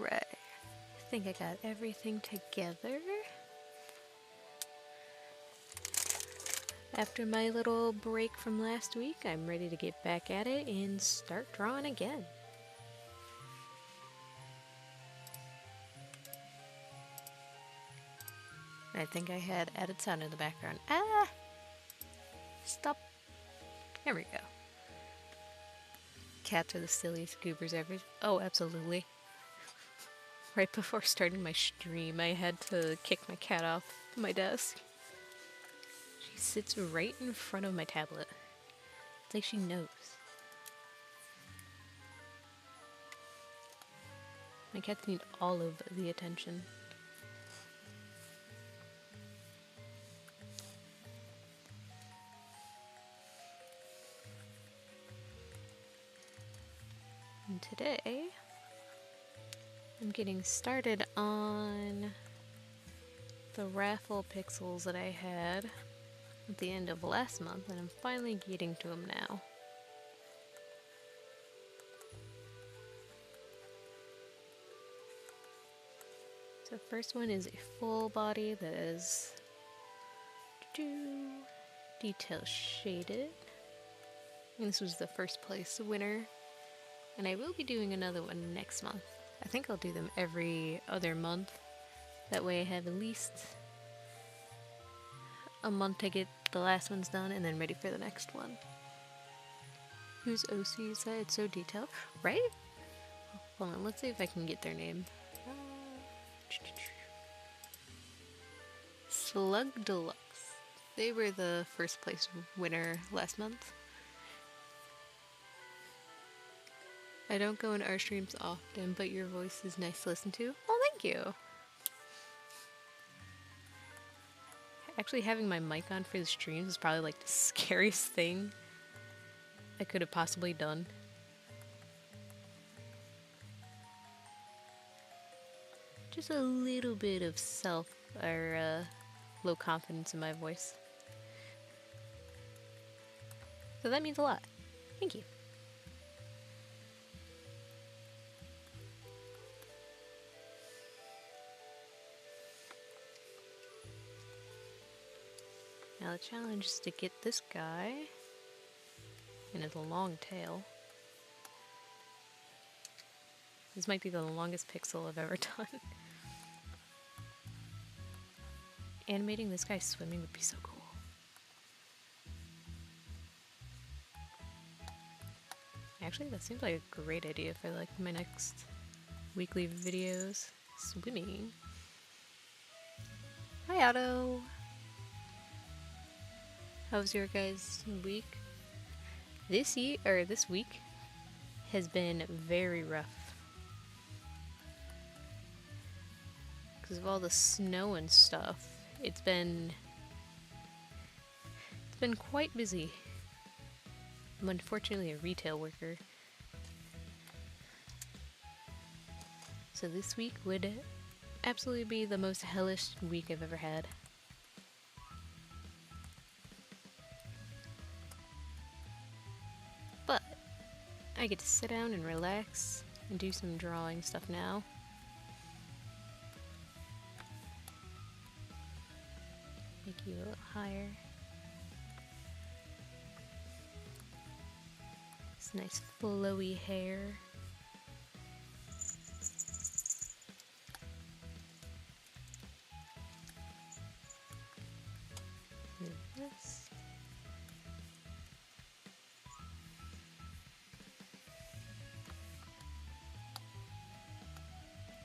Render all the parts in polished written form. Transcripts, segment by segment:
Alright, I think I got everything together. After my little break from last week, I'm ready to get back at it and start drawing again. I think I had added sound in the background. Ah! Stop. There we go. Cats are the silliest goobers ever. Oh, absolutely. Right before starting my stream, I had to kick my cat off my desk. She sits right in front of my tablet. It's like she knows. My cats need all of the attention. And today, I'm getting started on the raffle pixels that I had at the end of last month, and I'm finally getting to them now. So the first one is a full body that is detail shaded. And this was the first place winner. And I will be doing another one next month. I think I'll do them every other month. That way I have at least a month to get the last ones done and then ready for the next one. Whose OC is that? It's so detailed, right? Hold on, let's see if I can get their name. Slug Deluxe. They were the first place winner last month. I don't go in our streams often, but your voice is nice to listen to. Oh, thank you! Actually, having my mic on for the streams is probably like the scariest thing I could have possibly done. Just a little bit of low confidence in my voice. So that means a lot. Thank you. Now the challenge is to get this guy and his long tail. This might be the longest pixel I've ever done. Animating this guy swimming would be so cool. Actually, that seems like a great idea for like my next weekly videos. Swimming. Hi, Otto. How was your guys' week? This week has been very rough because of all the snow and stuff. It's been quite busy. I'm unfortunately a retail worker, so this week would absolutely be the most hellish week I've ever had. But I get to sit down and relax and do some drawing stuff now. Make you a little higher. This nice flowy hair. And this.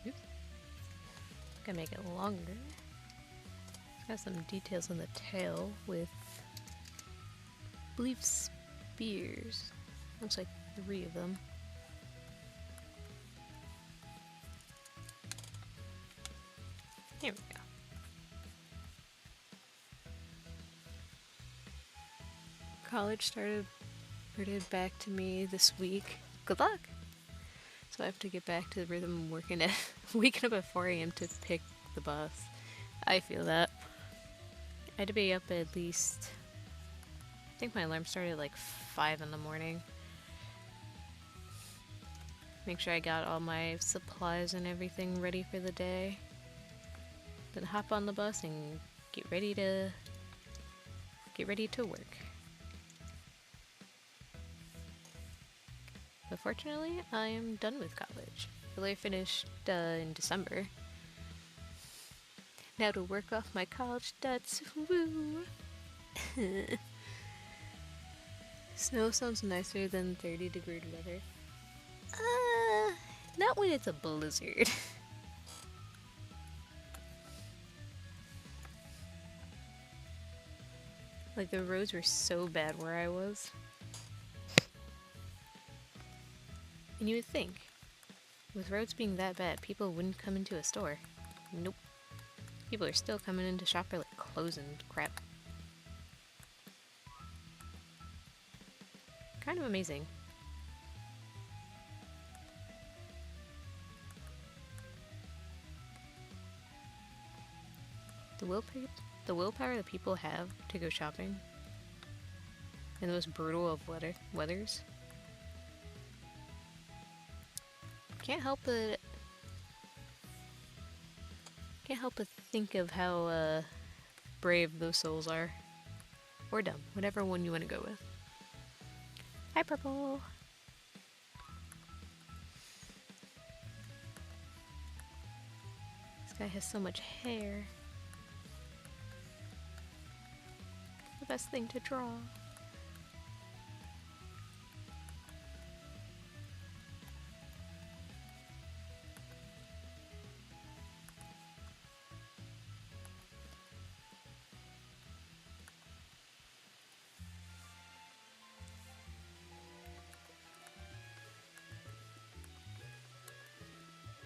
Oops. Gotta make it longer. It's got some details on the tail with, I believe, spears. Looks like 3 of them. Here we go. College started back to me this week. Good luck! So I have to get back to the rhythm of working at waking up at 4 a.m. to pick the bus. I feel that. I had to be up at least, I think my alarm started at like 5 in the morning. make sure I got all my supplies and everything ready for the day. Then hop on the bus and get ready to work. But fortunately, I am done with college. I finished in December. Now to work off my college debts. Woo! Snow sounds nicer than 30-degree weather. Not when it's a blizzard. Like, the roads were so bad where I was. And you would think, with roads being that bad, people wouldn't come into a store. Nope. People are still coming in to shop for, like, clothes and crap. Kind of amazing. The willpower that people have to go shopping in the most brutal of weathers. Can't help but think of how brave those souls are. Or dumb, whatever one you want to go with. Hi, Purple! This guy has so much hair. The best thing to draw.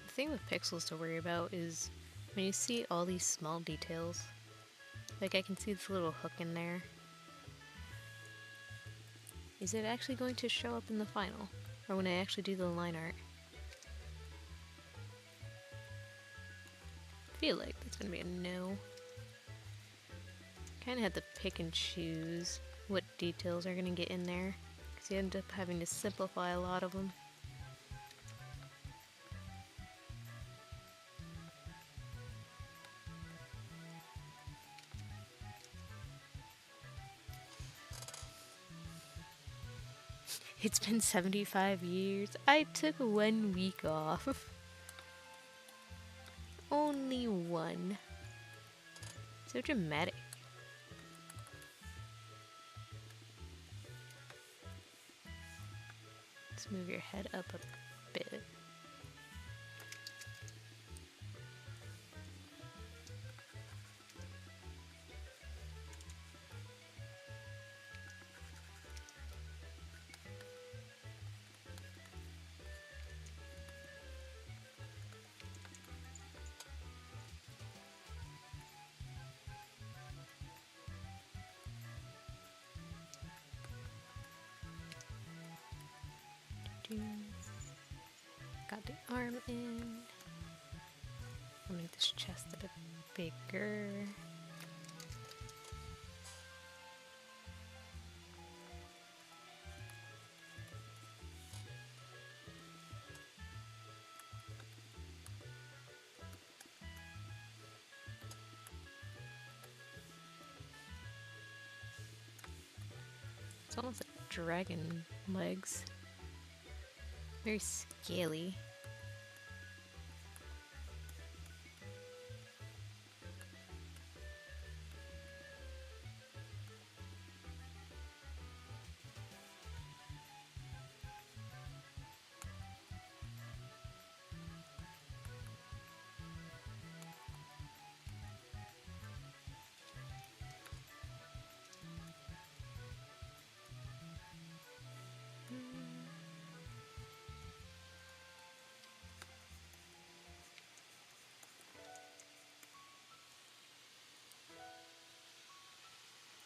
The thing with pixels to worry about is when you see all these small details. Like, I can see this little hook in there. Is it actually going to show up in the final? Or when I actually do the line art? I feel like that's gonna be a no. Kinda have to pick and choose what details are gonna get in there, because you end up having to simplify a lot of them. It's been 75 years. I took 1 week off. Only one. So dramatic. Let's move your head up a bit. Got the arm in. I'll make this chest a bit bigger. It's almost like dragon legs. Very scaly.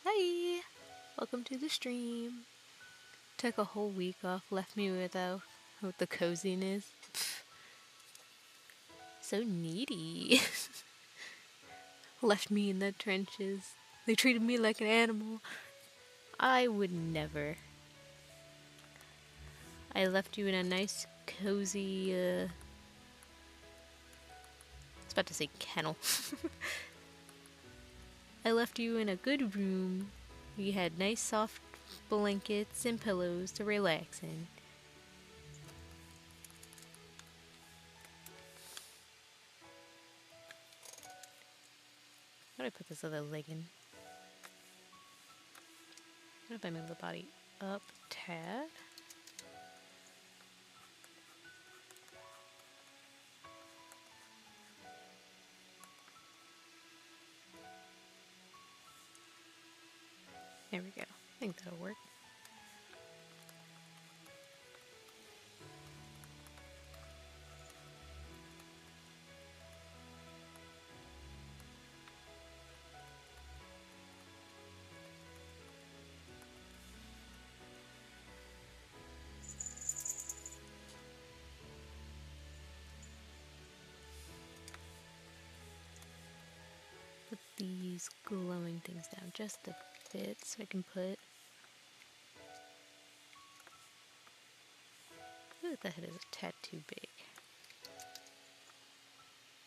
Hi! Welcome to the stream. Took a whole week off, left me with the coziness. Pfft. So needy. Left me in the trenches. They treated me like an animal. I would never. I left you in a nice, cozy, I was about to say kennel. I left you in a good room. You had nice soft blankets and pillows to relax in. How do I put this other leg in? What if I move the body up a tad? There we go. I think that'll work. Put these glowing things down just a bit so I can put... I feel like that head is a tad too big.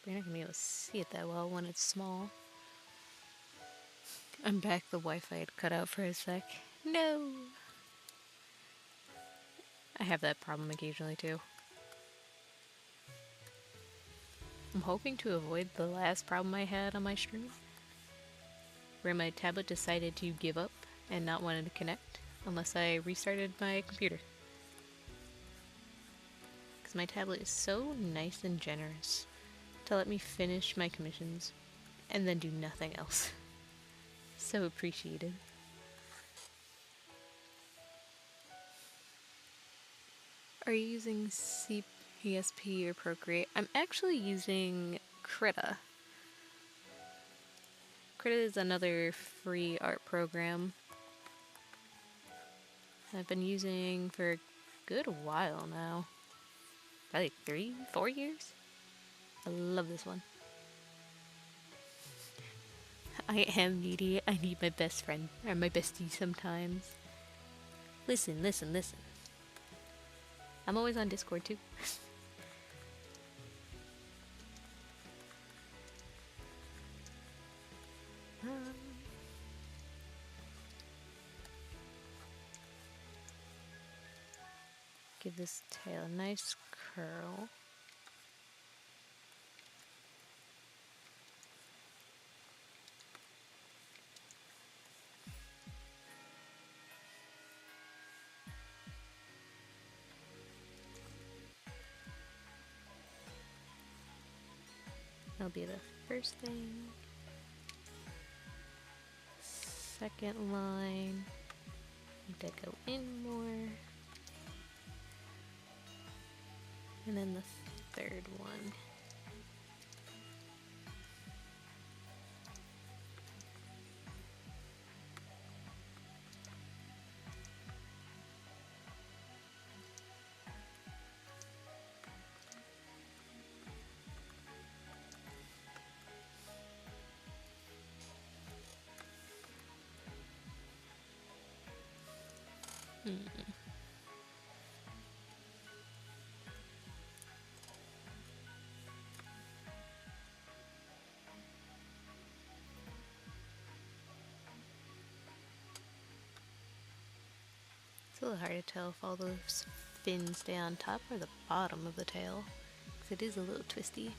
But you're not going to be able to see it that well when it's small. I'm back. The Wi-Fi had cut out for a sec. No! I have that problem occasionally too. I'm hoping to avoid the last problem I had on my stream, where my tablet decided to give up and not want to connect unless I restarted my computer. Because my tablet is so nice and generous to let me finish my commissions and then do nothing else. So appreciated. Are you using CPSP or Procreate? I'm actually using Krita. Krita is another free art program I've been using for a good while now. Probably 3-4 years? I love this one. I am needy. I need my best friend, or my bestie sometimes. Listen, listen, listen. I'm always on Discord too. Give this tail a nice curl. That'll be the first thing. Second line. Need to go in more. And then the third one. It's a little hard to tell if all those fins stay on top or the bottom of the tail, because it is a little twisty.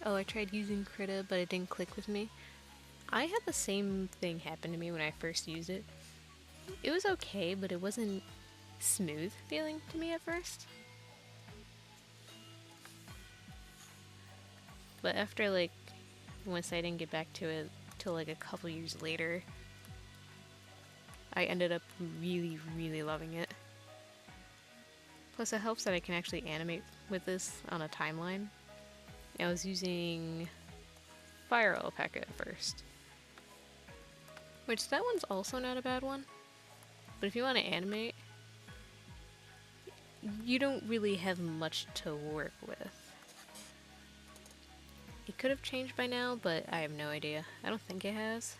Oh, I tried using Krita, but it didn't click with me. I had the same thing happen to me when I first used it. It was okay, but it wasn't smooth feeling to me at first. But after, like, once I didn't get back to it till like a couple years later, I ended up really, really loving it. Plus it helps that I can actually animate with this on a timeline. I was using Fire Alpaca at first, which that one's also not a bad one. But if you want to animate, you don't really have much to work with. It could have changed by now, but I have no idea. I don't think it has.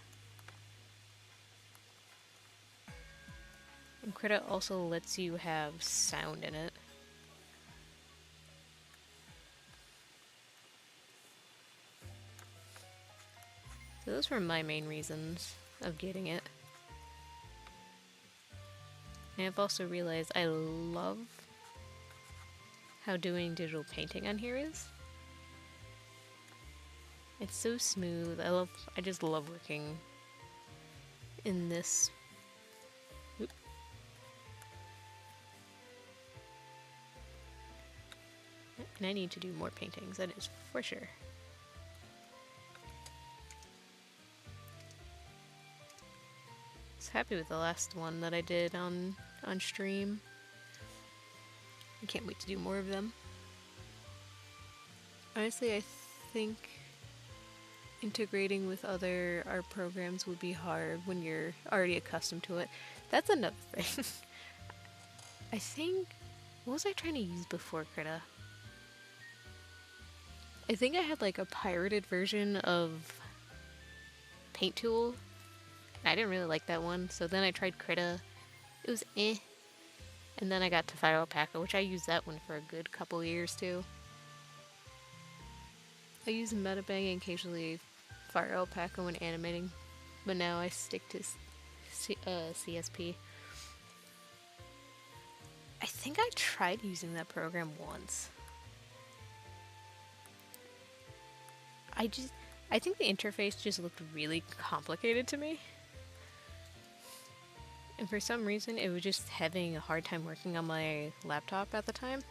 And Krita also lets you have sound in it, So those were my main reasons of getting it. And I've also realized I love how doing digital painting on here is. It's so smooth. I just love working in this. Oop. And I need to do more paintings, that is for sure. I was happy with the last one that I did on stream. I can't wait to do more of them. Honestly, I think integrating with other art programs would be hard when you're already accustomed to it. That's another thing. I think, what was I trying to use before Krita? I think I had like a pirated version of Paint Tool. I didn't really like that one, so then I tried Krita. It was eh. And then I got to Fire Alpaca, which I used that one for a good couple years too. I use Metabang and occasionally Fire Alpaca when animating, but now I stick to CSP. I think I tried using that program once. I think the interface just looked really complicated to me. And for some reason, it was just having a hard time working on my laptop at the time.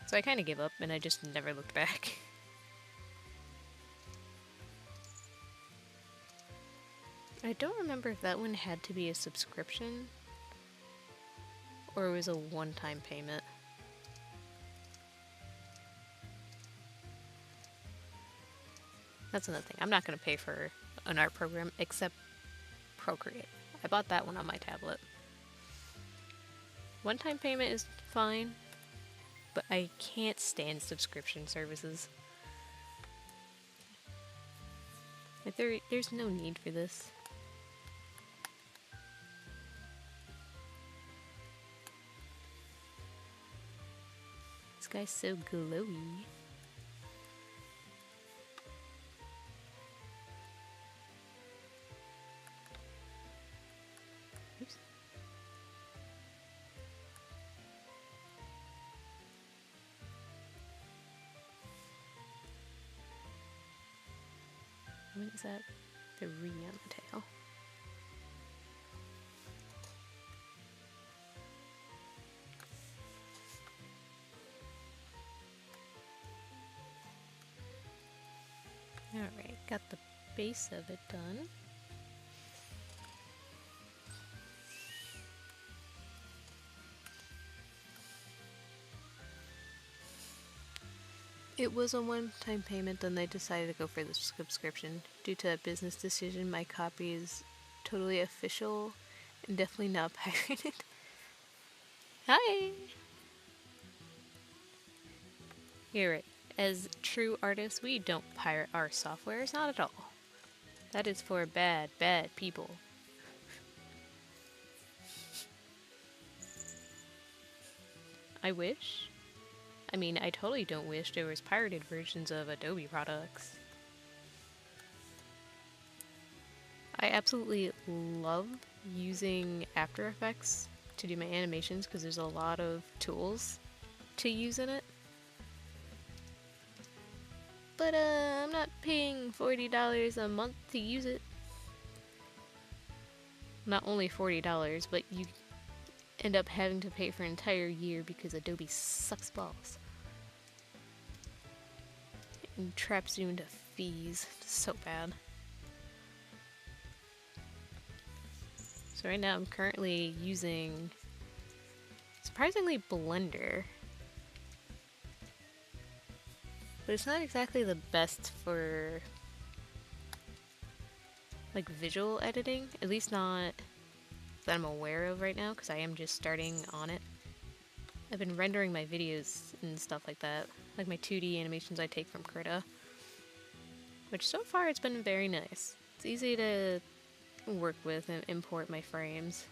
So I kind of gave up and I just never looked back. I don't remember if that one had to be a subscription or it was a one-time payment. That's another thing. I'm not going to pay for an art program except Procreate. I bought that one on my tablet. One-time payment is fine, but I can't stand subscription services. Like there's no need for this. This guy's so glowy. Oops. What is that? 3 on the tail. Alright, got the base of it done. It was a one-time payment, then they decided to go for the subscription. Due to a business decision, my copy is totally official and definitely not pirated. Hi! You're right. As true artists, we don't pirate our softwares, not at all. That is for bad, bad people. I wish. I mean, I totally don't wish there was pirated versions of Adobe products. I absolutely love using After Effects to do my animations because there's a lot of tools to use in it. But I'm not paying $40 a month to use it. Not only $40, but you end up having to pay for an entire year because Adobe sucks balls. And traps you into fees. It's so bad. So right now I'm currently using, surprisingly, Blender. But it's not exactly the best for like visual editing, at least not that I'm aware of right now, because I am just starting on it. I've been rendering my videos and stuff like that, like my 2D animations I take from Krita, which so far it's been very nice. It's easy to work with and import my frames.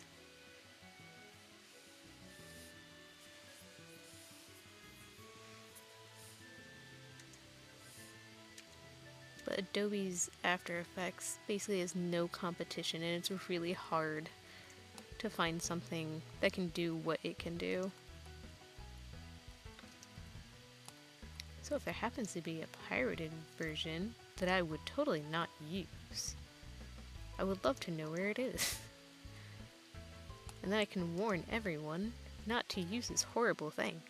But Adobe's After Effects basically has no competition, and it's really hard to find something that can do what it can do. So if there happens to be a pirated version that I would totally not use, I would love to know where it is. And then I can warn everyone not to use this horrible thing.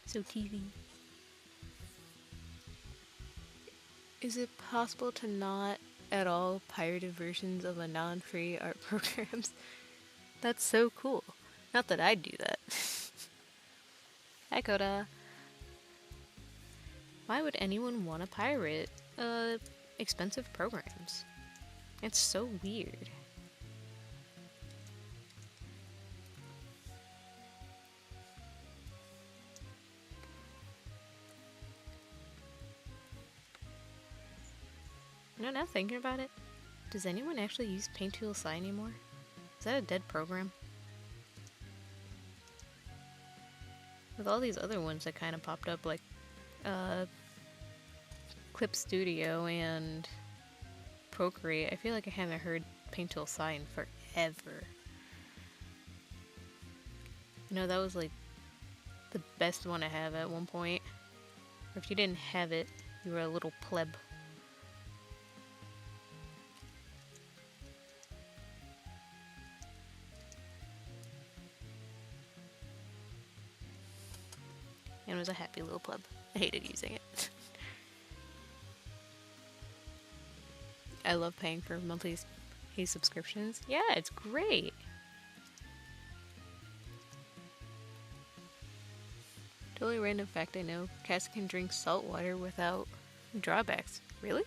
So TV. Is it possible to not at all pirated versions of a non-free art programs? That's so cool. Not that I'd do that. Hi Coda. Why would anyone want to pirate expensive programs? It's so weird. You know, now thinking about it, does anyone actually use Paint Tool SI anymore? Is that a dead program? With all these other ones that kind of popped up, like Clip Studio and Procreate, I feel like I haven't heard Paint Tool SI in forever. You know, that was like the best one to have at one point. Or if you didn't have it, you were a little pleb. And was a happy little pleb. I hated using it. I love paying for monthly subscriptions. Yeah, it's great. Totally random fact I know. Cats can drink salt water without drawbacks. Really?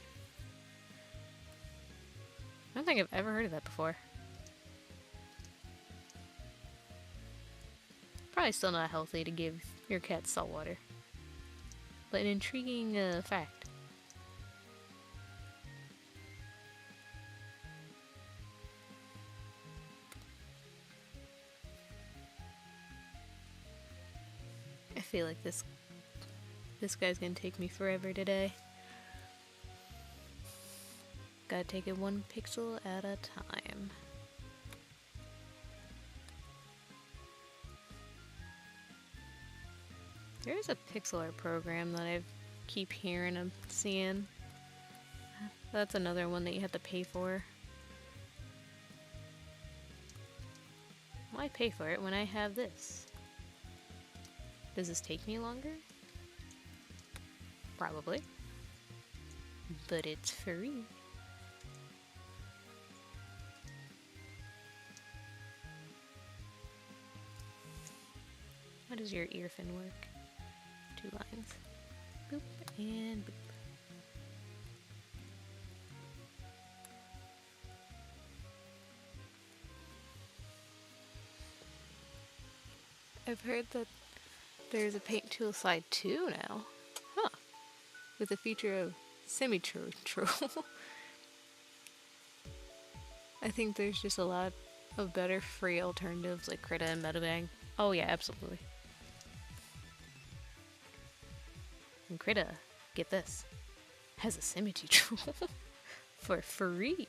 I don't think I've ever heard of that before. Probably still not healthy to give your cat salt water. But an intriguing fact. I feel like this guy's gonna take me forever today. Gotta take it one pixel at a time. There's a pixel art program that I keep hearing and seeing. That's another one that you have to pay for. Why pay for it when I have this? Does this take me longer? Probably. But it's free. How does your ear fin work? 2 lines. Boop and boop. I've heard that there's a Paint Tool SI 2 now. Huh. With a feature of symmetry. I think there's just a lot of better free alternatives like Krita and Metabang. Oh yeah, absolutely. And Krita, get this, has a symmetry tool for free.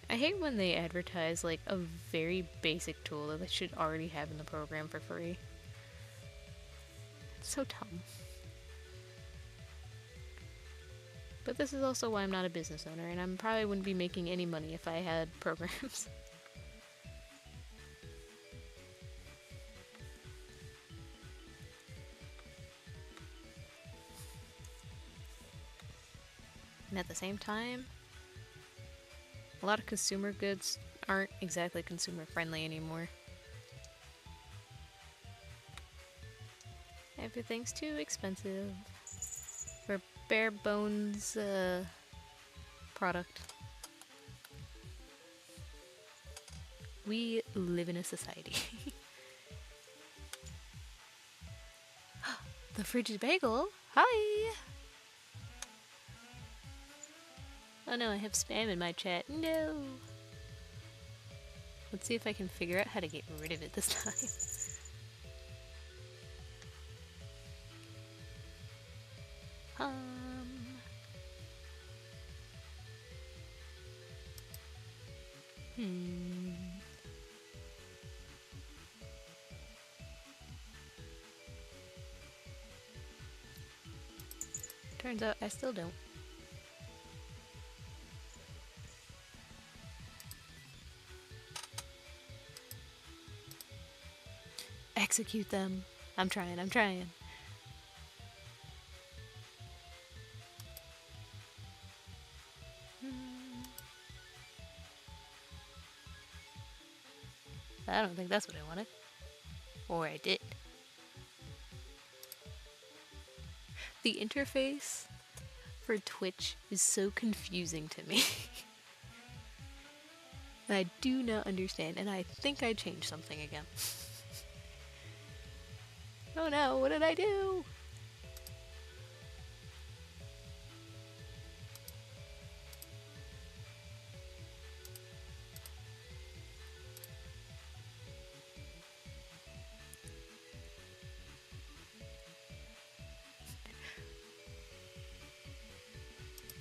I hate when they advertise like a very basic tool that they should already have in the program for free. It's so dumb. But this is also why I'm not a business owner, and I probably wouldn't be making any money if I had programs. And at the same time, a lot of consumer goods aren't exactly consumer friendly anymore. Everything's too expensive for bare bones product. We live in a society. The Frigid Bagel? Hi! Oh no, I have spam in my chat. No! Let's see if I can figure out how to get rid of it this time. Turns out I still don't. Execute them. I'm trying, I'm trying. I don't think that's what I wanted. Or I did. The interface for Twitch is so confusing to me. I do not understand, and I think I changed something again. Oh no, what did I do?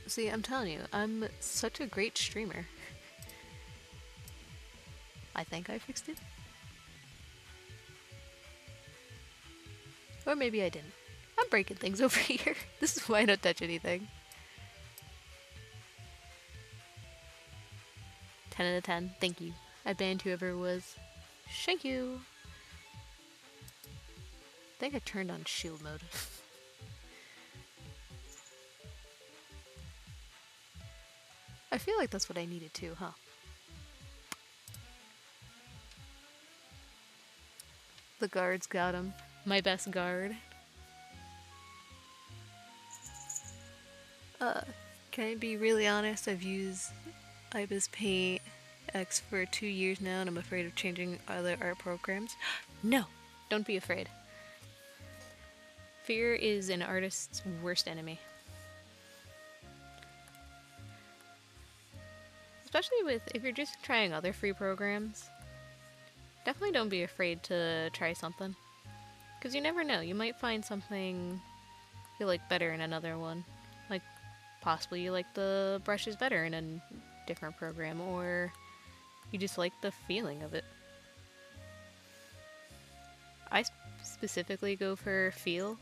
See, I'm telling you, I'm such a great streamer. I think I fixed it. Or maybe I didn't. I'm breaking things over here. This is why I don't touch anything. 10 out of 10. Thank you. I banned whoever it was. Thank you. I think I turned on shield mode. I feel like that's what I needed too, huh? The guards got him. My best guard. Can I be really honest? I've used Ibis Paint X for 2 years now, and I'm afraid of changing other art programs. No! Don't be afraid. Fear is an artist's worst enemy. Especially if you're just trying other free programs. Definitely don't be afraid to try something. Because you never know, you might find something you like better in another one. Like, possibly you like the brushes better in a different program, or you just like the feeling of it. I specifically go for feel,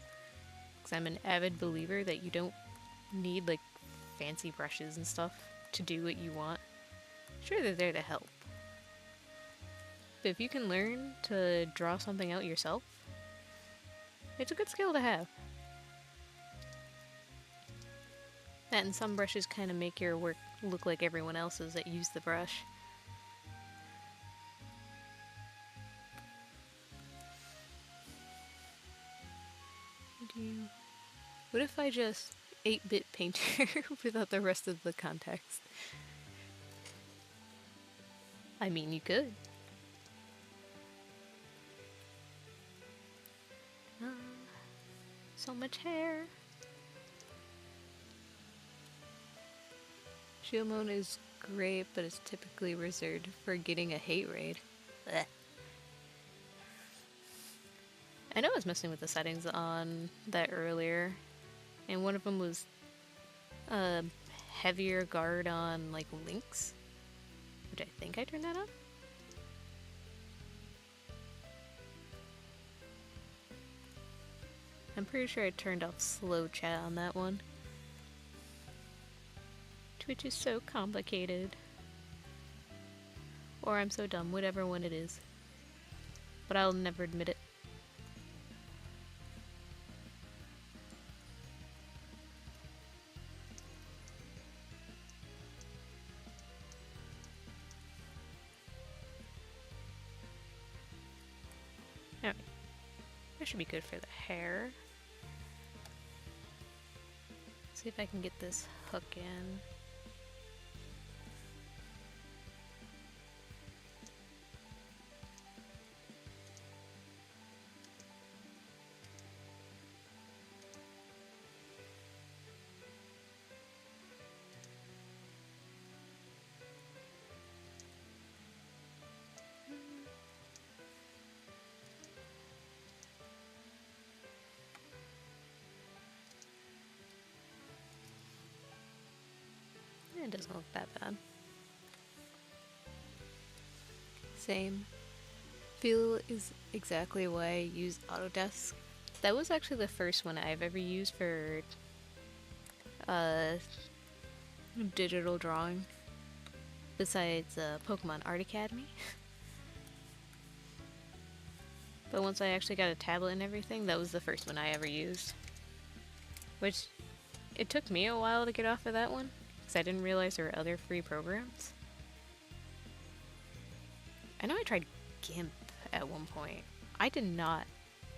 because I'm an avid believer that you don't need like fancy brushes and stuff to do what you want. Sure, they're there to help. But if you can learn to draw something out yourself, it's a good skill to have. That and some brushes kind of make your work look like everyone else's that use the brush. What if I just 8-bit painter without the rest of the context? I mean, you could. So much hair. Shield mode is great, but it's typically reserved for getting a hate raid. Blech. I know I was messing with the settings on that earlier, and one of them was a heavier guard on like links, which I think I turned that on. I'm pretty sure I turned off slow chat on that one. Twitch is so complicated. Or I'm so dumb, whatever one it is. But I'll never admit it. Alright. That should be good for the hair. See if I can get this hook in. It doesn't look that bad. Same. Feel is exactly why I use Autodesk. That was actually the first one I've ever used for digital drawing, besides Pokemon Art Academy. But once I actually got a tablet and everything, that was the first one I ever used. Which, it took me a while to get off of that one, because I didn't realize there were other free programs. I know I tried GIMP at one point. I did not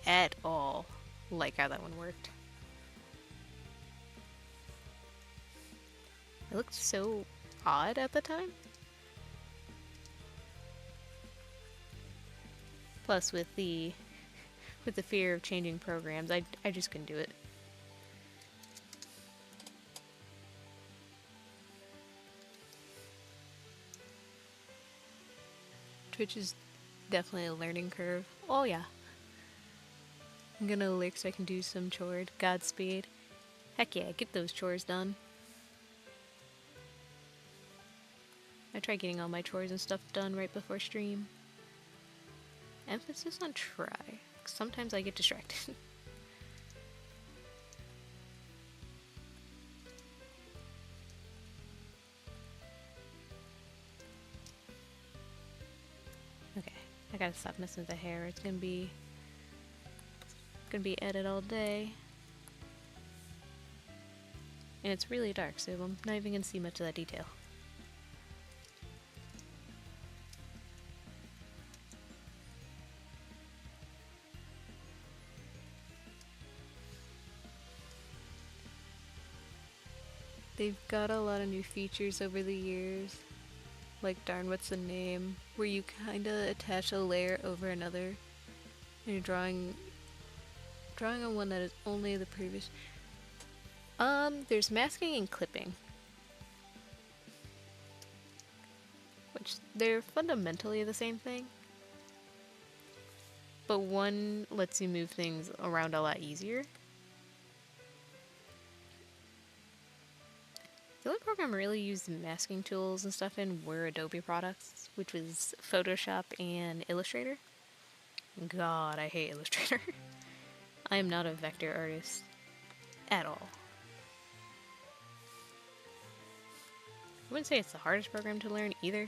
at all like how that one worked. It looked so odd at the time. Plus, with the fear of changing programs, I just couldn't do it. Twitch is definitely a learning curve. Oh yeah. I'm gonna lick so I can do some chores. Godspeed. Heck yeah, get those chores done. I try getting all my chores and stuff done right before stream. Emphasis on try. Sometimes I get distracted. Okay, I gotta stop messing with the hair. It's gonna be edit all day. And it's really dark, so I'm not even gonna see much of that detail. They've got a lot of new features over the years. Like, darn, what's the name? Where you kinda attach a layer over another. And you're drawing on one that is only the previous. There's masking and clipping. Which, they're fundamentally the same thing. But one lets you move things around a lot easier. The only program I really used masking tools and stuff in were Adobe products, which was Photoshop and Illustrator. God, I hate Illustrator. I am not a vector artist at all. I wouldn't say it's the hardest program to learn either.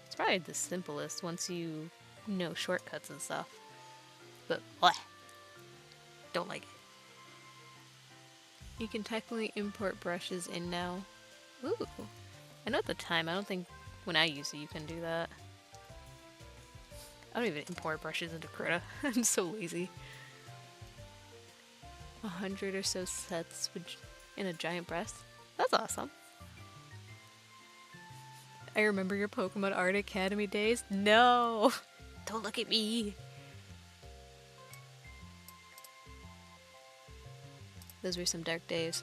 It's probably the simplest once you know shortcuts and stuff. But, bleh. Don't like it. You can technically import brushes in now. Ooh. I know at the time, I don't think when I used it you can do that. I don't even import brushes into Krita. I'm so lazy. 100 or so sets in a giant breast. That's awesome. I remember your Pokemon Art Academy days. No! Don't look at me! Those were some dark days.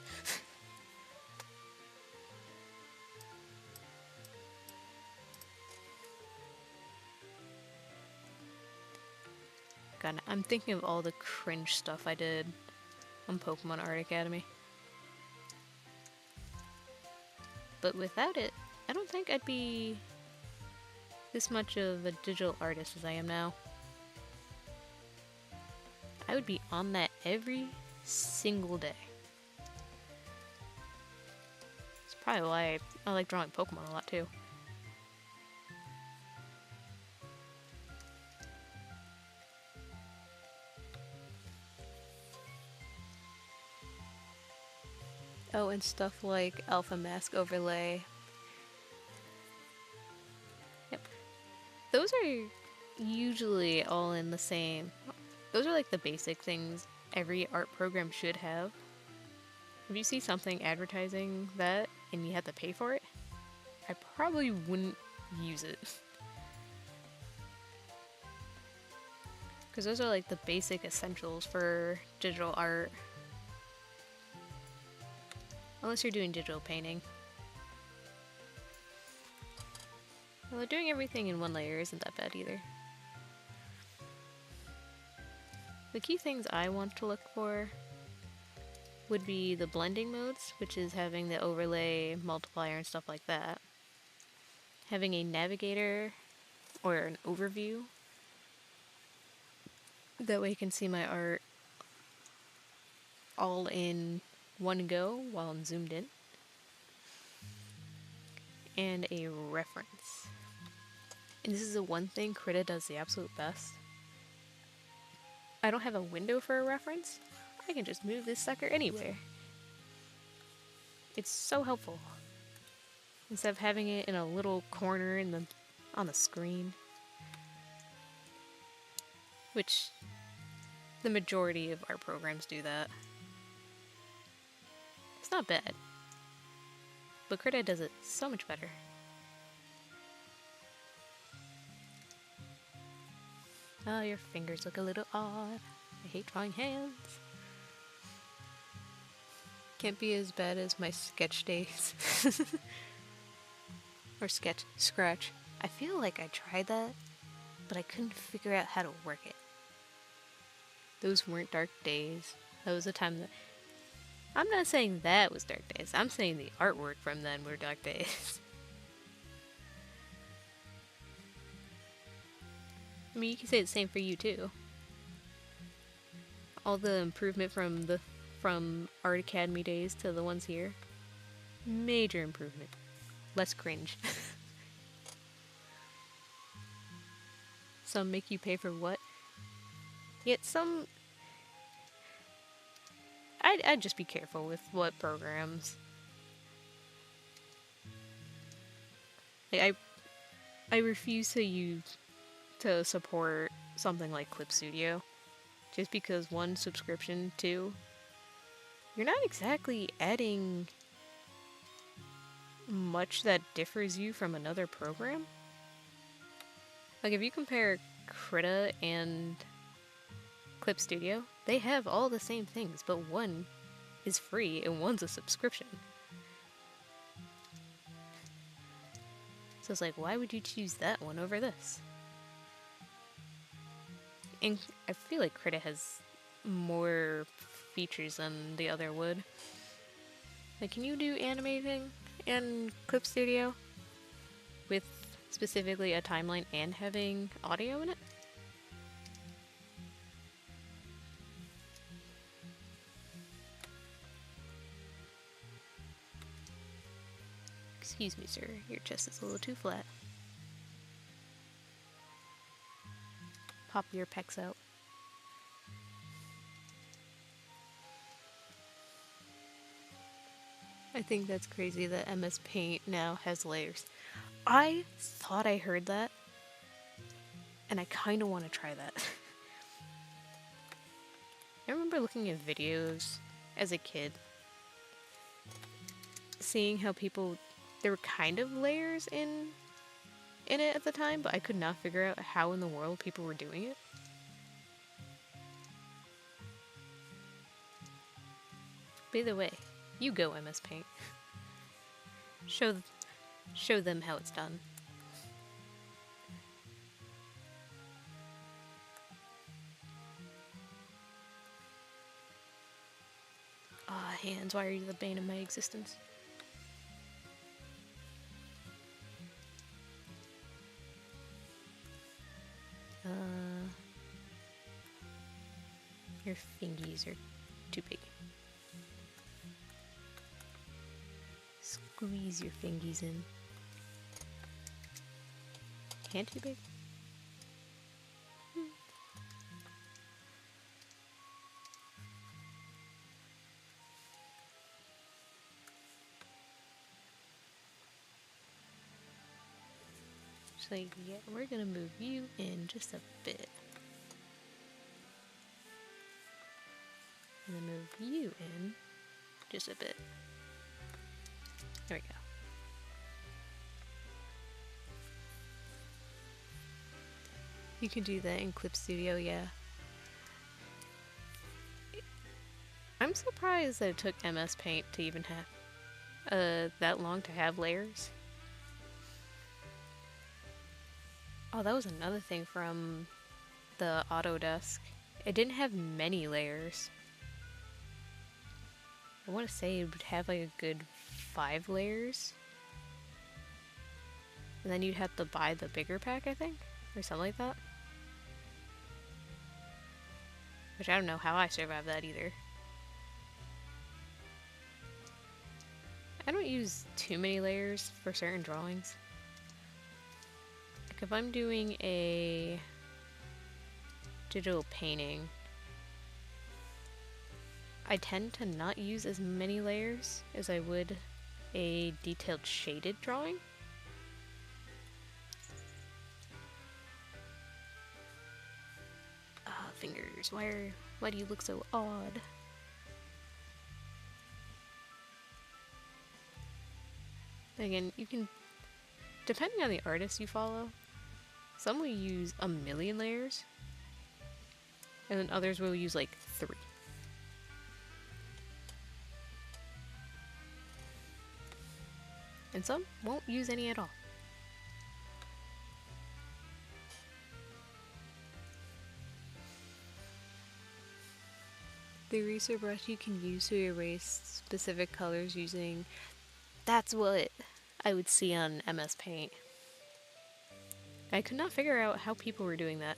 God, I'm thinking of all the cringe stuff I did on Pokemon Art Academy. But without it, I don't think I'd be this much of a digital artist as I am now. I would be on that every single day. It's probably why I like drawing Pokemon a lot too. Oh, and stuff like Alpha Mask Overlay. Yep. Those are usually all in the same. Those are like the basic things every art program should have. If you see something advertising that and you have to pay for it, I probably wouldn't use it. Because those are like the basic essentials for digital art. Unless you're doing digital painting. Well, doing everything in one layer isn't that bad either. The key things I want to look for would be the blending modes, which is having the overlay, multiplier, and stuff like that. Having a navigator or an overview. That way you can see my art all in one go while I'm zoomed in. And a reference. And this is the one thing Krita does the absolute best. I don't have a window for a reference. I can just move this sucker anywhere. It's so helpful. Instead of having it in a little corner on the screen. Which the majority of our programs do that. It's not bad. But Krita does it so much better. Oh, your fingers look a little odd. I hate drawing hands. Can't be as bad as my sketch days. Or scratch. I feel like I tried that, but I couldn't figure out how to work it. Those weren't dark days. That was a time that... I'm not saying that was dark days. I'm saying the artwork from then were dark days. I mean, you can say the same for you too. All the improvement from Art Academy days to the ones here. Major improvement. Less cringe. Some make you pay for what? Yet some... I'd just be careful with what programs. Like, I refuse to support something like Clip Studio. Just because one, subscription, two, you're not exactly adding much that differs you from another program. Like if you compare Krita and Clip Studio, they have all the same things, but one is free and one's a subscription. So it's like, why would you choose that one over this? And I feel like Krita has more features than the other would. Like, can you do animating in Clip Studio with specifically a timeline and having audio in it? Excuse me, sir. Your chest is a little too flat. Pop your pecs out. I think that's crazy that MS Paint now has layers. I thought I heard that, and I kind of want to try that. I remember looking at videos as a kid, seeing how there were kind of layers in it at the time, but I could not figure out how in the world people were doing it. By the way, you go, MS Paint. Show them how it's done. Ah, hands, why are you the bane of my existence? Your fingies are too big. Squeeze your fingies in. Hand too big? So yeah, we're gonna move you in just a bit. And then move you in just a bit. There we go. You can do that in Clip Studio, yeah. I'm surprised that it took MS Paint to even have that long to have layers. Oh, that was another thing from the Autodesk. It didn't have many layers. I want to say it would have like a good 5 layers. And then you'd have to buy the bigger pack, I think? Or something like that. Which I don't know how I survived that either. I don't use too many layers for certain drawings. Like if I'm doing a digital painting, I tend to not use as many layers as I would a detailed shaded drawing. Ah, fingers, why do you look so odd? Again, you can, depending on the artist you follow, some will use a million layers, and then others will use like 3. And some won't use any at all. The eraser brush you can use to erase specific colors using, that's what I would see on MS Paint. I could not figure out how people were doing that.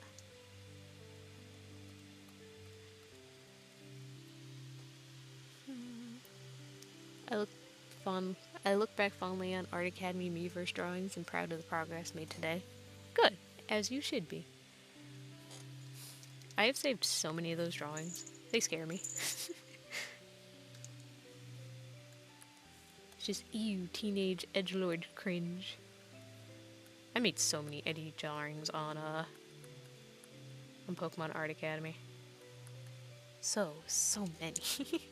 I look back fondly on Art Academy Miiverse drawings and proud of the progress made today. Good, as you should be. I have saved so many of those drawings. They scare me. It's just ew, teenage edgelord cringe. I made so many Eddie drawings on Pokemon Art Academy. So many.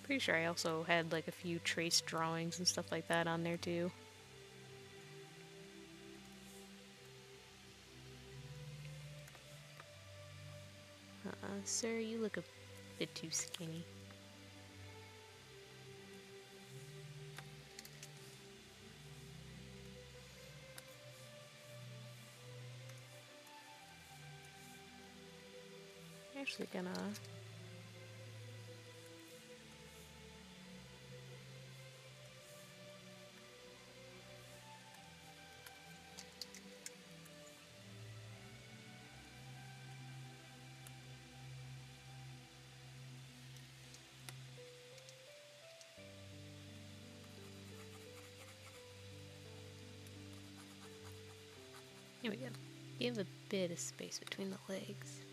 Pretty sure I also had like a few trace drawings and stuff like that on there too. Sir, you look a bit too skinny. I'm actually gonna... Here we go. Give a bit of space between the legs.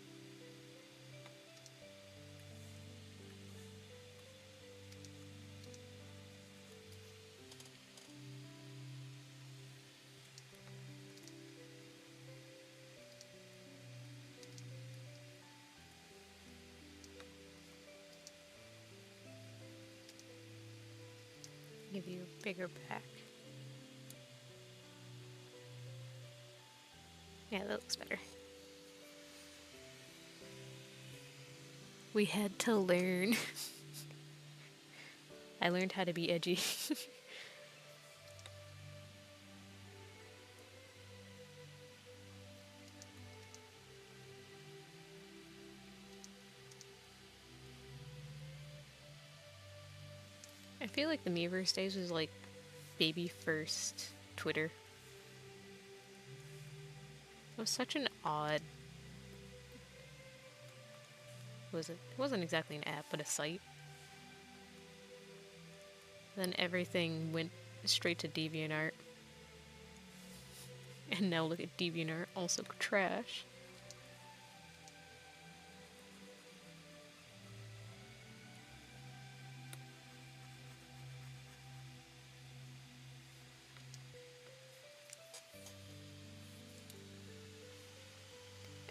Give you a bigger back. Yeah, that looks better. We had to learn. I learned how to be edgy. I feel like the Miiverse days was like baby first Twitter. It was such an odd... It wasn't exactly an app, but a site. Then everything went straight to DeviantArt. And now look at DeviantArt, also trash.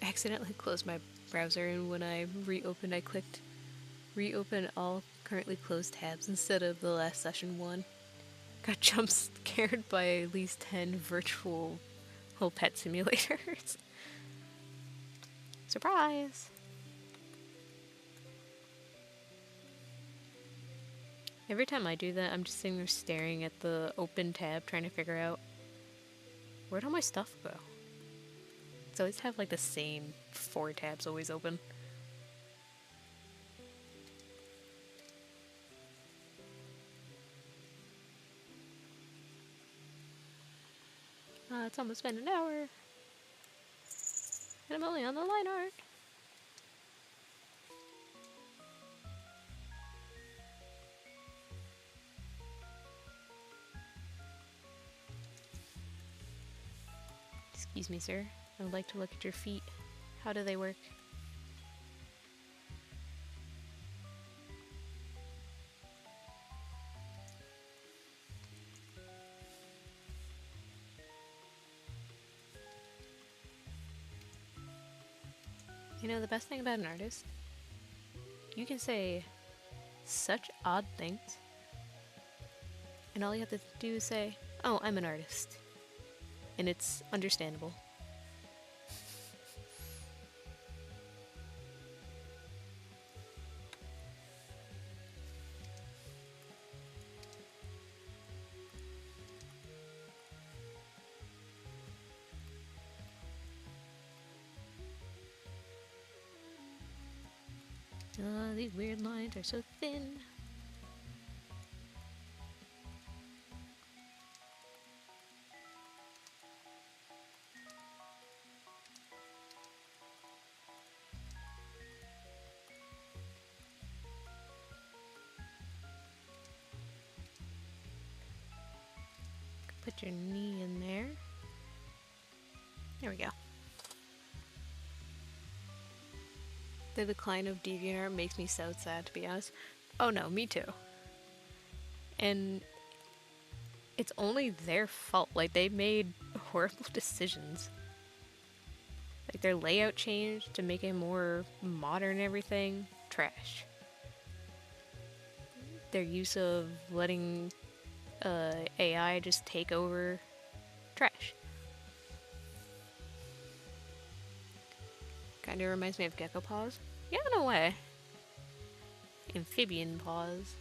I accidentally closed my browser, and when I reopened, I clicked reopen all currently closed tabs instead of the last session one. Got jump scared by at least 10 virtual whole pet simulators. Surprise! Every time I do that, I'm just sitting there staring at the open tab trying to figure out Where'd all my stuff go? So I always have like the same 4 tabs always open. It's almost been an hour. And I'm only on the line art. Excuse me, sir. I would like to look at your feet. How do they work? You know, the best thing about an artist, you can say such odd things, and all you have to do is say, oh, I'm an artist. And it's understandable. These weird lines are so thin. Put your knee in there. There we go. The decline of DeviantArt makes me so sad, to be honest. Oh no, me too. And it's only their fault. Like, they made horrible decisions. Like, their layout changed to make it more modern and everything. Trash. Their use of letting AI just take over. Trash. Kinda reminds me of Gecko Paws. Yeah, in a way. Amphibian paws.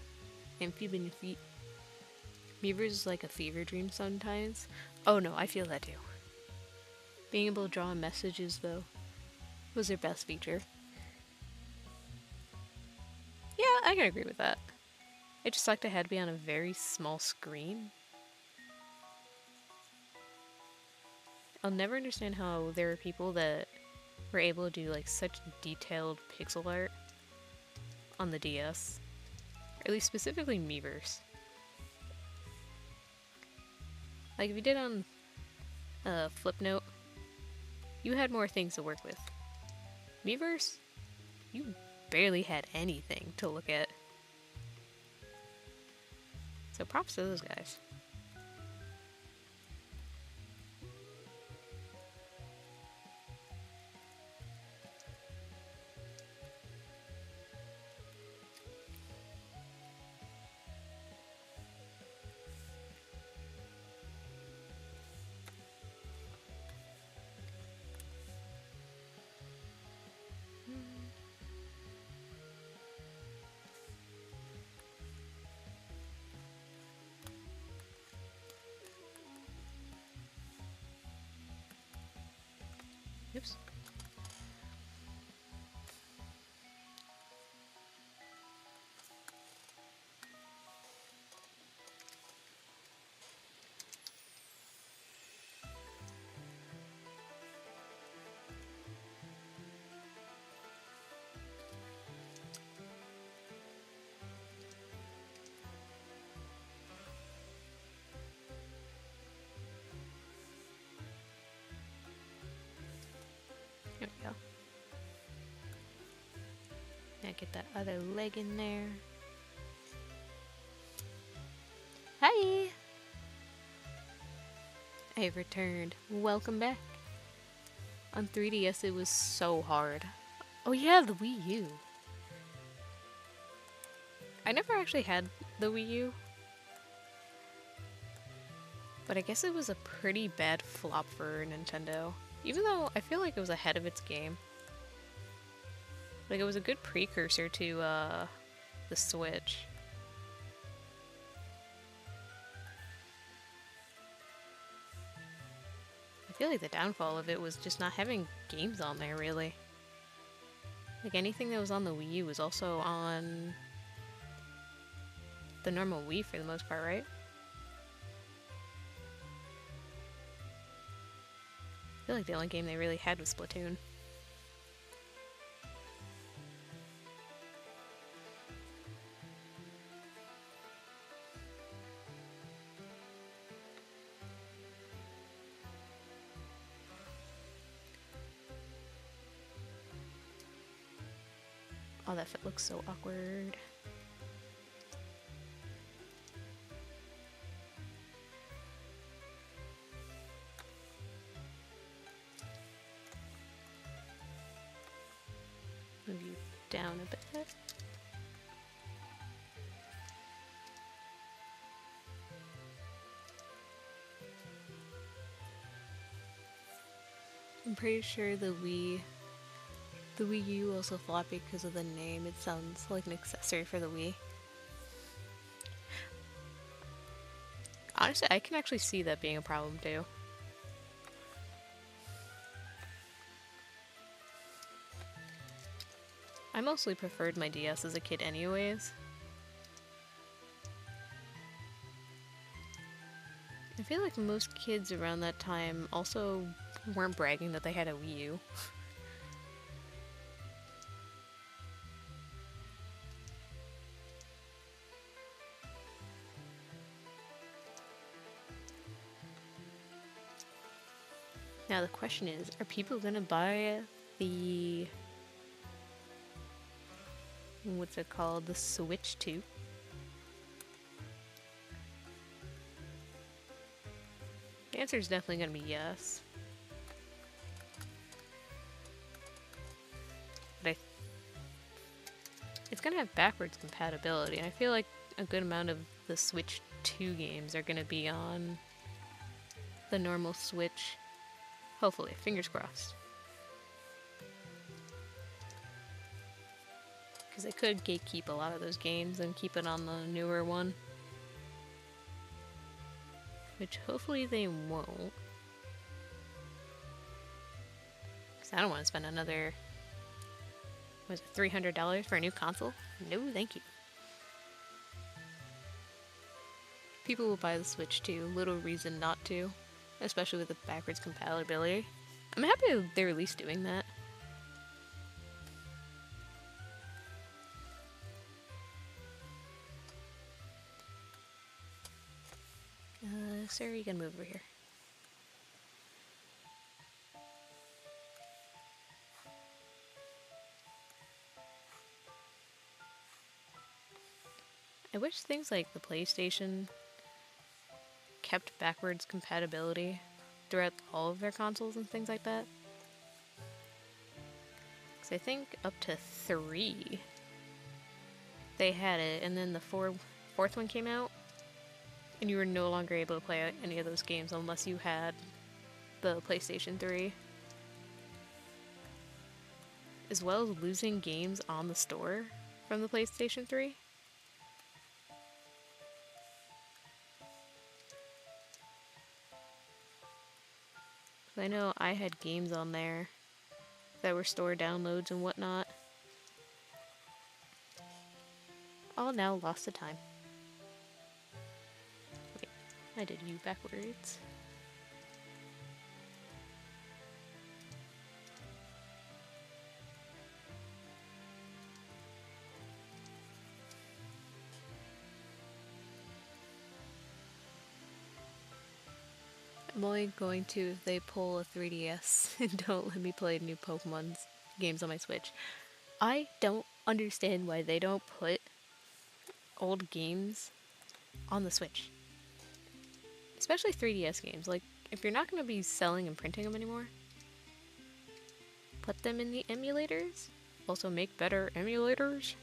Amphibian feet. Beavers is like a fever dream sometimes. Oh no, I feel that too. Being able to draw messages, though, was their best feature. Yeah, I can agree with that. It just sucked it had to be on a very small screen. I'll never understand how there are people that were able to do like such detailed pixel art on the DS. Or at least specifically Miiverse. Like if you did on Flipnote, you had more things to work with. Miiverse, you barely had anything to look at. So props to those guys. Oops. There we go. Now get that other leg in there. Hi! I have returned. Welcome back. On 3DS it was so hard. Oh yeah, the Wii U. I never actually had the Wii U. But I guess it was a pretty bad flop for Nintendo. Even though I feel like it was ahead of its game. Like, it was a good precursor to the Switch. feel like the downfall of it was just not having games on there, really. Like, anything that was on the Wii U was also on the normal Wii for the most part, right? I feel like the only game they really had was Splatoon. Oh, that fit looks so awkward. Move you down a bit. I'm pretty sure the Wii U also floppy because of the name. It sounds like an accessory for the Wii. Honestly, I can actually see that being a problem too. I mostly preferred my DS as a kid anyways. I feel like most kids around that time also weren't bragging that they had a Wii U. Now the question is, are people gonna buy the... what's it called? The Switch 2? The answer is definitely gonna be yes. But it's gonna have backwards compatibility, and I feel like a good amount of the Switch 2 games are gonna be on the normal Switch. Hopefully, fingers crossed. Because they could gatekeep a lot of those games and keep it on the newer one. Which hopefully they won't. Because I don't want to spend another, was it $300 for a new console? No, thank you. People will buy the Switch too, little reason not to. Especially with the backwards compatibility. I'm happy they're at least doing that. Sarah, you can move over here. I wish things like the PlayStation kept backwards compatibility throughout all of their consoles and things like that. Because I think up to 3 they had it, and then the fourth one came out, and you were no longer able to play any of those games unless you had the PlayStation 3. As well as losing games on the store from the PlayStation 3. I know I had games on there that were store downloads and whatnot. All now lost to time. Wait, I did you backwards. I'm only going to if they pull a 3DS and don't let me play new Pokemon games on my Switch. I don't understand why they don't put old games on the Switch. Especially 3DS games. Like, if you're not going to be selling and printing them anymore, put them in the emulators. Also make better emulators.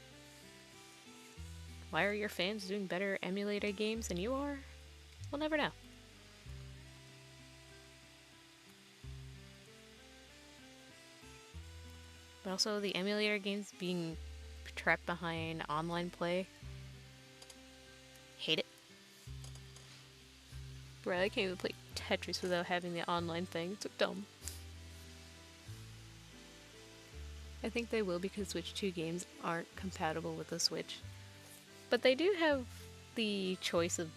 Why are your fans doing better emulator games than you are? We'll never know. But also the emulator games being trapped behind online play. Hate it. Bro, I can't even play Tetris without having the online thing. It's so dumb. I think they will because Switch 2 games aren't compatible with the Switch. But they do have the choice of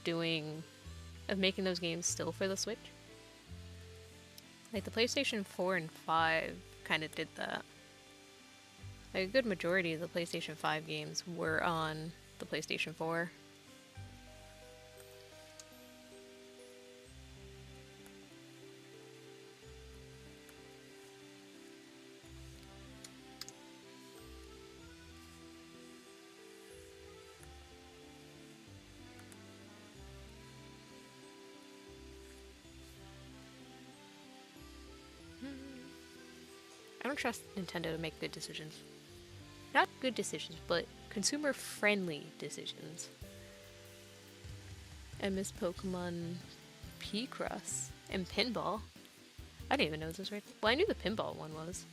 making those games still for the Switch. Like the PlayStation 4 and 5 kind of did that. Like a good majority of the PlayStation 5 games were on the PlayStation 4. I don't trust Nintendo to make good decisions. Not good decisions, but consumer-friendly decisions. I miss Pokemon Picross and Pinball. I didn't even know this was right. Well, I knew the Pinball one was.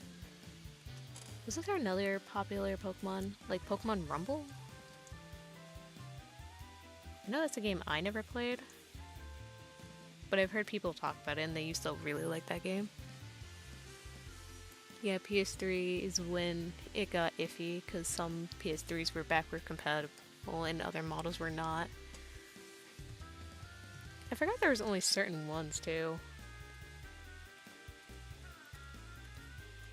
Wasn't there another popular Pokemon? Like Pokemon Rumble? I know that's a game I never played. But I've heard people talk about it and they used to really like that game. Yeah, PS3 is when it got iffy because some PS3s were backward compatible and other models were not. I forgot there was only certain ones too.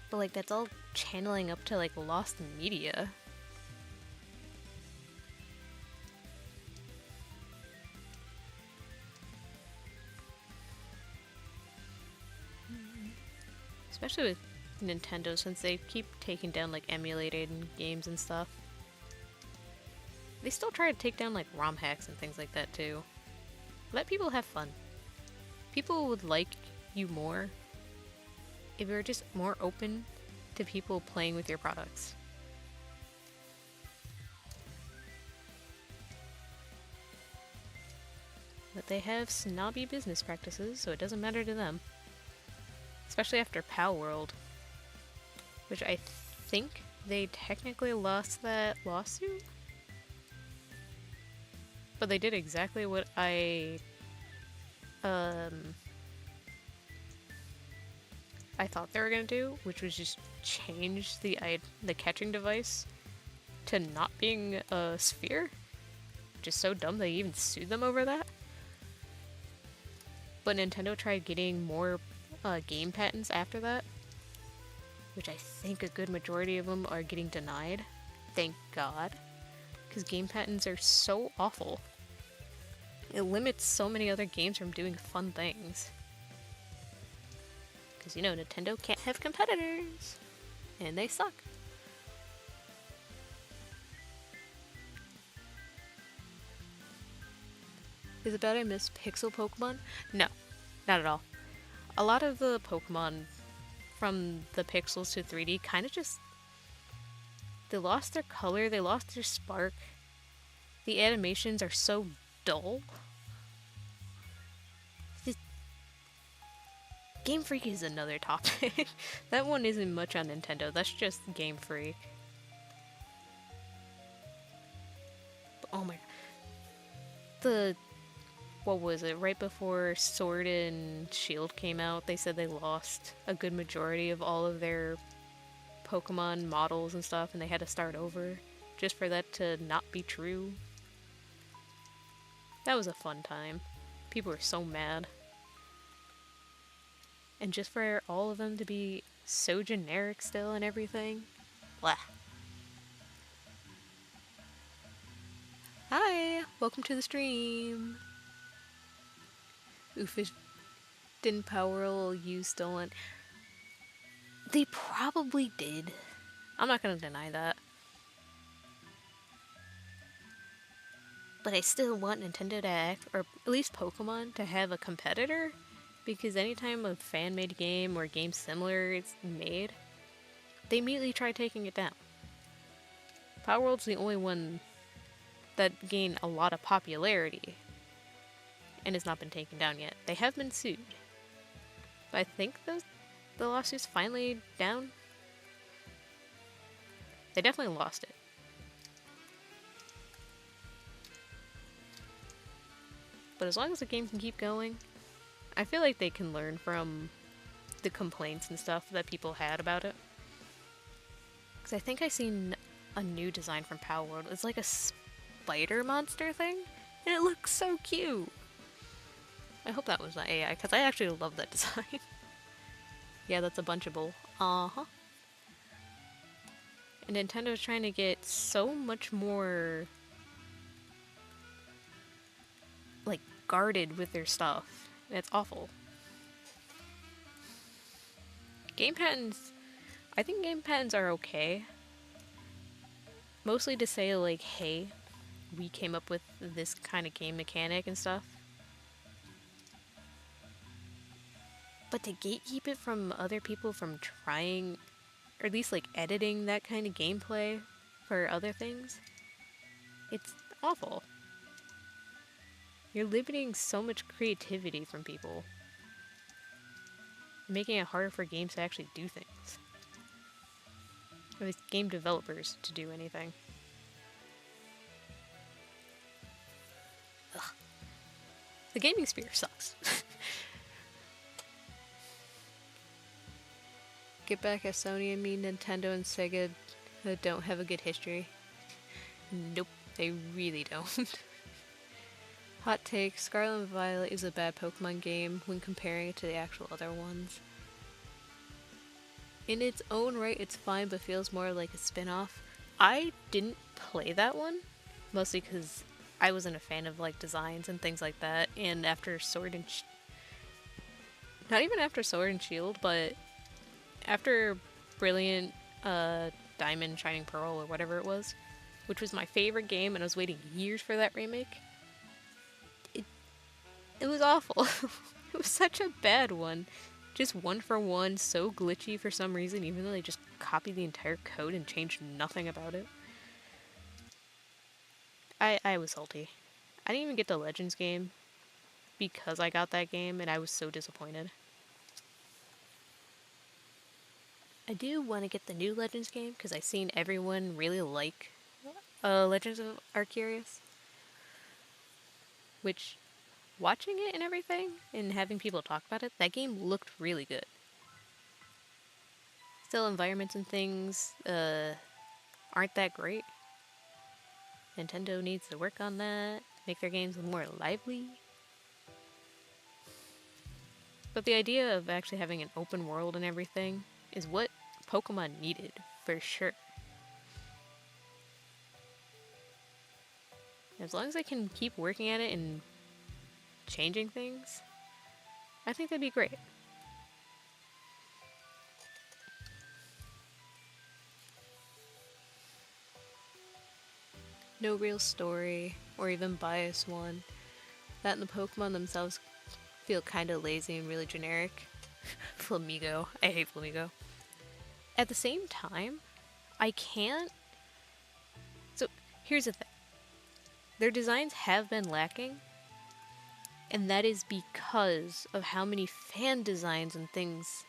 But like that's all channeling up to like lost media. Especially with Nintendo, since they keep taking down like emulated games and stuff. They still try to take down like ROM hacks and things like that too. Let people have fun. People would like you more if you were just more open to people playing with your products. But they have snobby business practices, so it doesn't matter to them. Especially after Palworld, which I think they technically lost that lawsuit? But they did exactly what I thought they were gonna do, which was just change the catching device to not being a sphere. Which is so dumb they even sued them over that. But Nintendo tried getting more game patents after that, which I think a good majority of them are getting denied. Thank God. Because game patents are so awful. It limits so many other games from doing fun things. Because, you know, Nintendo can't have competitors. And they suck. Is it bad I miss pixel Pokemon? No, not at all. A lot of the Pokemon from the pixels to 3D kind of just... They lost their color, they lost their spark. The animations are so dull. Game Freak is another topic. That one isn't much on Nintendo, that's just Game Freak. But, oh my god. What was it? Right before Sword and Shield came out, they said they lost a good majority of all of their Pokemon models and stuff, and they had to start over just for that to not be true. That was a fun time. People were so mad. And just for all of them to be so generic still and everything. Blah. Hi! Welcome to the stream! Oofish didn't Palworld use stolen? They probably did. I'm not gonna deny that. But I still want Nintendo to act, or at least Pokemon, to have a competitor. Because anytime a fan-made game or game similar is made, they immediately try taking it down. Palworld's the only one that gained a lot of popularity and has not been taken down yet. They have been sued. But I think the lawsuit's finally down. They definitely lost it. But as long as the game can keep going, I feel like they can learn from the complaints and stuff that people had about it. Because I think I seen a new design from Power World. It's like a spider monster thing, and it looks so cute. I hope that was not AI, because I actually love that design. Yeah, that's a bunchable. Uh-huh. And Nintendo's trying to get so much more, like, guarded with their stuff. And it's awful. Game patents, I think game patents are okay. Mostly to say, like, hey, we came up with this kind of game mechanic and stuff. But to gatekeep it from other people from trying, or at least like editing that kind of gameplay for other things, it's awful. You're limiting so much creativity from people, making it harder for games to actually do things. Or at least game developers to do anything. Ugh. The gaming sphere sucks. Get back at Sony and me, Nintendo and Sega don't have a good history. Nope, they really don't. Hot take, Scarlet and Violet is a bad Pokemon game when comparing it to the actual other ones. In its own right, it's fine, but feels more like a spin-off. I didn't play that one, mostly because I wasn't a fan of like designs and things like that, and after Sword and not even after Sword and Shield, but after Brilliant Diamond Shining Pearl or whatever it was, which was my favorite game, and I was waiting years for that remake. It was awful. It was such a bad one. Just one for one, so glitchy for some reason, even though they just copied the entire code and changed nothing about it. I was salty. I didn't even get the Legends game because I got that game, and I was so disappointed. I do want to get the new Legends game because I've seen everyone really like Legends of Arceus, which, watching it and everything and having people talk about it, that game looked really good. Still, environments and things aren't that great. Nintendo needs to work on that, make their games more lively. But the idea of actually having an open world and everything is what Pokemon needed, for sure. As long as I can keep working at it and changing things, I think that'd be great. No real story, or even biased one. That and the Pokemon themselves feel kinda lazy and really generic. Flamigo. I hate Flamigo. At the same time, I can't... So, here's the thing. Their designs have been lacking, and that is because of how many fan designs and things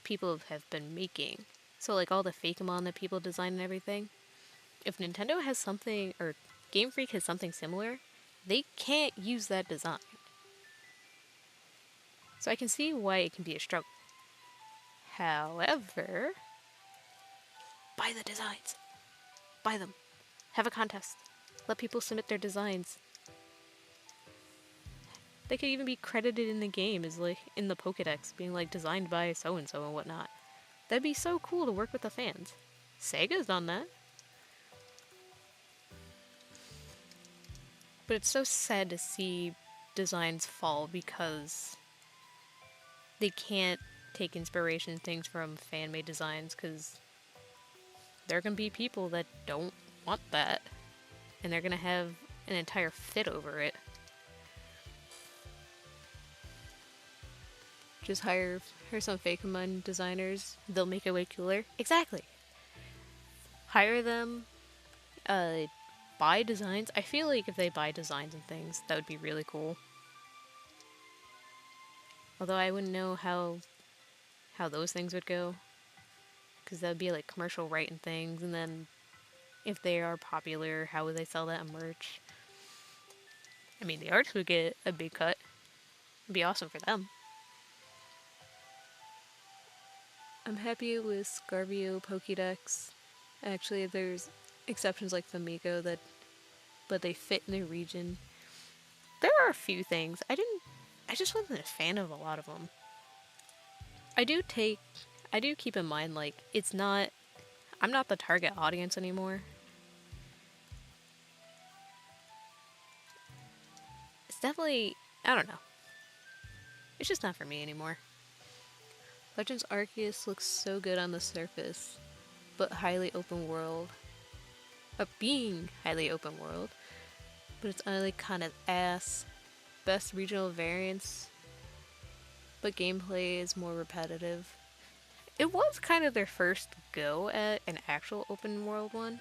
people have been making. So, like all the Fakemon that people design and everything. If Nintendo has something, or Game Freak has something similar, they can't use that design. So I can see why it can be a struggle. However, buy the designs. Buy them. Have a contest. Let people submit their designs. They could even be credited in the game as like in the Pokédex, being like designed by so and so and whatnot. That'd be so cool to work with the fans. Sega's done that. But it's so sad to see designs fall because they can't take inspiration things from fan-made designs, because there are going to be people that don't want that, and they're going to have an entire fit over it. Just hire some Fakemon designers, they'll make it way cooler. Exactly. Hire them, buy designs. I feel like if they buy designs and things, that would be really cool. Although I wouldn't know how those things would go, because that would be like commercial right and things, and then if they are popular, how would they sell that on merch? I mean, the artists would get a big cut. It'd be awesome for them. I'm happy with Scarvio Pokédex. Actually, there's exceptions like Famiko that, but they fit in the region. There are a few things. I just wasn't a fan of a lot of them. I do keep in mind, like, I'm not the target audience anymore. It's definitely, I don't know. It's just not for me anymore. Legends Arceus looks so good on the surface, but highly open world. Being highly open world, but it's only kind of ass. Best regional variants, but gameplay is more repetitive. It was kind of their first go at an actual open world one.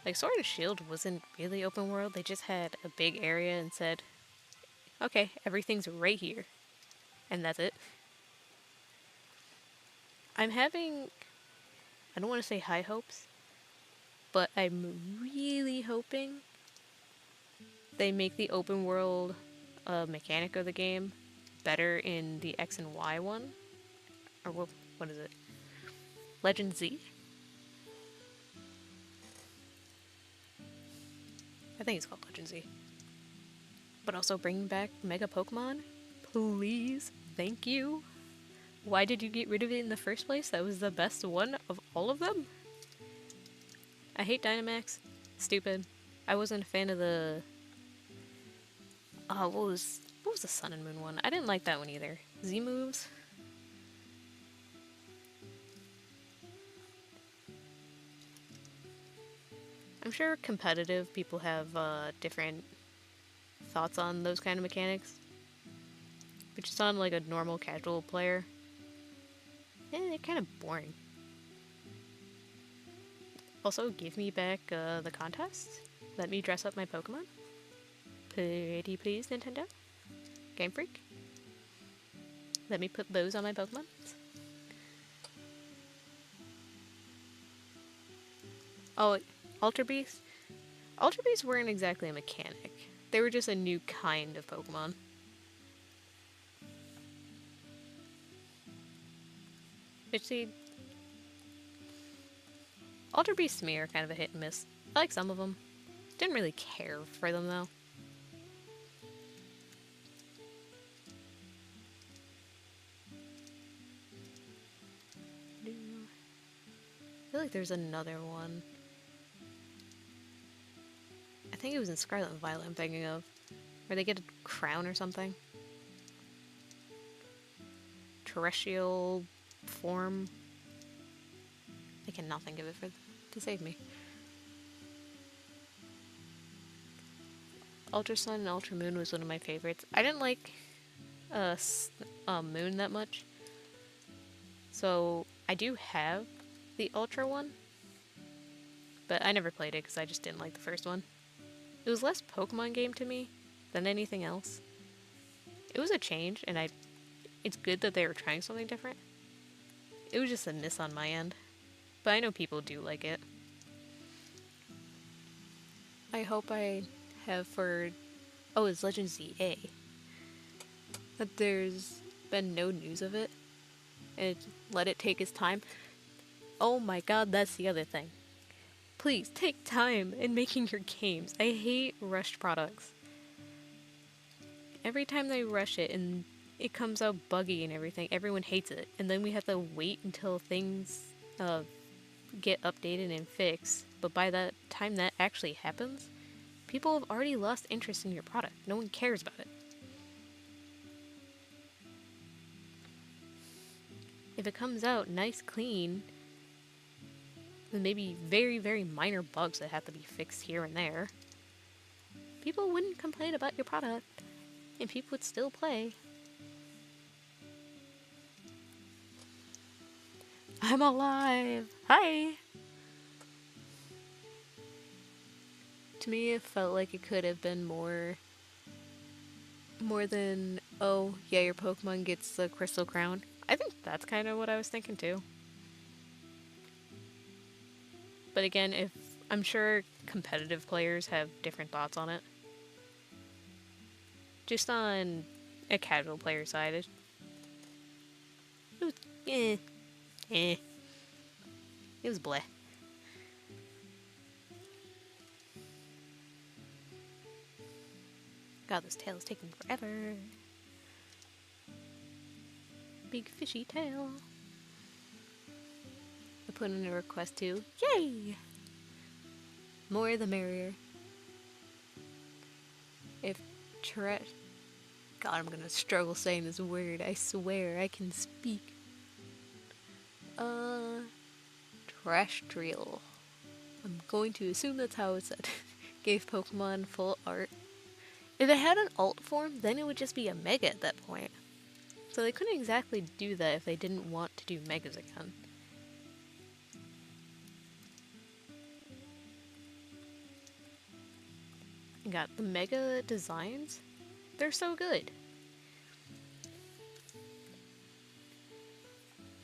Like, Sword and Shield wasn't really open world, they just had a big area and said, okay, everything's right here. And that's it. I'm having, I don't want to say high hopes, but I'm really hoping they make the open world mechanic of the game better in the X and Y one. Or what is it? Legend Z? I think it's called Legend Z. But also bring back Mega Pokemon? Please, thank you. Why did you get rid of it in the first place? That was the best one of all of them? I hate Dynamax. Stupid. I wasn't a fan of the... what was the Sun and Moon one? I didn't like that one either. Z moves? I'm sure competitive people have different thoughts on those kind of mechanics. But just on like a normal casual player, they're kind of boring. Also, give me back the contest. Let me dress up my Pokemon. Pretty please, Nintendo. Game Freak. Let me put those on my Pokemon. Oh, Ultra Beasts? Ultra Beasts weren't exactly a mechanic. They were just a new kind of Pokemon. Which, see, Ultra Beasts to me are kind of a hit and miss. I like some of them. Didn't really care for them though. I feel like there's another one. I think it was in Scarlet and Violet I'm thinking of. Where they get a crown or something. Terrestrial form. I cannot think of it to save me. Ultra Sun and Ultra Moon was one of my favorites. I didn't like Moon that much. So I do have the Ultra one. But I never played it because I just didn't like the first one. It was less Pokemon game to me than anything else. It was a change, and it's good that they were trying something different. It was just a miss on my end. But I know people do like it. I hope I have for... Oh, it's Legend ZA. That there's been no news of it. And let it take its time. Oh my god, that's the other thing. Please, take time in making your games. I hate rushed products. Every time they rush it and it comes out buggy and everything, everyone hates it. And then we have to wait until things get updated and fixed. But by the time that actually happens, people have already lost interest in your product. No one cares about it. If it comes out nice, clean, with maybe very, very minor bugs that have to be fixed here and there, people wouldn't complain about your product, and people would still play. I'm alive! Hi! To me, it felt like it could have been more than, oh, yeah, your Pokemon gets the Crystal Crown. I think that's kind of what I was thinking too. But again, I'm sure competitive players have different thoughts on it. Just on a casual player side, Eh, eh. It was bleh. God, this tail is taking forever. Big fishy tail. I put in a request too. Yay! More the merrier. If trash... God, I'm gonna struggle saying this word. I swear, I can speak. Terrestrial. I'm going to assume that's how it's said. Gave Pokemon full art. If it had an alt form, then it would just be a Mega at that point. So they couldn't exactly do that if they didn't want to do Megas again. You got the Mega designs. They're so good.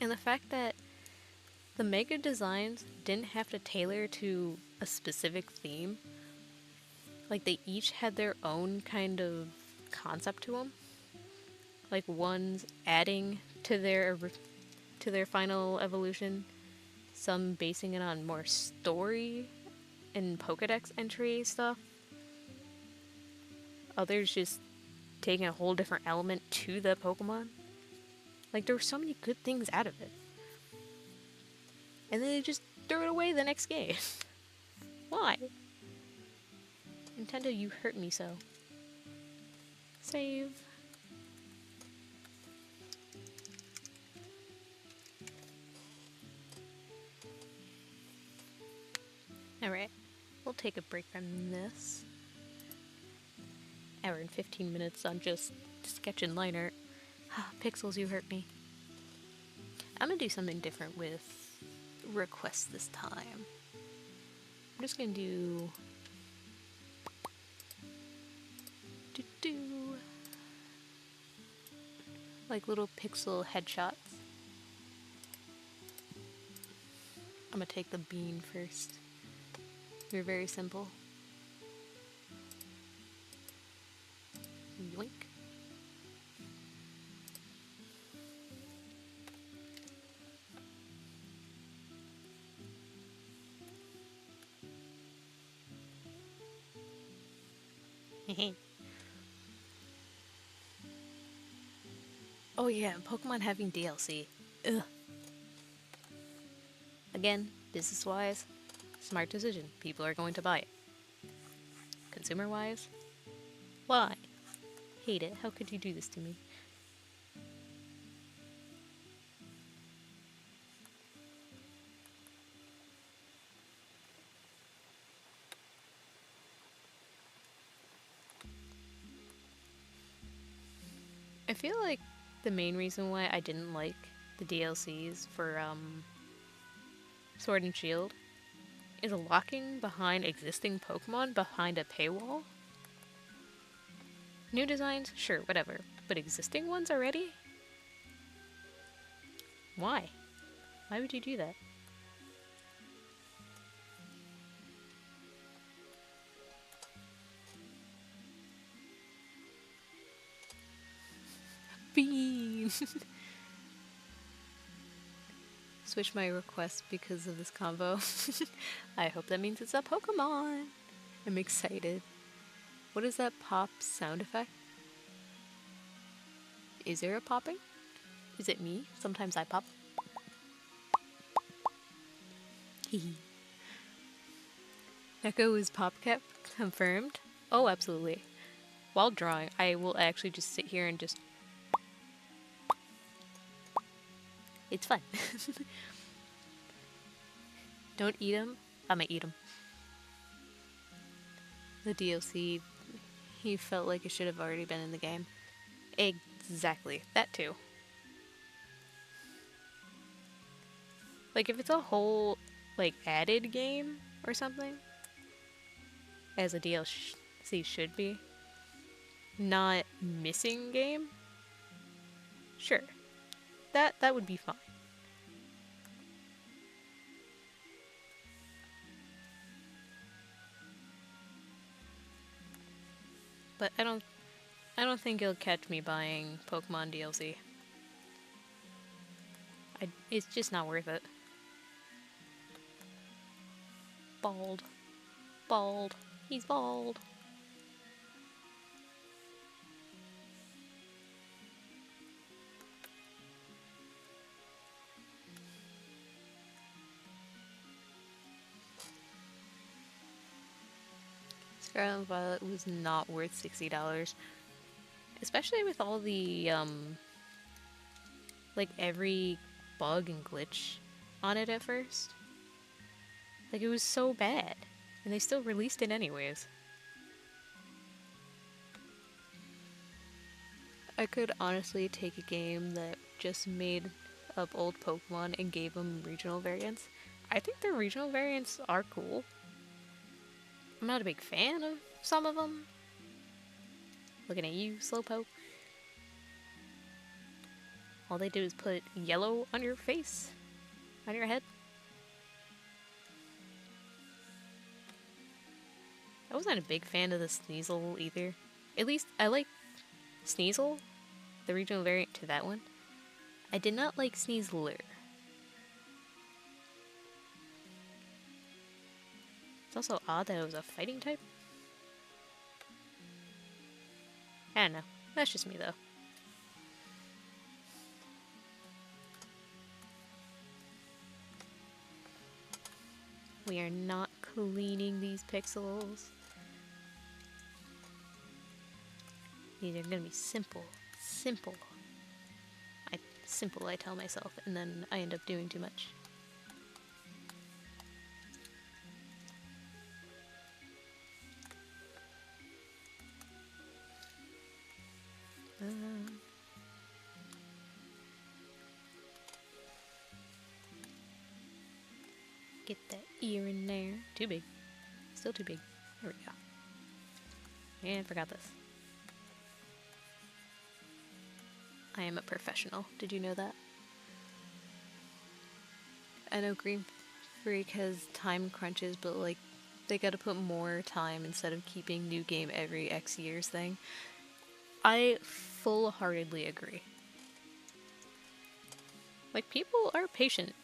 And the fact that the Mega designs didn't have to tailor to a specific theme. Like, they each had their own kind of concept to them. Like, one's adding to their final evolution, some basing it on more story and Pokedex entry stuff. Others just taking a whole different element to the Pokemon. Like, there were so many good things out of it. And then they just threw it away the next game. Why? Nintendo, you hurt me so. Save. Alright, we'll take a break from this. Hour and 15 minutes on just sketching line art. Pixels, you hurt me. I'm gonna do something different with requests this time. I'm just gonna do like little pixel headshots. I'm gonna take the bean first. They're very simple. Yoink. Oh yeah, Pokemon having DLC. Ugh. Again, business-wise, smart decision. People are going to buy it. Consumer-wise, why? Hate it. How could you do this to me? I feel like the main reason why I didn't like the DLCs for Sword and Shield is locking behind existing Pokemon behind a paywall. New designs, sure, whatever. But existing ones already? Why? Why would you do that? Bean! Switch my request because of this combo. I hope that means it's a Pokemon. I'm excited. What is that pop sound effect? Is there a popping? Is it me? Sometimes I pop. Hehe. Echo is PopCap confirmed? Oh, absolutely. While drawing, I will actually just sit here and just... It's fun. Don't eat them. I'ma eat them. The DLC, he felt like it should have already been in the game. Exactly. That too. Like, if it's a whole, like, added game or something, as a DLC should be, not missing game, sure. That would be fine. But I don't think you'll catch me buying Pokemon DLC. It's just not worth it. Bald. Bald. He's bald. Scarlet and Violet was not worth $60. Especially with all the, like every bug and glitch on it at first. Like, it was so bad. And they still released it anyways. I could honestly take a game that just made up old Pokemon and gave them regional variants. I think their regional variants are cool. I'm not a big fan of some of them. Looking at you, Slowpoke. All they do is put yellow on your face, on your head. I wasn't a big fan of the Sneasel either. At least I like Sneasel, the regional variant to that one. I did not like Sneasler. It's also odd that it was a fighting type. I don't know. That's just me though. We are not cleaning these pixels. These are gonna be simple. Simple. Simple, I tell myself, and then I end up doing too much. Get that ear in there. Too big. Still too big. There we go. And forgot this. I am a professional. Did you know that? I know Green Freak has time crunches, but like, they gotta put more time instead of keeping new game every X years thing. I full-heartedly agree. Like, people are patient.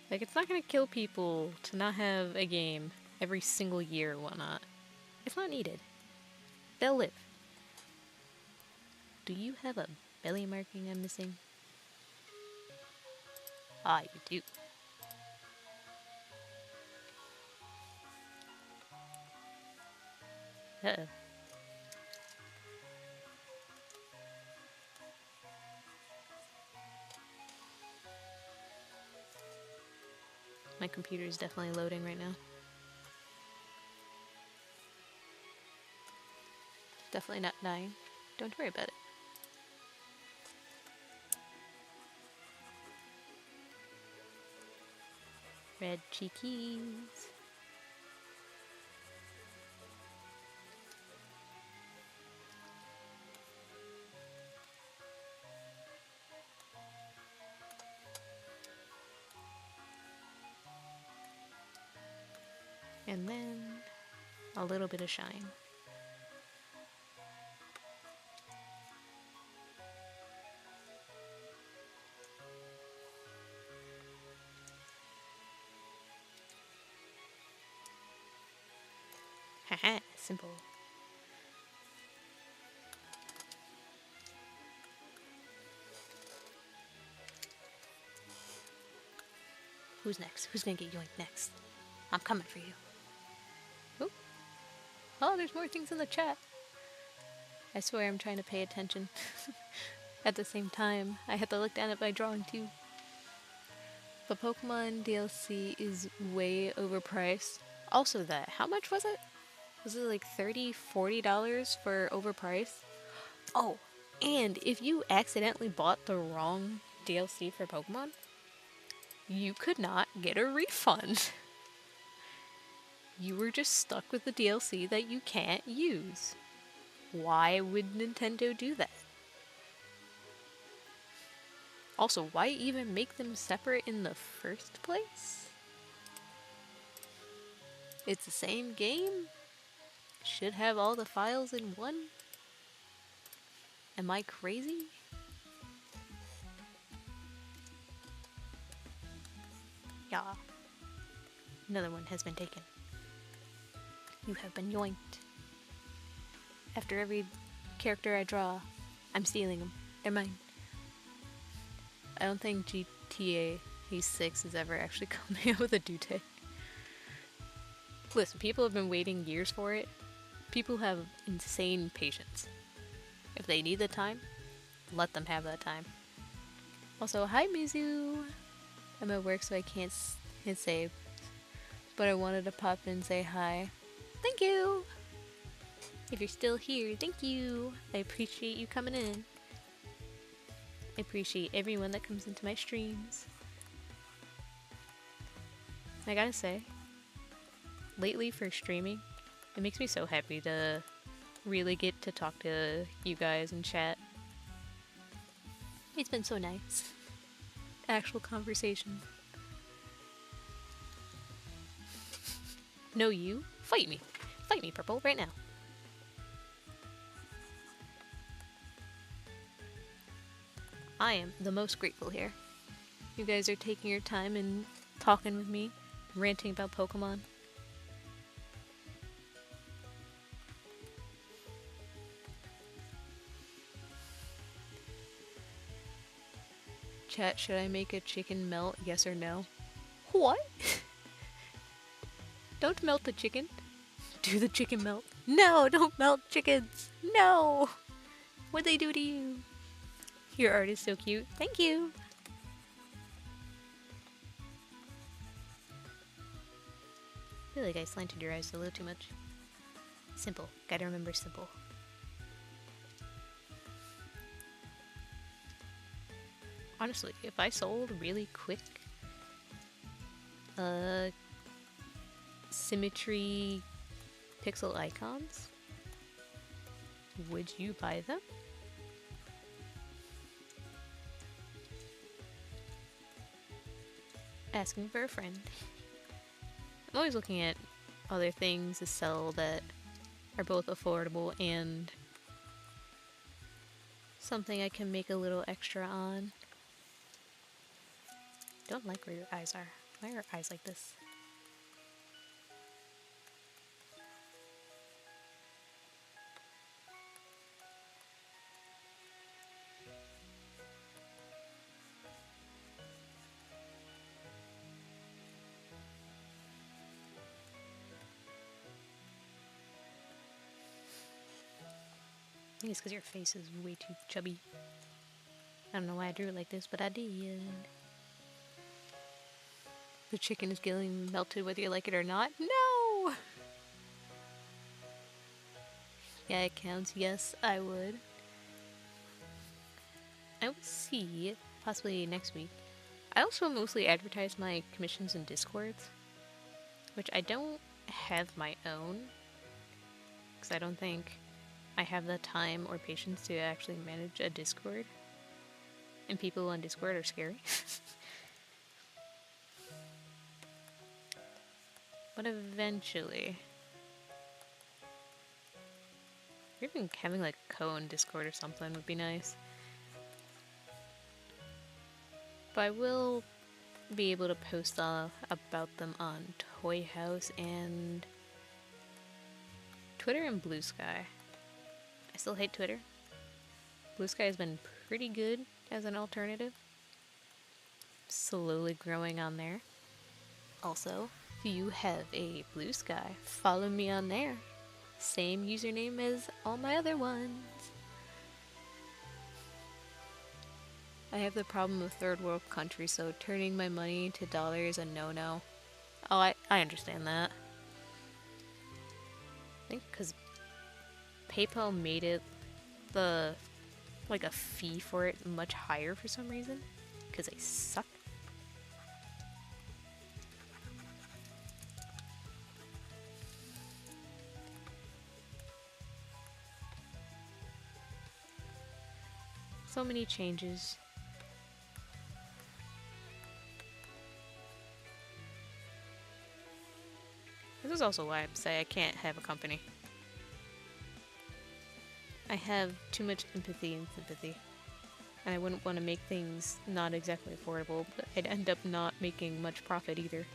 Like, it's not gonna kill people to not have a game every single year or whatnot. It's not needed. They'll live. Do you have a belly marking I'm missing? Ah, you do. Uh-oh. My computer is definitely loading right now. Definitely not dying. Don't worry about it. Red cheekies. And then a little bit of shine. Haha, simple. Who's next? Who's gonna get yoinked next? I'm coming for you. Ooh. Oh, there's more things in the chat. I swear I'm trying to pay attention. At the same time, I had to look down at my drawing too. The Pokemon DLC is way overpriced. Also that, how much was it? Was it like $30, $40 for overpriced? Oh, and if you accidentally bought the wrong DLC for Pokemon, you could not get a refund. You were just stuck with the DLC that you can't use. Why would Nintendo do that? Also, why even make them separate in the first place? It's the same game. Should have all the files in one. Am I crazy? Yeah. Another one has been taken. You have been yoinked. After every character I draw, I'm stealing them. They're mine. I don't think GTA 6 has ever actually come out with a due date. Listen, people have been waiting years for it. People have insane patience. If they need the time, let them have that time. Also, hi Mizu! I'm at work so I can't hit save. But I wanted to pop in and say hi. Thank you! If you're still here, thank you! I appreciate you coming in. I appreciate everyone that comes into my streams. I gotta say, lately for streaming, it makes me so happy to really get to talk to you guys in chat. It's been so nice. Actual conversation. No, you? Fight me. Fight me, Purple, right now. I am the most grateful here. You guys are taking your time and talking with me, ranting about Pokemon. Chat, should I make a chicken melt? Yes or no? What? Don't melt the chicken. Do the chicken melt? No, don't melt chickens. No. What'd they do to you? Your art is so cute. Thank you. I feel like I slanted your eyes a little too much. Simple. Gotta remember simple. Honestly, if I sold really quick symmetry pixel icons, would you buy them? Asking for a friend. I'm always looking at other things to sell that are both affordable and something I can make a little extra on. Don't like where your eyes are. Why are your eyes like this? I think it's because your face is way too chubby. I don't know why I drew it like this, but I did. The chicken is getting melted whether you like it or not. No! Yeah, it counts. Yes, I would. I will see, possibly next week. I also mostly advertise my commissions in Discords, which I don't have my own, because I don't think I have the time or patience to actually manage a Discord. And people on Discord are scary. But eventually. Even having like a co-owned Discord or something would be nice. But I will be able to post about them on Toy House and Twitter and Blue Sky. I still hate Twitter. Blue Sky has been pretty good as an alternative. Slowly growing on there. Also, if you have a Blue Sky, follow me on there. Same username as all my other ones. I have the problem of third world country, so turning my money to dollars a no-no. Oh, I understand that. I think because PayPal made it like a fee for it much higher for some reason. Because they suck. So many changes. This is also why I say I can't have a company. I have too much empathy and sympathy. And I wouldn't want to make things not exactly affordable, but I'd end up not making much profit either.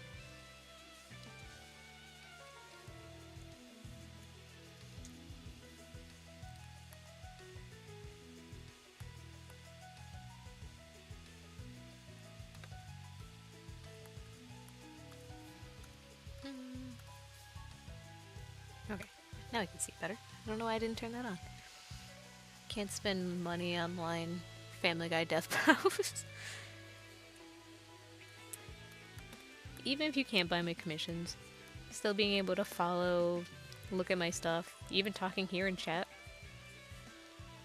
Okay, now I can see better. I don't know why I didn't turn that on. Can't spend money online. Family Guy death pose. Even if you can't buy my commissions, still being able to follow, look at my stuff, even talking here in chat,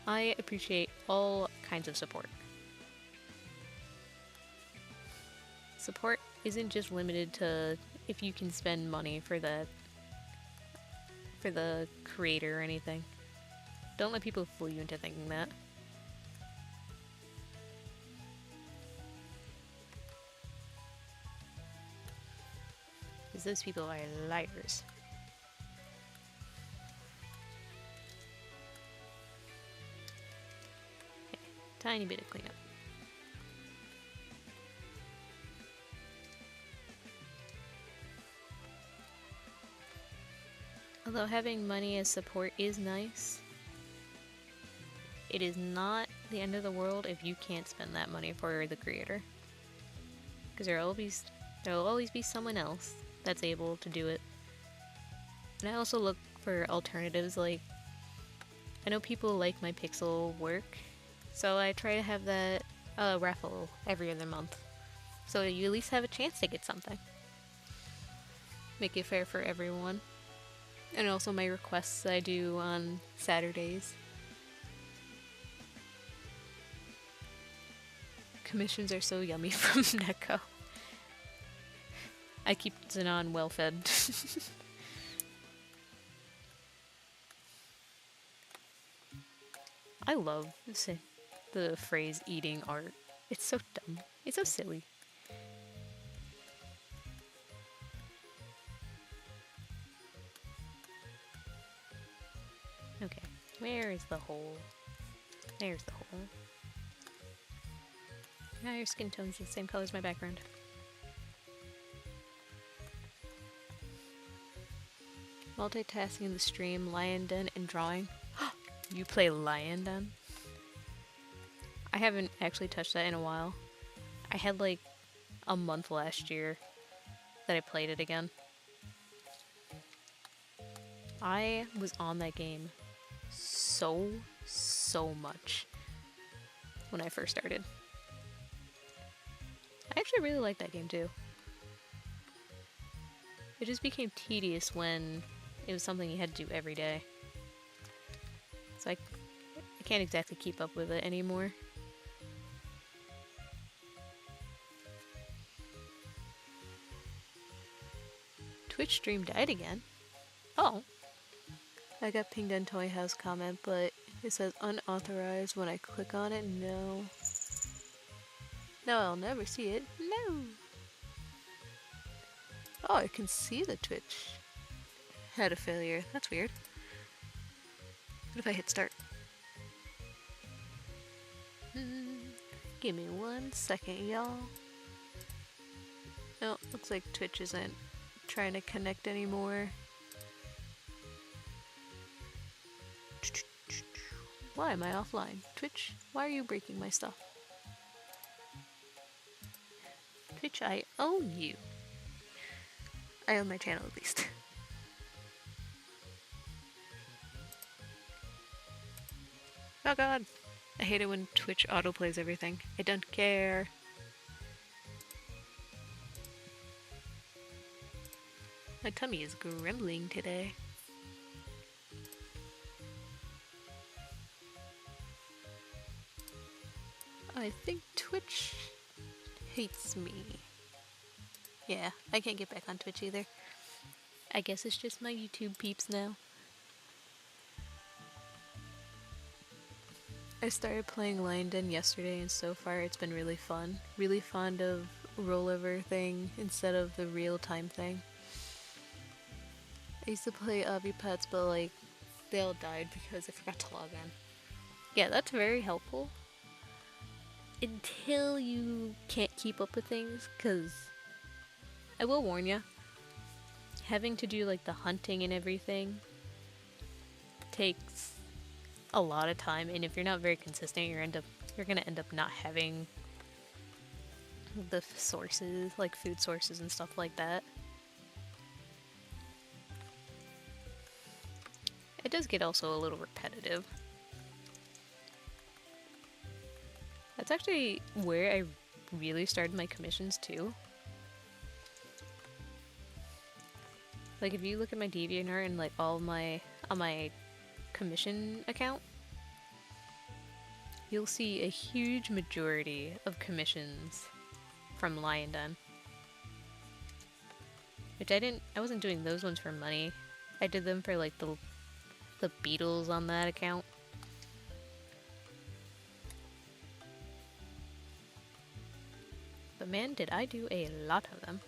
I appreciate all kinds of support. Support isn't just limited to if you can spend money for the creator or anything. Don't let people fool you into thinking that. Because those people are liars. Okay, tiny bit of cleanup. Although having money as support is nice, it is not the end of the world if you can't spend that money for the creator. Because there'll always be someone else that's able to do it. And I also look for alternatives, like, I know people like my pixel work, so I try to have that raffle every other month. So you at least have a chance to get something. Make it fair for everyone. And also my requests I do on Saturdays. Commissions are so yummy from Neko. I keep Xenon well fed. I love the phrase eating art. It's so dumb. It's so silly. Okay, where is the hole? There's the hole. Now your skin tone's the same color as my background. Multitasking the stream, Lion Den, and drawing. You play Lion Den? I haven't actually touched that in a while. I had like a month last year that I played it again. I was on that game so much when I first started. I actually really liked that game too. It just became tedious when it was something you had to do every day. So I can't exactly keep up with it anymore. Twitch stream died again? Oh. I got pinged on Toy House comment, but it says unauthorized when I click on it. No. No, I'll never see it. No. Oh, I can see the Twitch had a failure. That's weird. What if I hit start? Give me 1 second, y'all. No, looks like Twitch isn't trying to connect anymore. Why am I offline? Twitch, why are you breaking my stuff? Twitch, I own you. I own my channel at least. Oh god. I hate it when Twitch autoplays everything. I don't care. My tummy is grumbling today. I think Twitch hates me. Yeah, I can't get back on Twitch either. I guess it's just my YouTube peeps now. I started playing Lion Den yesterday and so far it's been really fun. Really fond of rollover thing instead of the real time thing. I used to play Obby-Pets, but like they all died because I forgot to log in. Yeah, that's very helpful. until you can't keep up with things, because I will warn you, having to do like the hunting and everything takes a lot of time, and if you're not very consistent, you're gonna end up not having the sources, like food sources and stuff like that. It does get also a little repetitive. That's actually where I really started my commissions too. Like if you look at my DeviantArt and like all my on my commission account, you'll see a huge majority of commissions from Lion Den. Which I wasn't doing those ones for money. I did them for like the beetles on that account. But man, did I do a lot of them.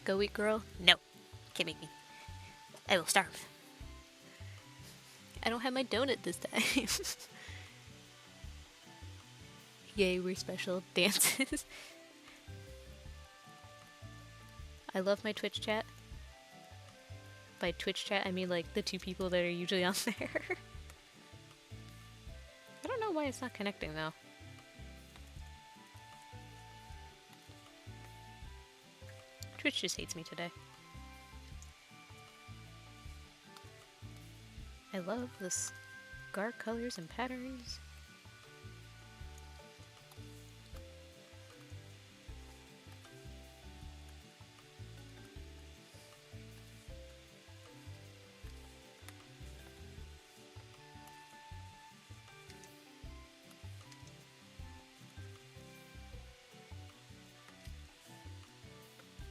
Go eat, girl? No. Can't make me. I will starve. I don't have my donut this time. Yay, we're special dances. I love my Twitch chat. By Twitch chat, I mean like the two people that are usually on there. I don't know why it's not connecting though. Twitch just hates me today. I love the scar colors and patterns.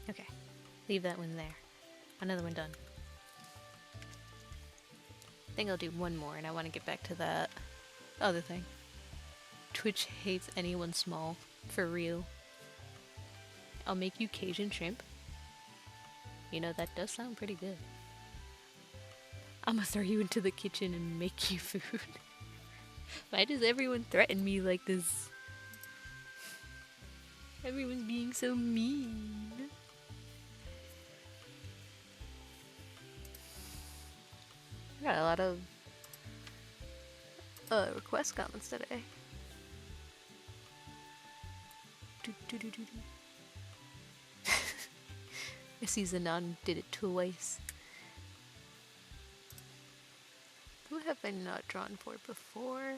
Okay, leave that one there. Another one done. I think I'll do one more, and I want to get back to that other thing. Twitch hates anyone small. For real. I'll make you Cajun shrimp. You know, that does sound pretty good. I'm gonna throw you into the kitchen and make you food. Why does everyone threaten me like this? Everyone's being so mean. I got a lot of request comments today. I see Zanon did it twice. Who have I not drawn for before?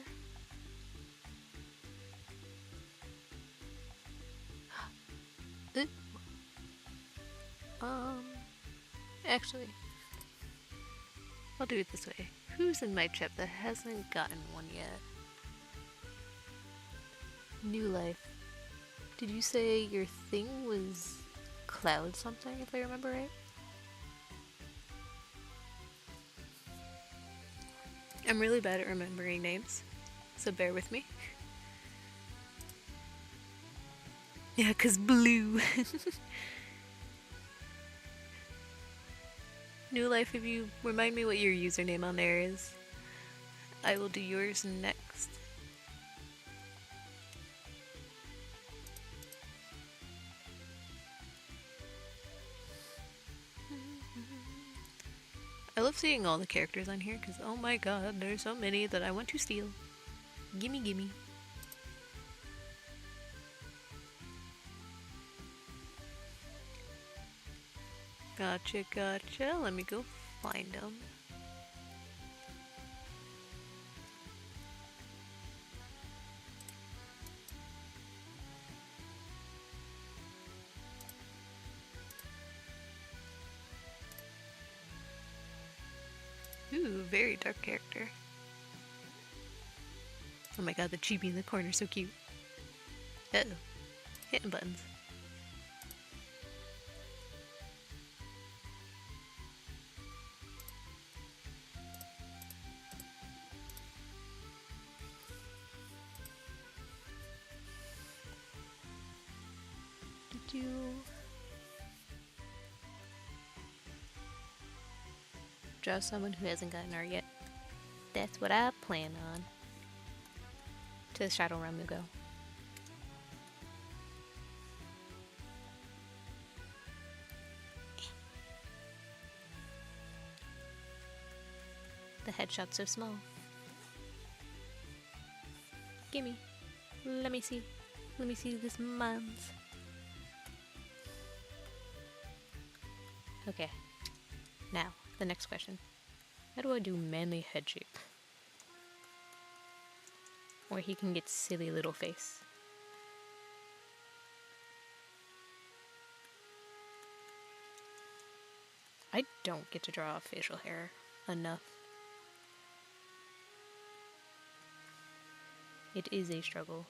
Actually, I'll do it this way. Who's in my chat that hasn't gotten one yet? New Life. Did you say your thing was Cloud something, if I remember right? I'm really bad at remembering names, so bear with me. Yeah, 'cause blue. New Life, if you remind me what your username on there is, I will do yours next. I love seeing all the characters on here because, oh my god, there's so many that I want to steal. Gimme, gimme. Gotcha, gotcha. Let me go find them. Ooh, very dark character. Oh my god, the chibi in the corner, so cute. Uh-oh. Hitting buttons. Draw someone who hasn't gotten art yet. That's what I plan on. To the Shadow Realm we go. headshot so small? Gimme. Let me see. Let me see this mums. Okay. Now, the next question. How do I do manly head shape? Or he can get silly little face. I don't get to draw facial hair enough. It is a struggle.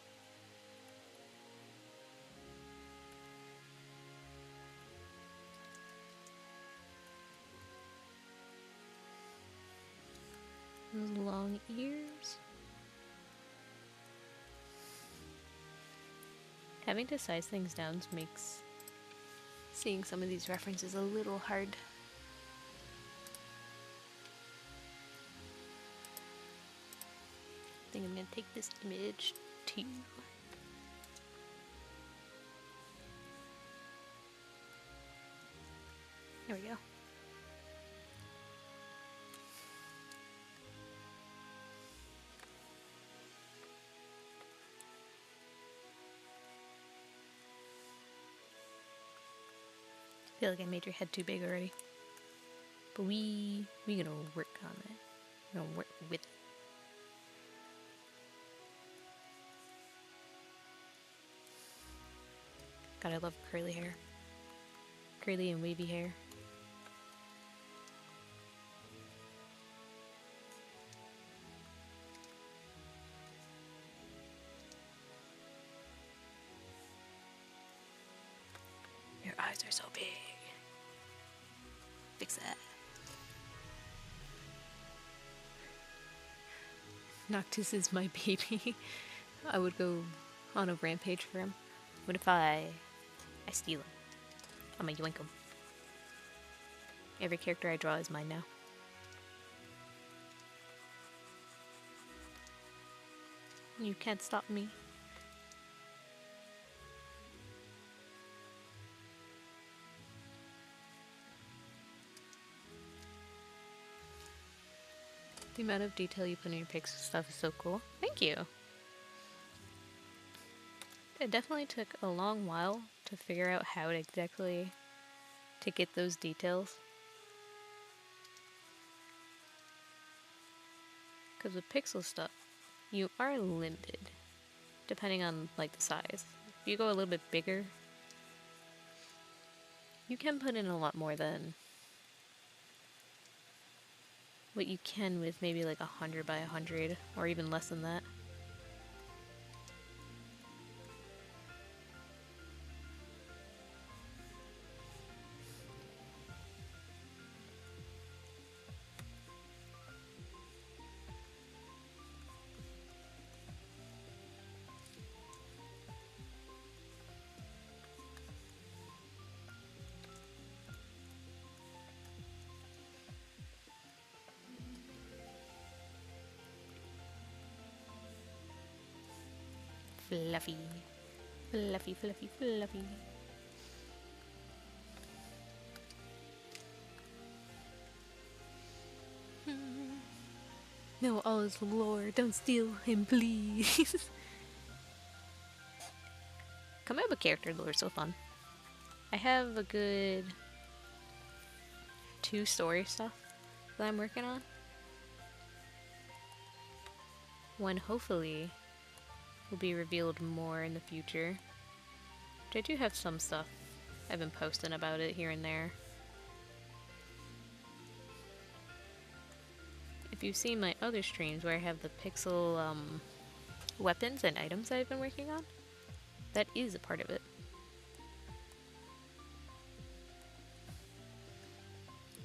Those long ears. Having to size things down makes seeing some of these references a little hard. I think I'm gonna take this image too. There we go. I feel like I made your head too big already. But we gonna work on it. We're gonna work with it. God, I love curly hair. Curly and wavy hair. Your eyes are so big. Fix that. Noctis is my baby. I would go on a rampage for him. What if I steal him? I'm gonna yoink him. Every character I draw is mine now. You can't stop me. The amount of detail you put in your pics and stuff is so cool. Thank you. It definitely took a long while to figure out how exactly to get those details. Because with pixel stuff, you are limited, depending on like the size. If you go a little bit bigger, you can put in a lot more than what you can with maybe like 100 by 100, or even less than that. Fluffy. Fluffy, fluffy, fluffy. No, all is lore. Don't steal him, please. Comic book character lore is so fun. I have a good 2 story stuff that I'm working on. One hopefully will be revealed more in the future. But I do have some stuff. I've been posting about it here and there. If you've seen my other streams where I have the pixel weapons and items that I've been working on, that is a part of it.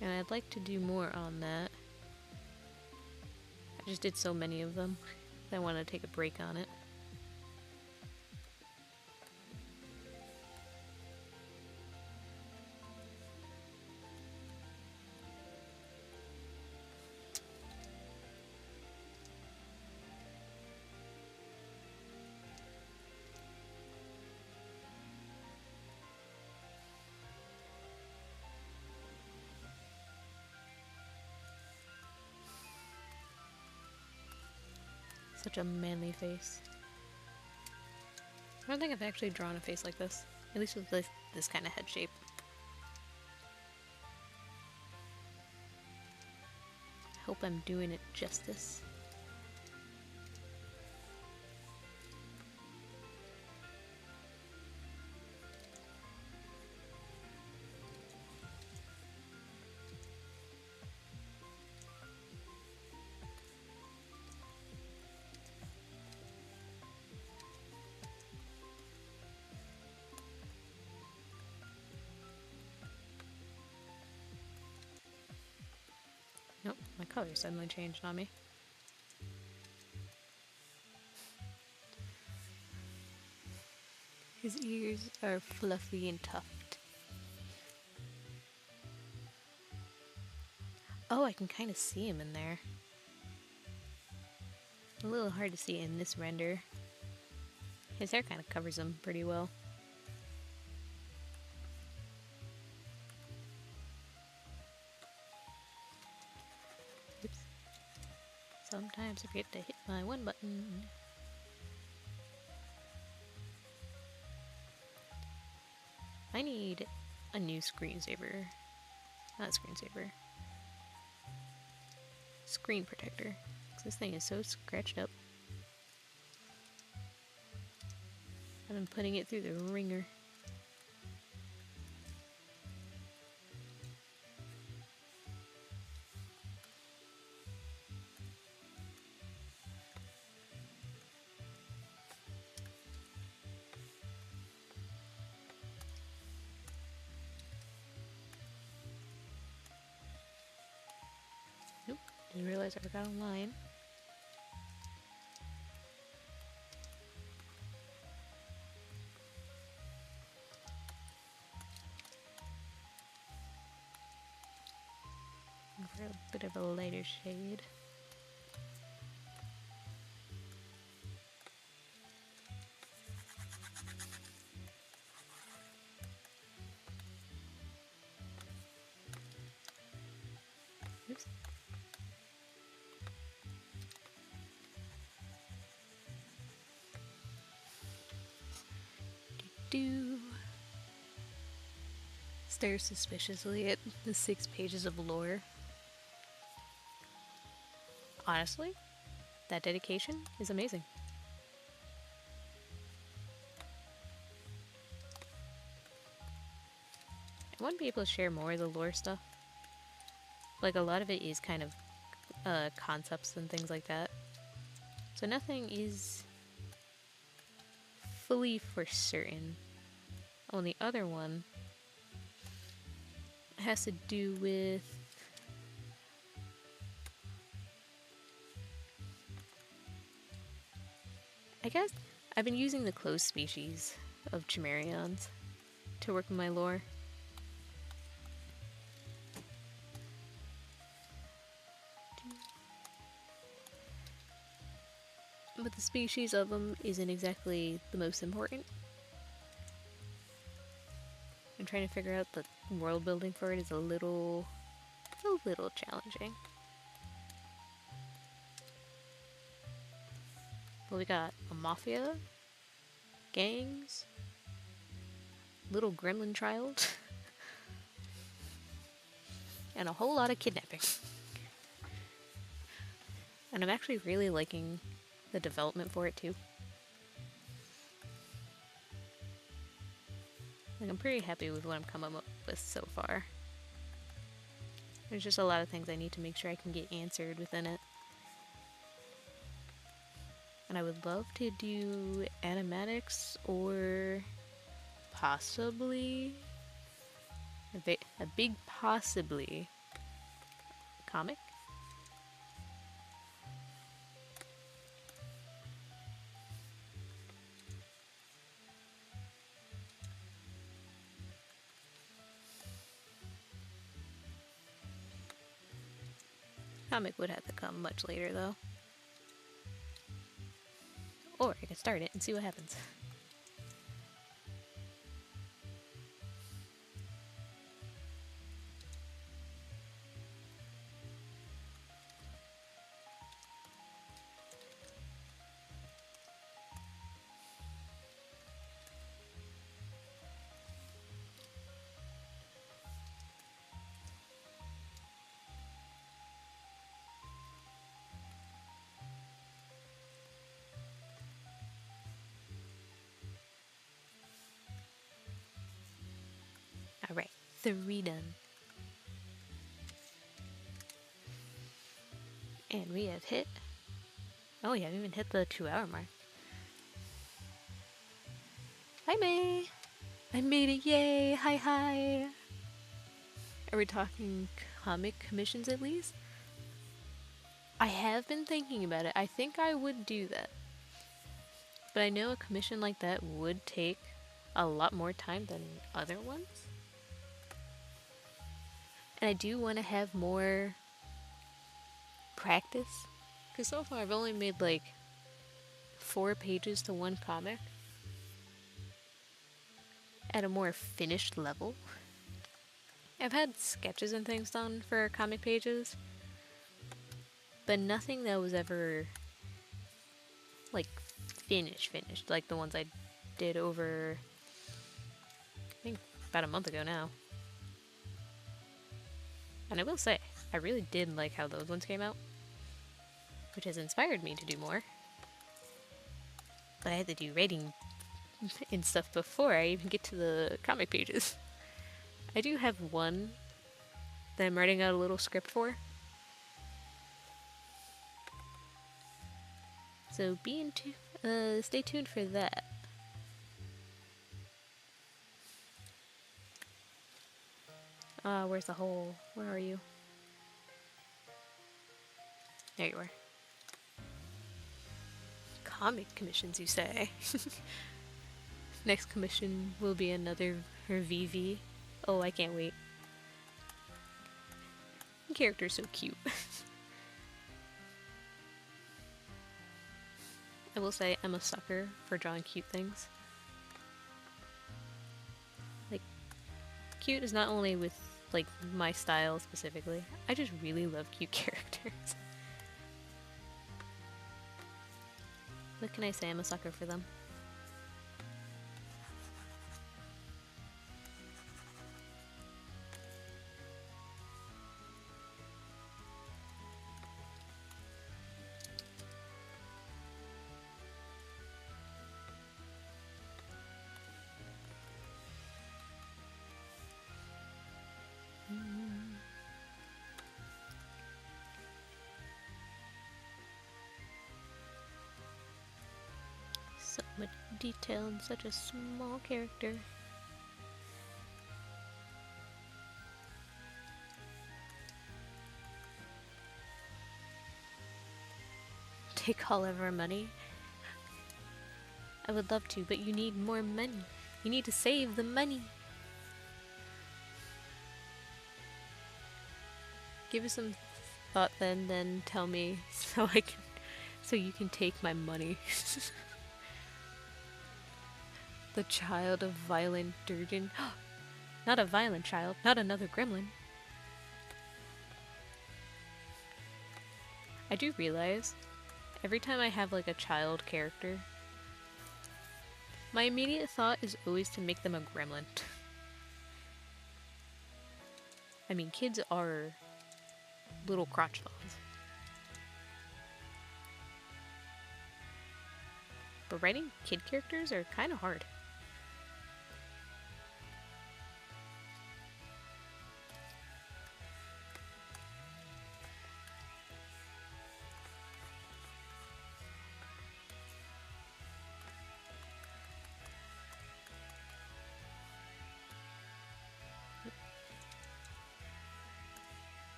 And I'd like to do more on that. I just did so many of them that I want to take a break on it. Such a manly face. I don't think I've actually drawn a face like this. At least with this kind of head shape. I hope I'm doing it justice. Nope, my color suddenly changed on me. His ears are fluffy and tufted. Oh, I can kind of see him in there. A little hard to see in this render. His hair kind of covers him pretty well. Oops. Sometimes I forget to hit my one button. I need a new screensaver. Not screensaver. Screen protector. Because this thing is so scratched up. I've been putting it through the ringer. Nope, didn't realize I forgot a line. For a bit of a lighter shade. Oops. Do. Stare suspiciously at the 6 pages of lore. Honestly, that dedication is amazing. I want to be able to share more of the lore stuff. Like, a lot of it is kind of concepts and things like that. So nothing is fully for certain. On the other one, it has to do with I guess I've been using the closed species of Chimerions to work with my lore. But the species of them isn't exactly the most important. I'm trying to figure out the world building for it is a little challenging. Well, we got a mafia, gangs, little gremlin child, and a whole lot of kidnapping. And I'm actually really liking the development for it too. Like, I'm pretty happy with what I'm coming up with so far. There's just a lot of things I need to make sure I can get answered within it. And I would love to do animatics or possibly a big possibly comic. Comic would have to come much later though. Or I could start it and see what happens. Alright, 3 done. And we have hit... Oh, we haven't even hit the 2-hour mark. Hi, May! I made it, yay! Hi, hi! Are we talking comic commissions at least? I have been thinking about it. I think I would do that. But I know a commission like that would take a lot more time than other ones. And I do want to have more practice. Because so far I've only made like 4 pages to 1 comic. At a more finished level. I've had sketches and things done for comic pages. But nothing that was ever like finished. Like the ones I did over, I think, about a month ago now. And I will say, I really did like how those ones came out. Which has inspired me to do more. But I had to do rating and stuff before I even get to the comic pages. I do have one that I'm writing out a little script for. So stay tuned for that. Where's the hole? Where are you? There you are. Comic commissions, you say? Next commission will be another her VV. Oh, I can't wait. The character's so cute. I will say I'm a sucker for drawing cute things. Like, cute is not only with like my style specifically. I just really love cute characters. What can I say? I'm a sucker for them. So much detail in such a small character. Take all of our money? I would love to, but you need more money. You need to save the money. Give it some thought then tell me so you can take my money. The child of violent Durden. Not a violent child, not another gremlin. I do realize every time I have like a child character, my immediate thought is always to make them a gremlin. I mean, kids are little crotch balls. But writing kid characters are kind of hard.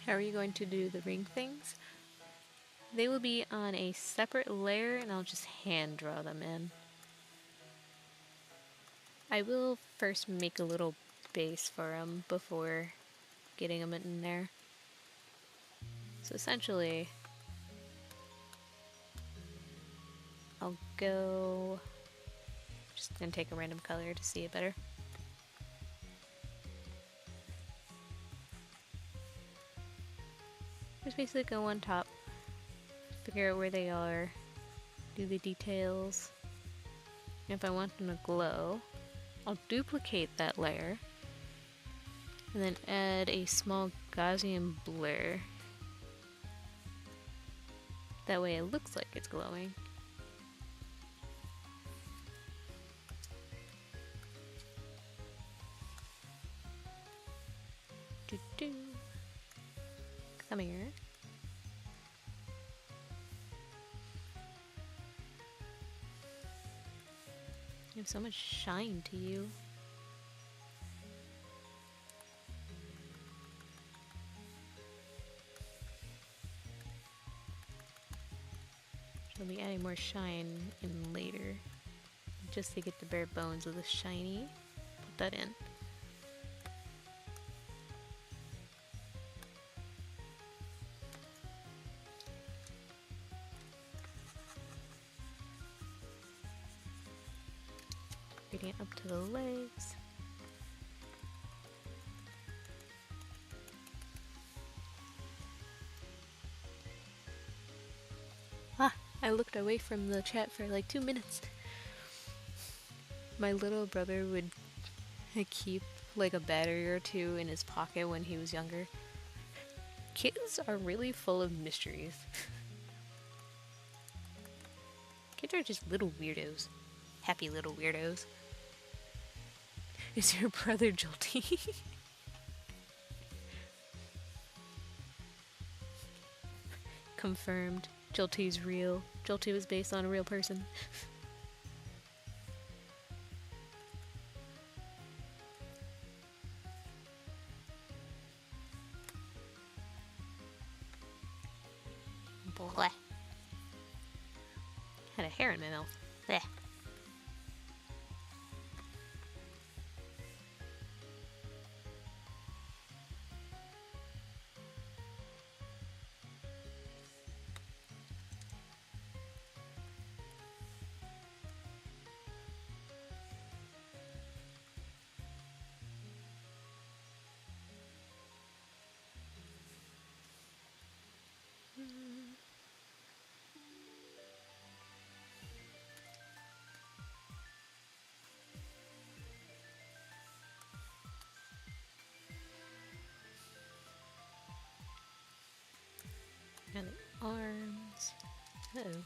How are you going to do the ring things? They will be on a separate layer and I'll just hand draw them in. I will first make a little base for them before getting them in there. So essentially, I'll go, just gonna take a random color to see it better. Just basically go on top, figure out where they are, do the details. And if I want them to glow, I'll duplicate that layer And then add a small Gaussian blur. That way it looks like it's glowing. Doo-doo. Come here. You have so much shine to you. I'll be adding more shine in later, just to get the bare bones of the shiny. Put that in. Gradient up to the legs. Ah, I looked away from the chat for like 2 minutes. My little brother would keep like a battery or two in his pocket when he was younger. Kids are really full of mysteries. Kids are just little weirdos. Happy little weirdos. Is your brother Jolty? Confirmed. Jolty's real. Jolty was based on a real person. Boy. Had a hair in my mouth. Blech. And the arms. Uh-oh.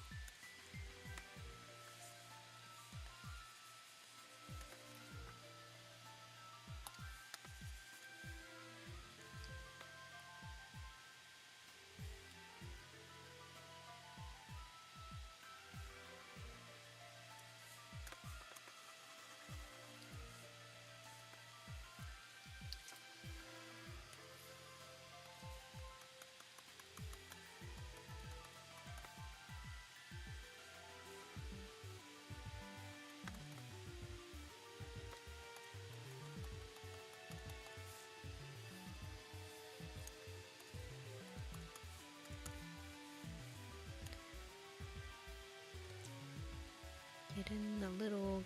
Get in the little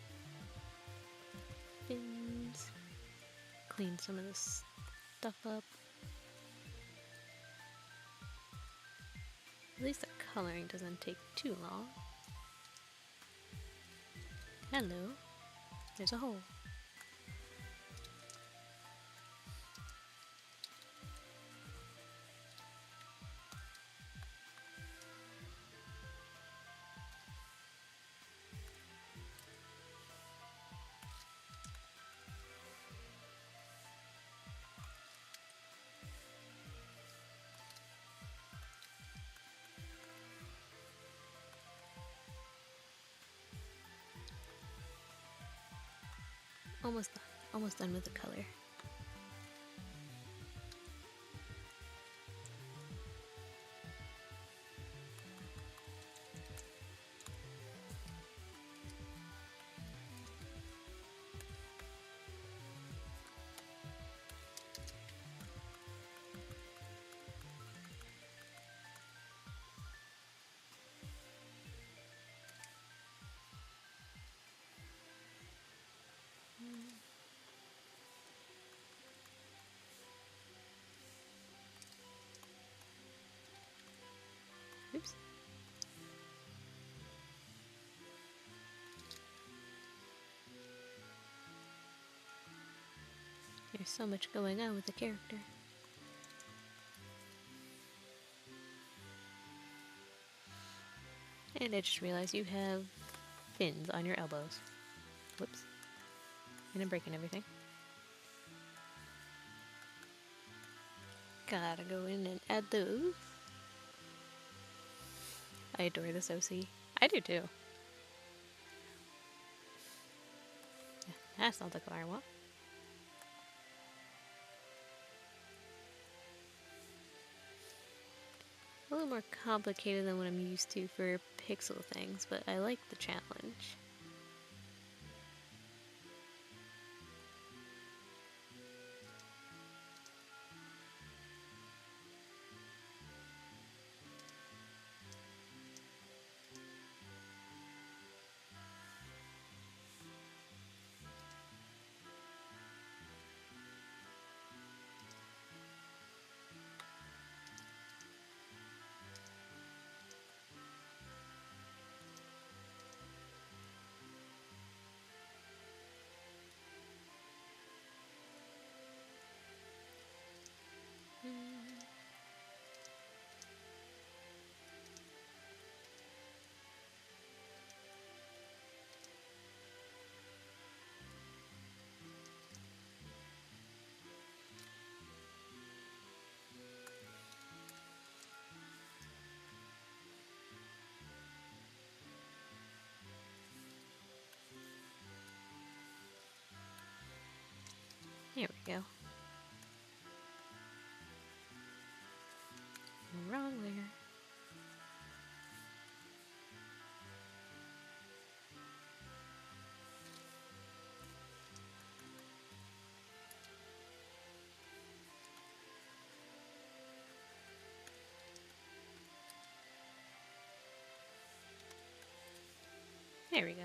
bins. Clean some of this stuff up. At least the coloring doesn't take too long. Hello. There's a hole. Almost done. Almost done with the color. There's so much going on with the character. And I just realized you have fins on your elbows. Whoops. And I'm breaking everything. Gotta go in and add those. I adore this OC. I do too. Yeah, that's not the color I want. A little more complicated than what I'm used to for pixel things, but I like the challenge. Here we go. Wrong layer. There we go.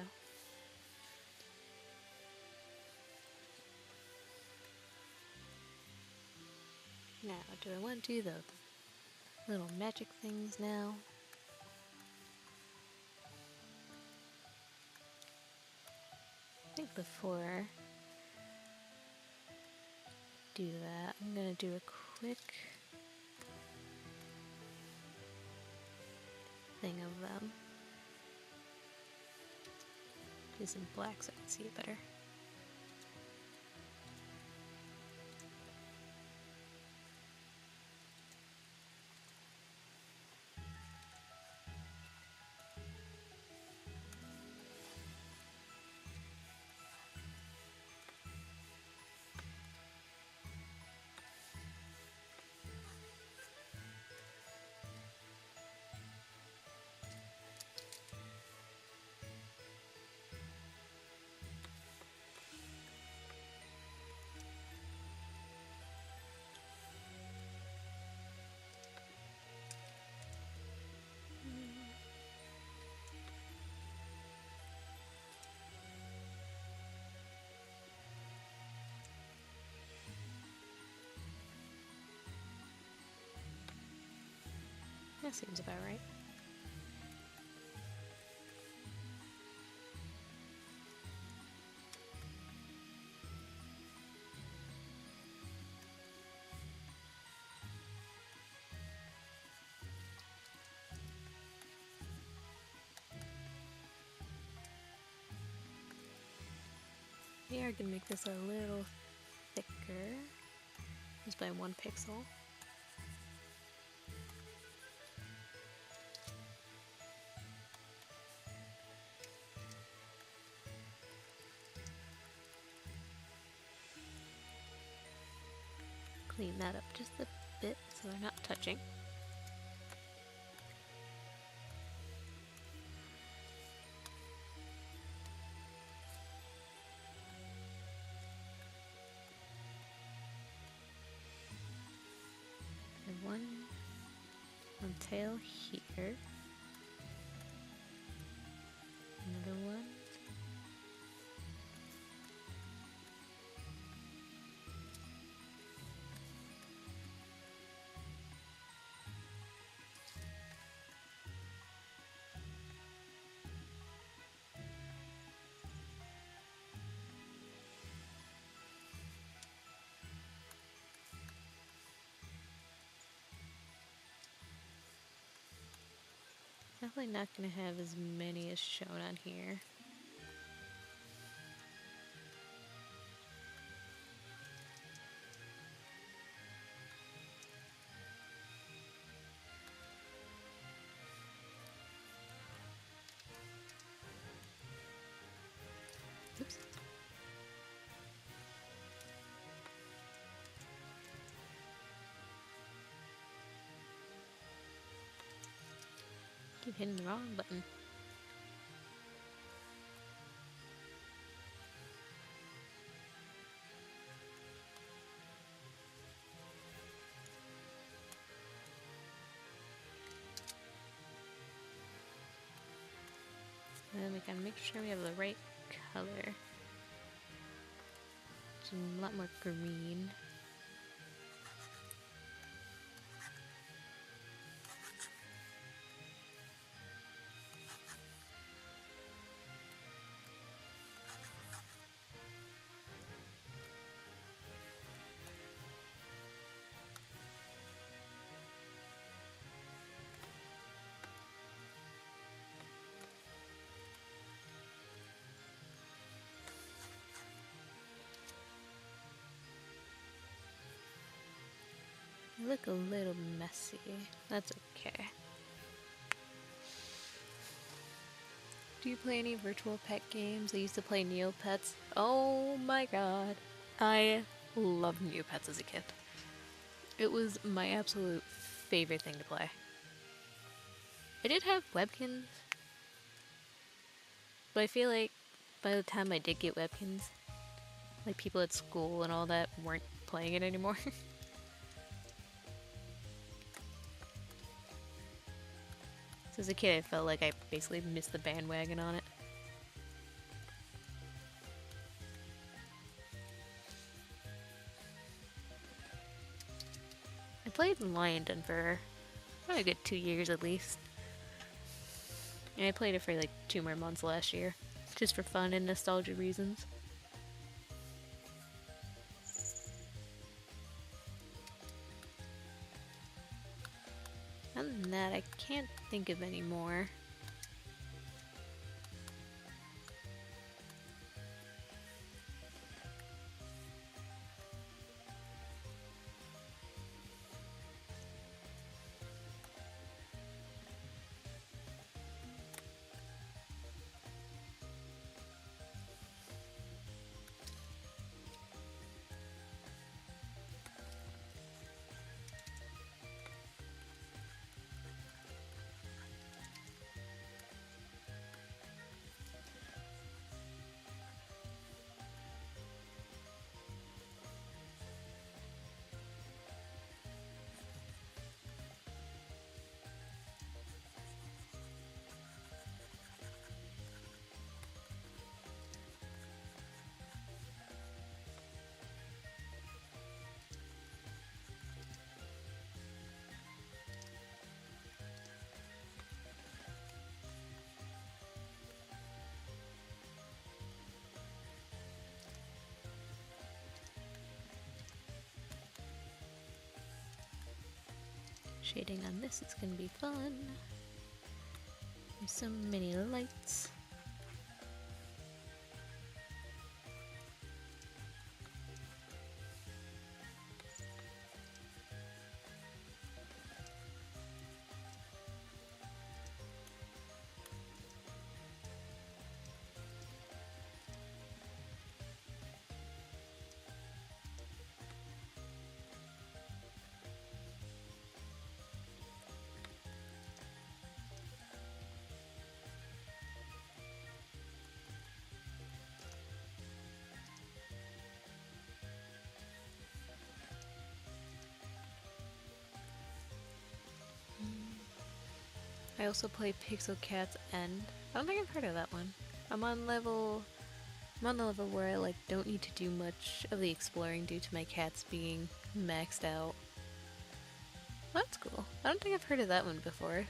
Now, do I want to do the little magic things now? I think before I do that, I'm gonna do a quick thing of them. Do some black so I can see it better. That seems about right. We are gonna make this a little thicker, just by 1 pixel. Clean that up just a bit so they're not touching. And one tail here. Another one. probably not going to have as many as shown on here. Oops. Keep hitting the wrong button. And then we gotta make sure we have the right color. It's a lot more green. They look a little messy. That's okay. Do you play any virtual pet games? I used to play Neopets. Oh my god. I loved Neopets as a kid. It was my absolute favorite thing to play. I did have Webkins, but I feel like by the time I did get Webkins, like people at school and all that weren't playing it anymore. So as a kid, I felt like I basically missed the bandwagon on it. I played Lion for probably a good 2 years at least. And I played it for like 2 more months last year, just for fun and nostalgia reasons. Other than that, I can't think of any more. Shading on this is gonna be fun. There's so many lights. I also play Pixel Cat's End. I don't think I've heard of that one. I'm on the level where I like don't need to do much of the exploring due to my cats being maxed out. That's cool. I don't think I've heard of that one before.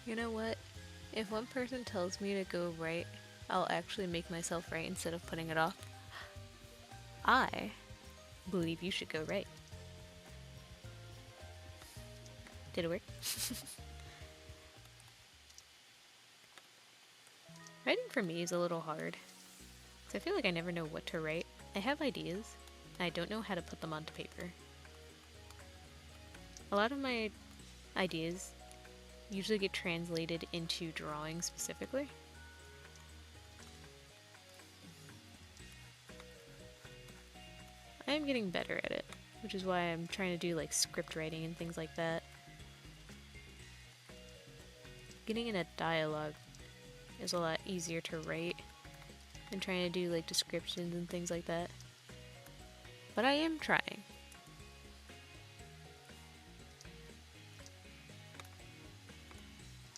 You know what? If one person tells me to go right, I'll actually make myself right instead of putting it off. I believe you should go right. Did it work? Writing for me is a little hard, so I feel like I never know what to write. I have ideas, and I don't know how to put them onto paper. A lot of my ideas usually get translated into drawing specifically. I am getting better at it, which is why I'm trying to do like script writing and things like that. Getting in a dialogue is a lot easier to write than trying to do like descriptions and things like that. But I am trying.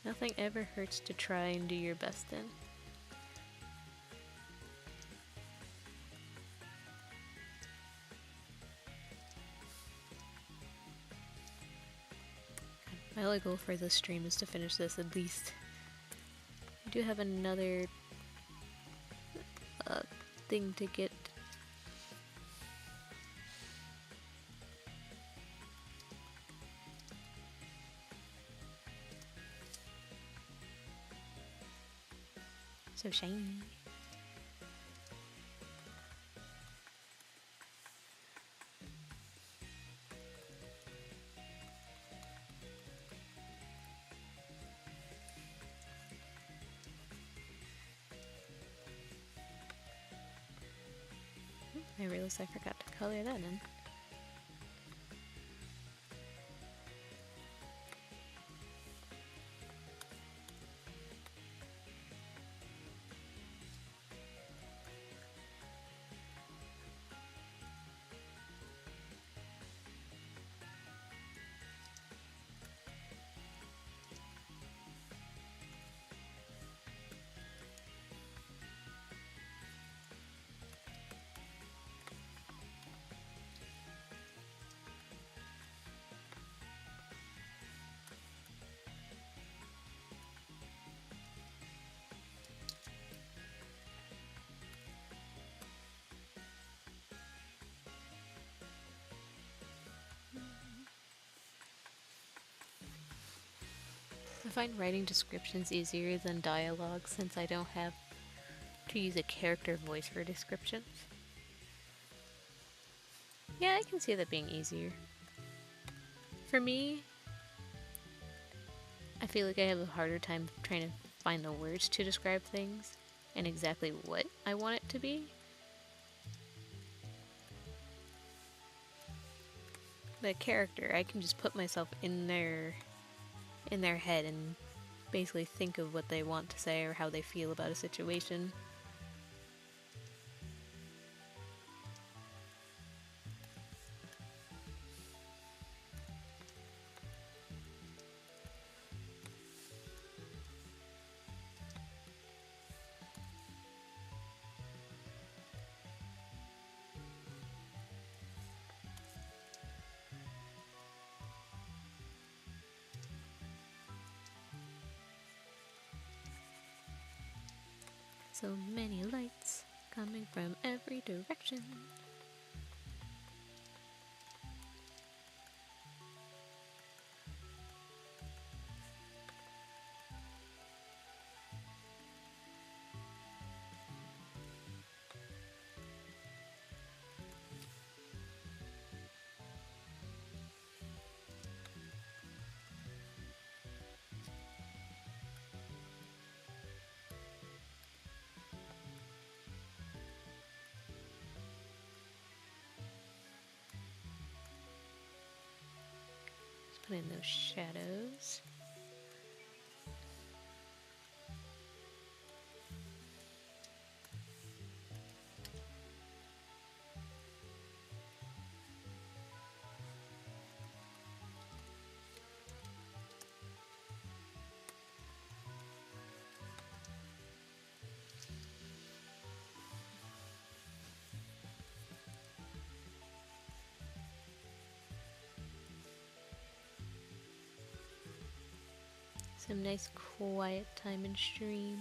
Nothing ever hurts to try and do your best in. My only goal for this stream is to finish this at least. I do have another thing to get. So shiny. I realized I forgot to color that in. I find writing descriptions easier than dialogue since I don't have to use a character voice for descriptions. Yeah, I can see that being easier. For me, I feel like I have a harder time trying to find the words to describe things and exactly what I want it to be. The character, I can just put myself in their head and basically think of what they want to say or how they feel about a situation. So many lights coming from every direction. Let's put in those shadows. Some nice quiet time in stream.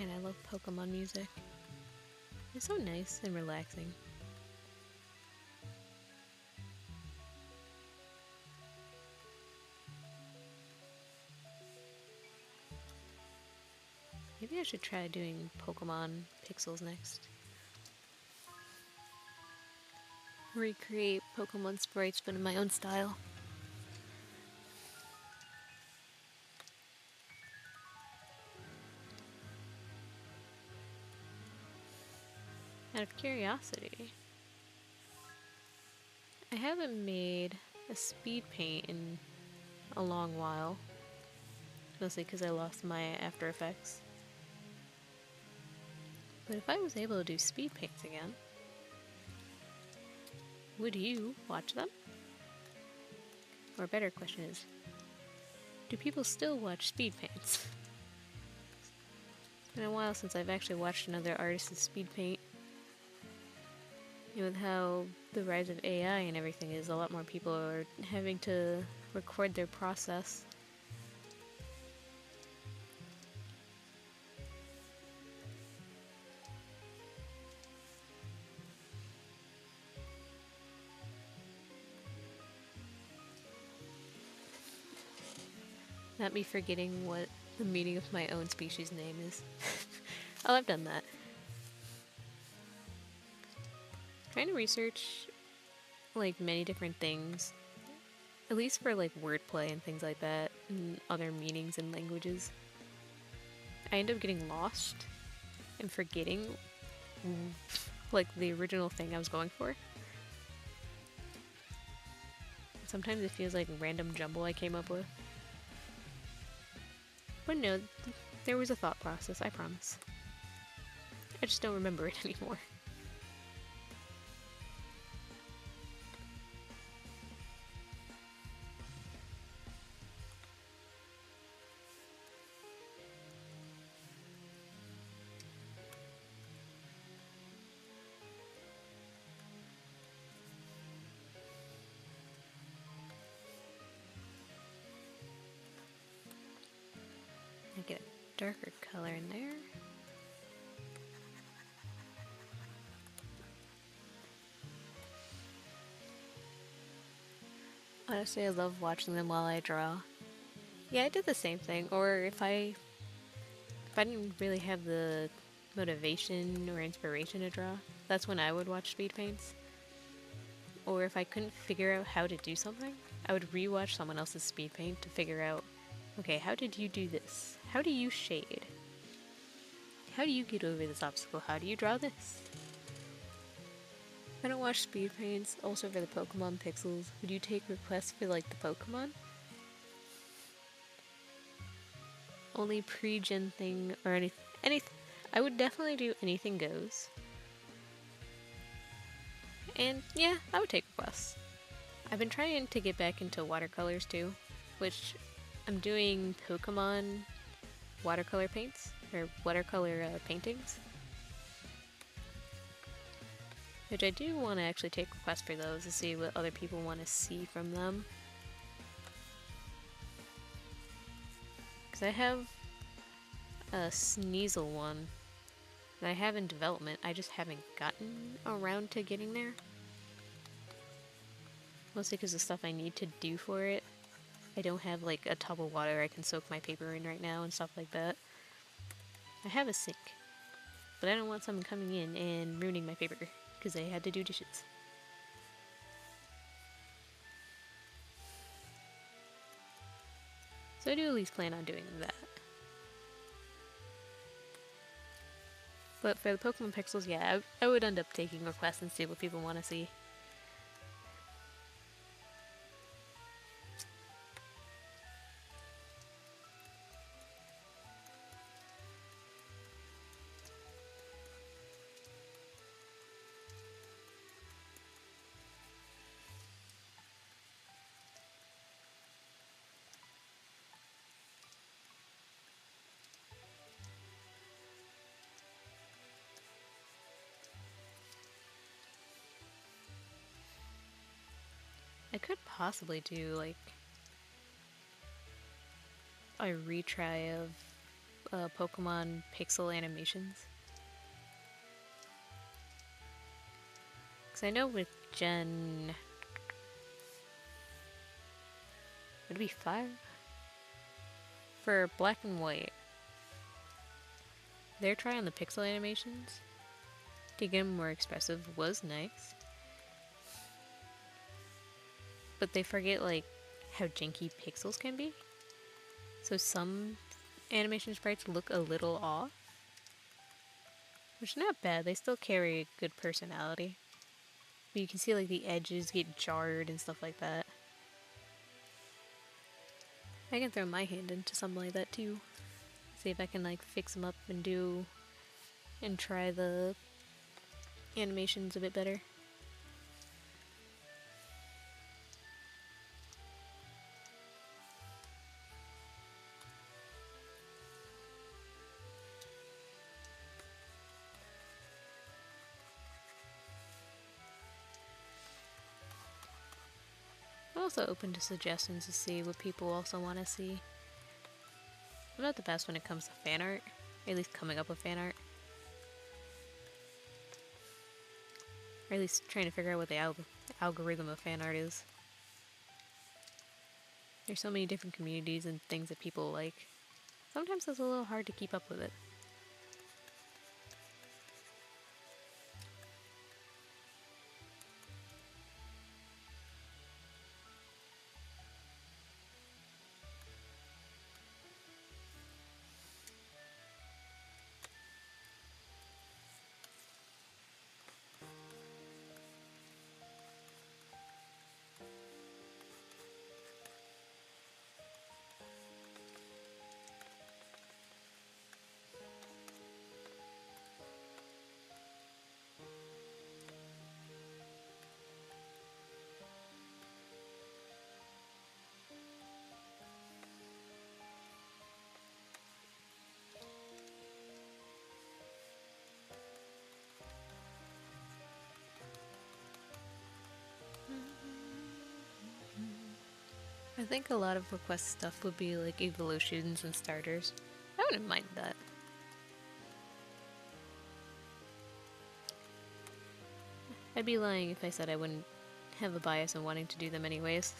Man, I love Pokemon music. It's so nice and relaxing. Maybe I should try doing Pokemon Pixels next. Recreate Pokemon sprites, but in my own style. Out of curiosity, I haven't made a speed paint in a long while. Mostly because I lost my After Effects. But if I was able to do speed paints again, would you watch them? Or a better question is, do people still watch speed paints? It's been a while since I've actually watched another artist's speed paint. And with how the rise of AI and everything is, a lot more people are having to record their process. Not me forgetting what the meaning of my own species name is. Oh, I've done that. Trying to research like many different things, at least for like wordplay and things like that, and other meanings and languages. I end up getting lost and forgetting like the original thing I was going for. Sometimes it feels like random jumble I came up with. But no, there was a thought process, I promise. I just don't remember it anymore. I get a darker color in there. Honestly, I love watching them while I draw. Yeah, I did the same thing. Or if I didn't really have the motivation or inspiration to draw, that's when I would watch speed paints. Or if I couldn't figure out how to do something, I would rewatch someone else's speed paint to figure out, okay, how did you do this? How do you shade? How do you get over this obstacle? How do you draw this? I don't watch speed paints. Also for the Pokemon Pixels, would you take requests for like the Pokemon? Only pre-gen thing or anything. I would definitely do anything goes. And yeah, I would take requests. I've been trying to get back into watercolors too, which I'm doing Pokemon watercolor paints or watercolor paintings. Which I do want to actually take requests for those to see what other people want to see from them. Because I have a Sneasel one that I have in development, I just haven't gotten around to getting there. Mostly because the stuff I need to do for it, I don't have like a tub of water I can soak my paper in right now and stuff like that. I have a sink, but I don't want someone coming in and ruining my paper because they had to do dishes. So I do at least plan on doing that. But for the Pokemon Pixels, yeah, I would end up taking requests and see what people want to see. I could possibly do like a retry of Pokemon pixel animations? Because I know with Gen... would it be 5? For Black and White, their try on the pixel animations to get them more expressive was nice. But they forget, like, how janky pixels can be. So some animation sprites look a little off. Which is not bad, they still carry good personality. But you can see, like, the edges get jarred and stuff like that. I can throw my hand into something like that too. See if I can, like, fix them up and do... and try the animations a bit better. I'm also open to suggestions to see what people also want to see. I'm not the best when it comes to fan art, at least coming up with fan art. Or at least trying to figure out what the algorithm of fan art is. There's so many different communities and things that people like. Sometimes it's a little hard to keep up with it. I think a lot of request stuff would be like evolutions and starters. I wouldn't mind that. I'd be lying if I said I wouldn't have a bias in wanting to do them anyways.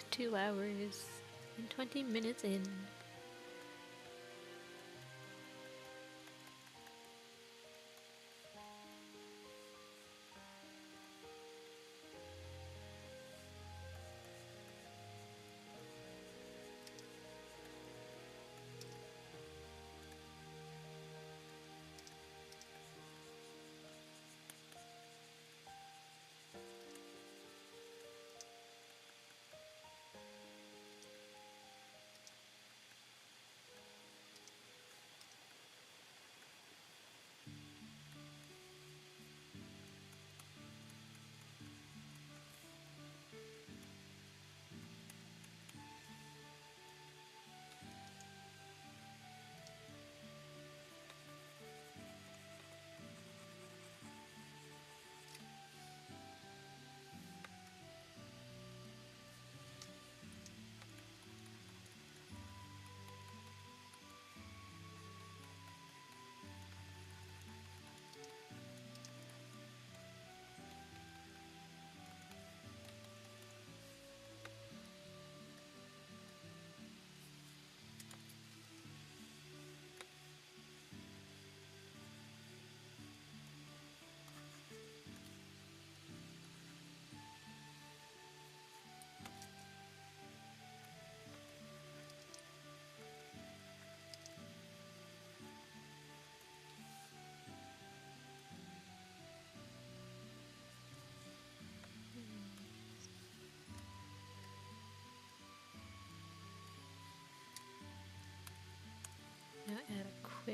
"2 hours and 20 minutes in."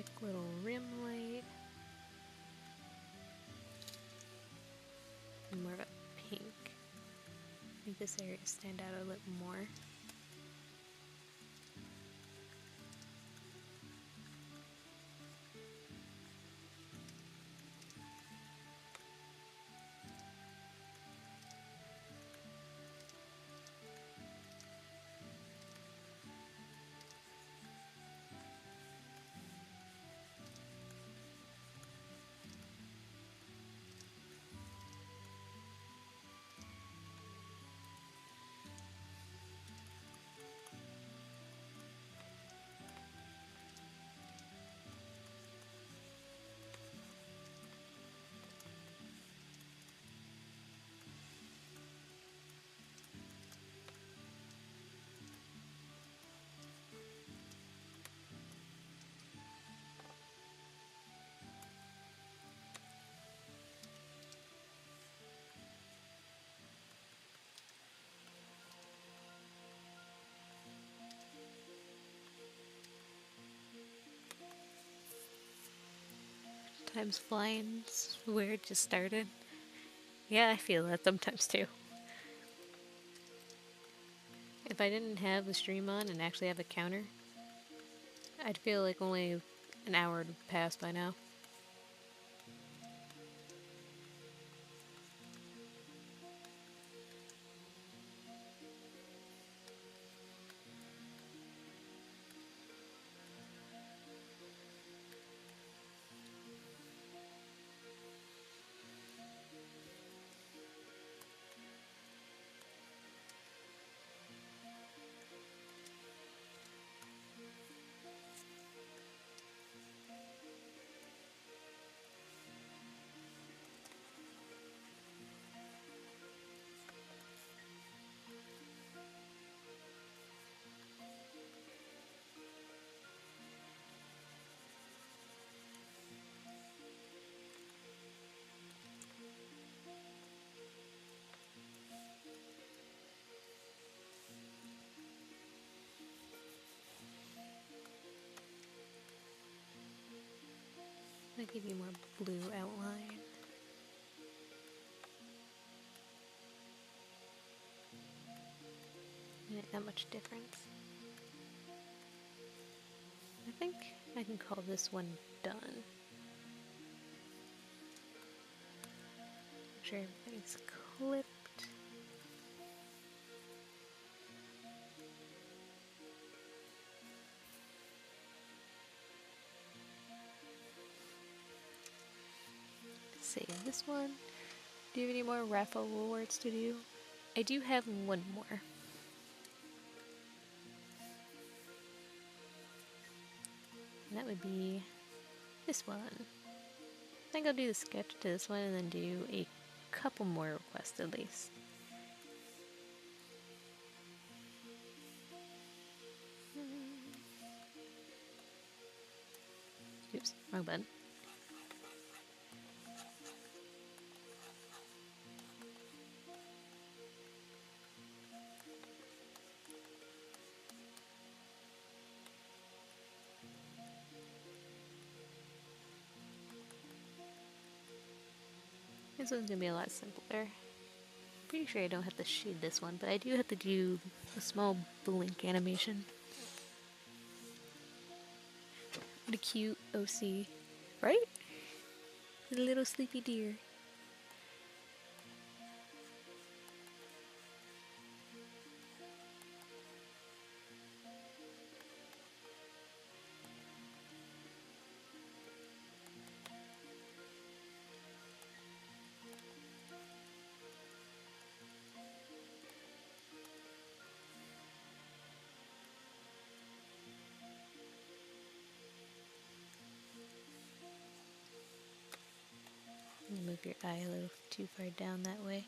quick little rim light. And more of a pink. Make this area stand out a little more. Time's flying. It's weird, just started. Yeah, I feel that sometimes too. If I didn't have the stream on and actually have a counter, I'd feel like only an hour had passed by now. I'll give you more blue outline. Not much difference. I think I can call this one done. Make sure everything's clipped. Save this one. Do you have any more raffle rewards to do? I do have one more. And that would be this one. I think I'll do the sketch to this one and then do a couple more requests at least. Oops, wrong button. This one's gonna be a lot simpler. Pretty sure I don't have to shade this one, but I do have to do a small blink animation. What a cute OC, right? The little sleepy deer. Move your eye a little too far down that way.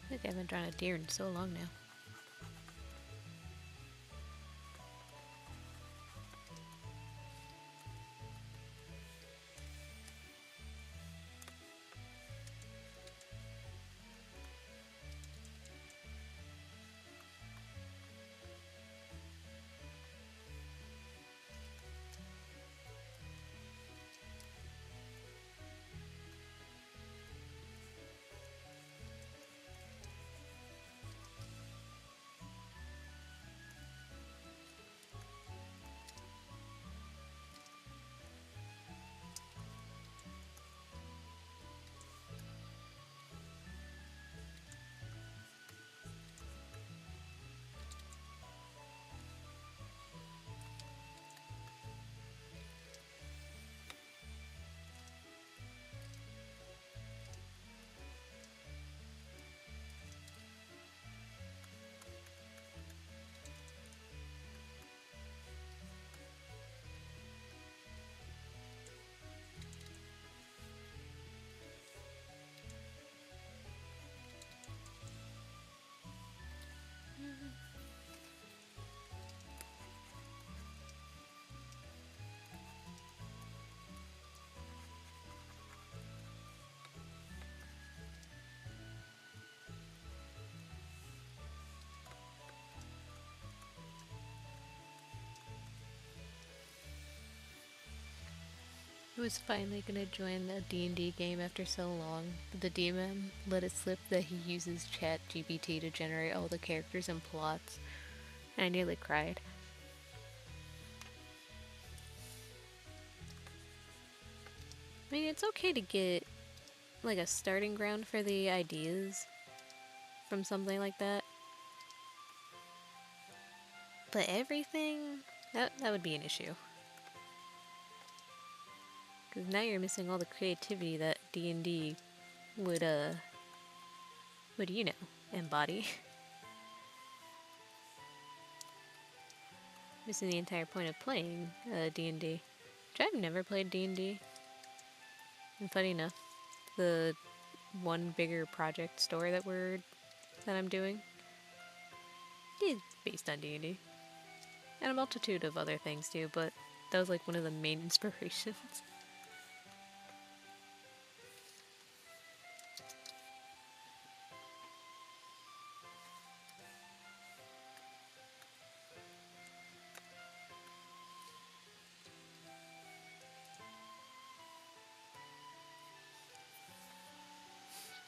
I think I haven't drawn a deer in so long now. I was finally gonna join a D&D game after so long, but the DMM let it slip that he uses Chat GPT to generate all the characters and plots, and I nearly cried. I mean, it's okay to get like a starting ground for the ideas from something like that, but everything, that would be an issue. Because now you're missing all the creativity that D&D would, embody. Missing the entire point of playing D&D. Which I've never played D&D. And funny enough, the one bigger project story that I'm doing is based on D&D. And a multitude of other things too, but that was like one of the main inspirations.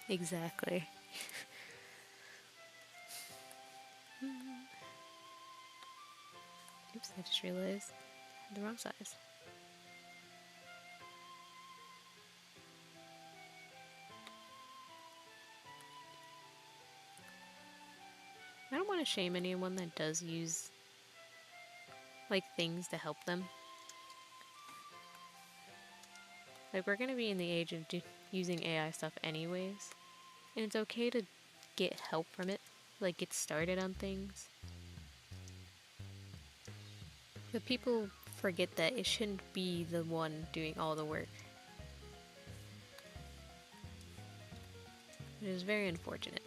Exactly. Oops, I just realized I had the wrong size. I don't want to shame anyone that does use like things to help them. Like, we're gonna be in the age of using AI stuff anyways, and it's okay to get help from it, like get started on things. But people forget that it shouldn't be the one doing all the work. It is very unfortunate.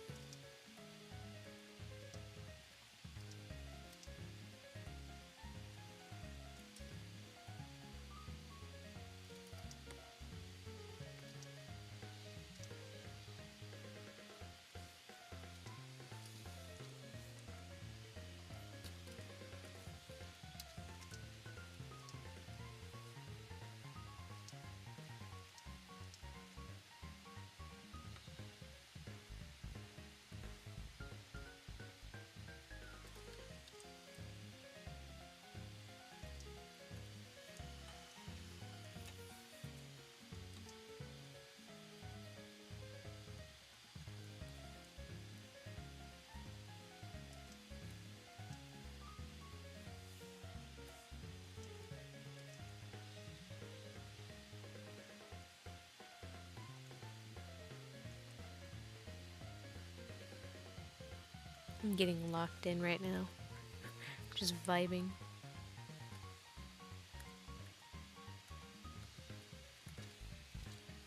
I'm getting locked in right now, just vibing.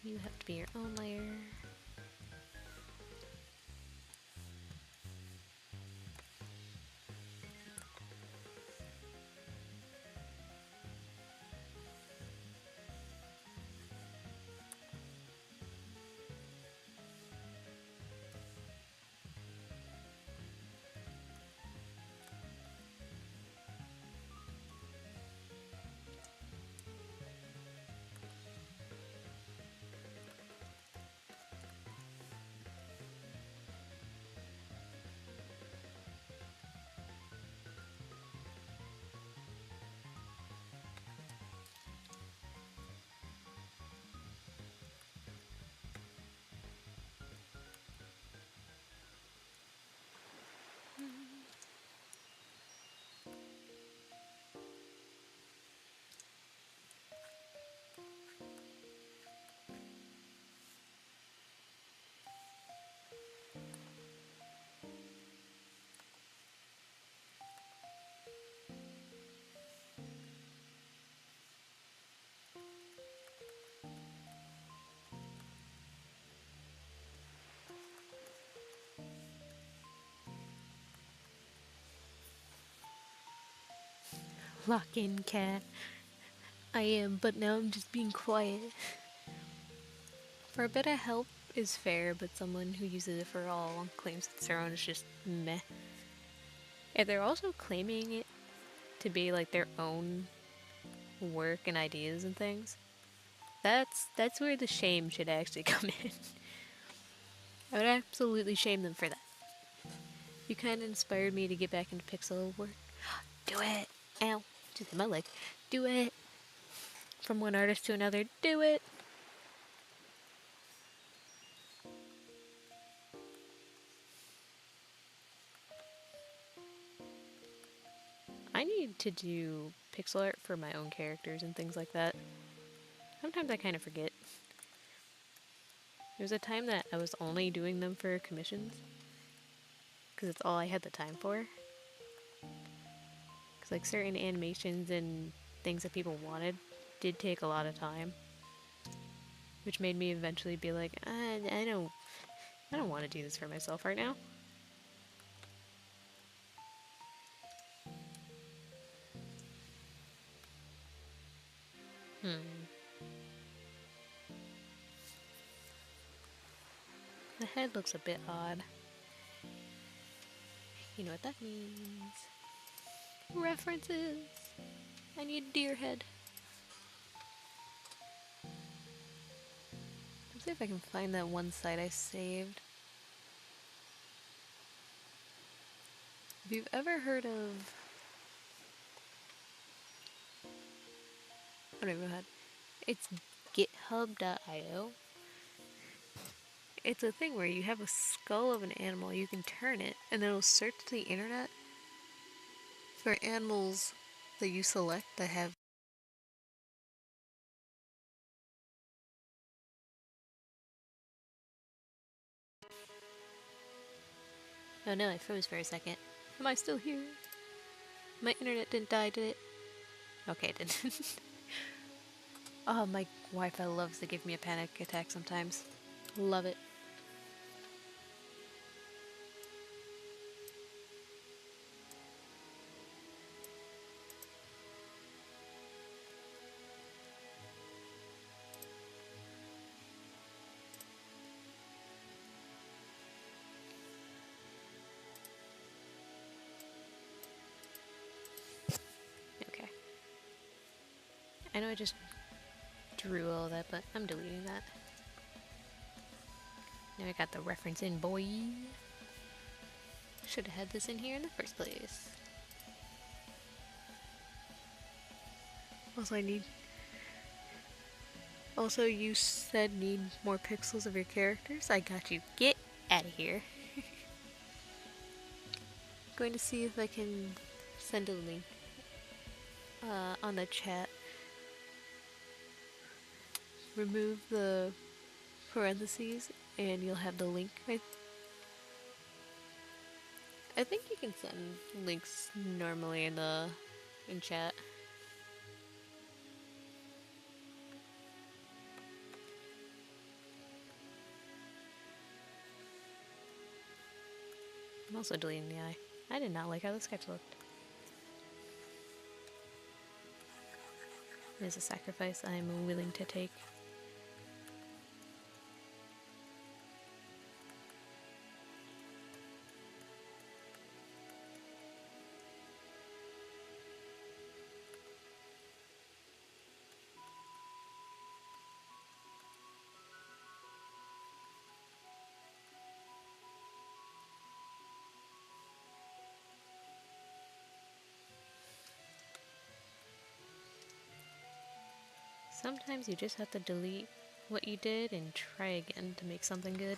You have to be your own layer. Lock in, cat. I am, but now I'm just being quiet. For a bit of help is fair, but someone who uses it for all and claims it's their own is just meh. If they're also claiming it to be like their own work and ideas and things, That's where the shame should actually come in. I would absolutely shame them for that. You kind of inspired me to get back into pixel work. Do it! Ow! Just hit my leg. Do it! From one artist to another, do it! I need to do pixel art for my own characters and things like that. Sometimes I kind of forget. There was a time that I was only doing them for commissions, because it's all I had the time for. Because like certain animations and things that people wanted did take a lot of time, which made me eventually be like, I don't want to do this for myself right now. The head looks a bit odd. You know what that means. References! I need deer head. Let's see if I can find that one site I saved. If you've ever heard of... I don't even know how... It's github.io. It's a thing where you have a skull of an animal, you can turn it, and then it'll search the internet for animals that you select that have... Oh no, I froze for a second. Am I still here? My internet didn't die, did it? Okay, it didn't. Oh, my Wi-Fi loves to give me a panic attack sometimes. Love it. Okay. I know I just drew all that, but I'm deleting that. Now I got the reference in, boy. Should have had this in here in the first place. Also, Also, you said need more pixels of your characters. I got you. Get out of here. Going to see if I can send a link on the chat. Remove the parentheses and you'll have the link. I think you can send links normally in chat. I'm also deleting the eye. I did not like how the sketch looked. It is a sacrifice I am willing to take. Sometimes you just have to delete what you did and try again to make something good.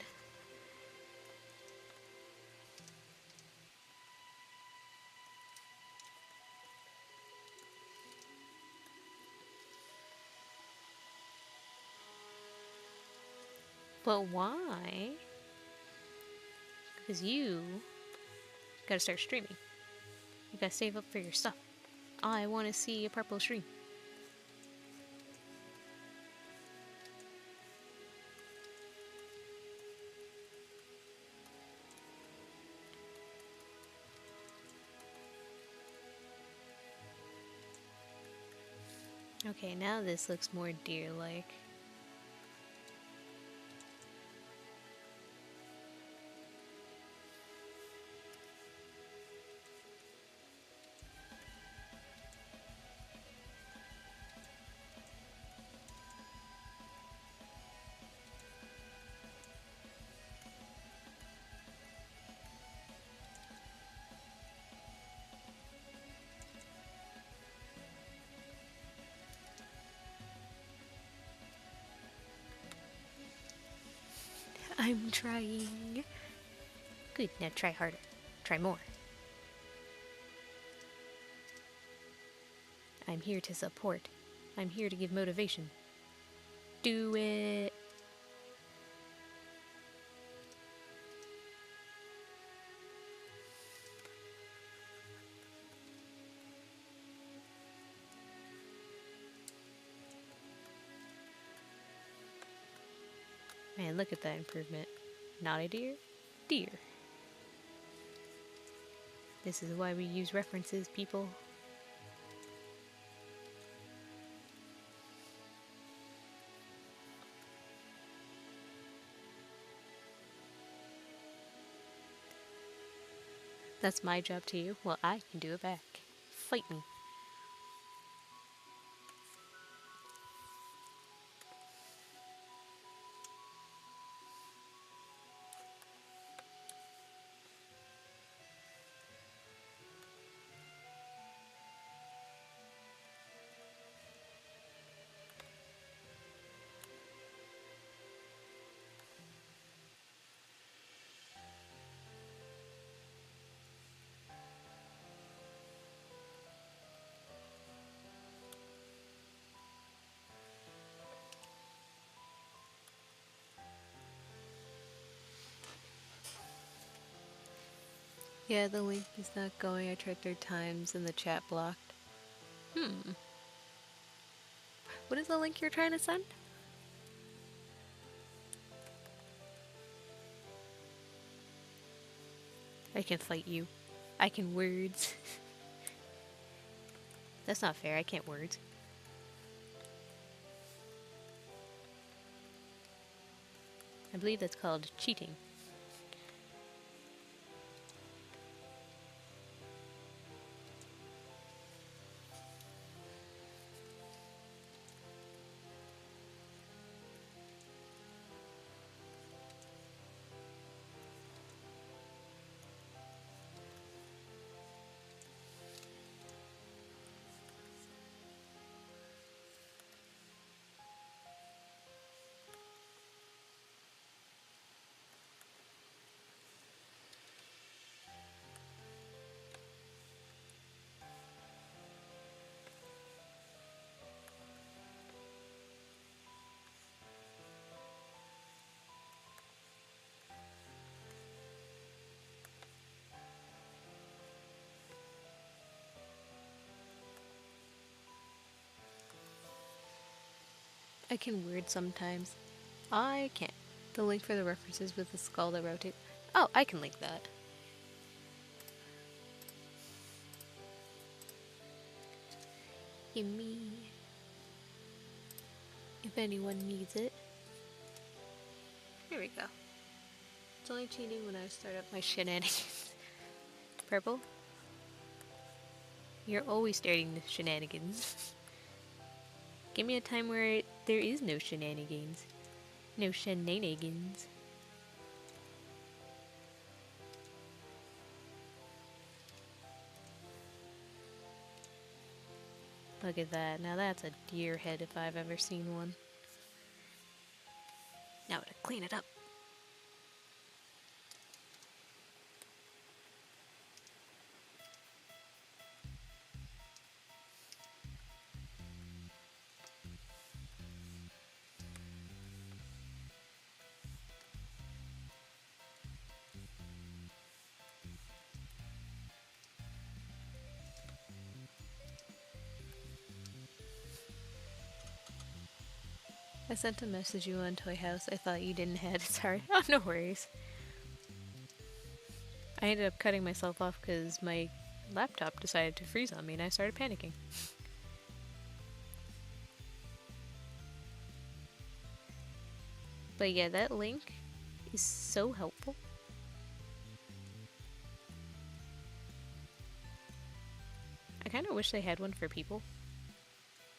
But why? Because you gotta start streaming. You gotta save up for your stuff. I want to see a purple stream. Okay, now this looks more deer-like. I'm trying. Good, now try harder. Try more. I'm here to support. I'm here to give motivation. Do it. Man, look at that improvement. Not a deer, deer. This is why we use references, people. That's my job to you. Well, I can do it back. Fight me. Yeah, the link is not going. I tried 3 times and the chat blocked. What is the link you're trying to send? I can fight you. I can words. That's not fair. I can't words. I believe that's called cheating. I can word sometimes. I can't. The link for the references with the skull that rotates. Oh, I can link that. Gimme. If anyone needs it. Here we go. It's only cheating when I start up my shenanigans. Purple? You're always starting the shenanigans. Give me a time where there is no shenanigans. No shenanigans. Look at that. Now that's a deer head if I've ever seen one. Now to clean it up. I sent a message you on Toy House. I thought you didn't have it. Sorry. Oh, no worries. I ended up cutting myself off because my laptop decided to freeze on me and I started panicking. But yeah, that link is so helpful. I kind of wish they had one for people.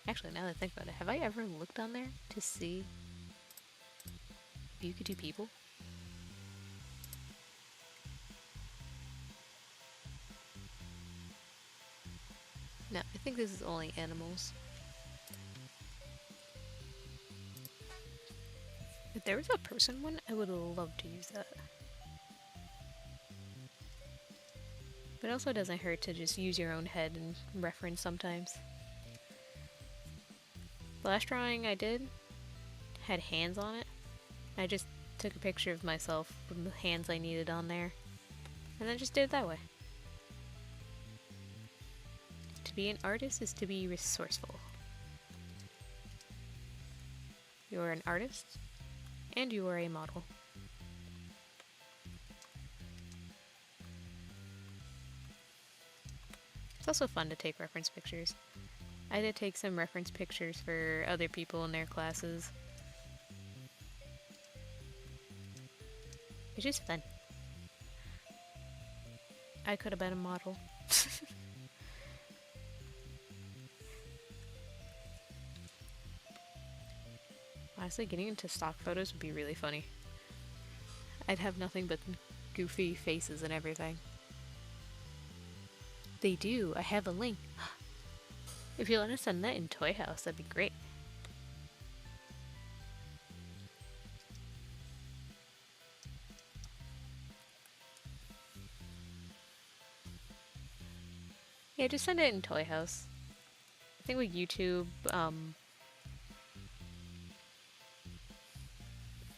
Actually, now that I think about it, have I ever looked on there to see if you could do people? No, I think this is only animals. If there was a person one, I would love to use that. But it also doesn't hurt to just use your own head and reference sometimes. The last drawing I did had hands on it. I just took a picture of myself with the hands I needed on there, and then just did it that way. To be an artist is to be resourceful. You are an artist, and you are a model. It's also fun to take reference pictures. I did take some reference pictures for other people in their classes. It's just fun. I could have been a model. Honestly, getting into stock photos would be really funny. I'd have nothing but goofy faces and everything. They do. I have a link. If you want to send that in Toy House, that'd be great. Yeah, just send it in Toy House. I think with YouTube,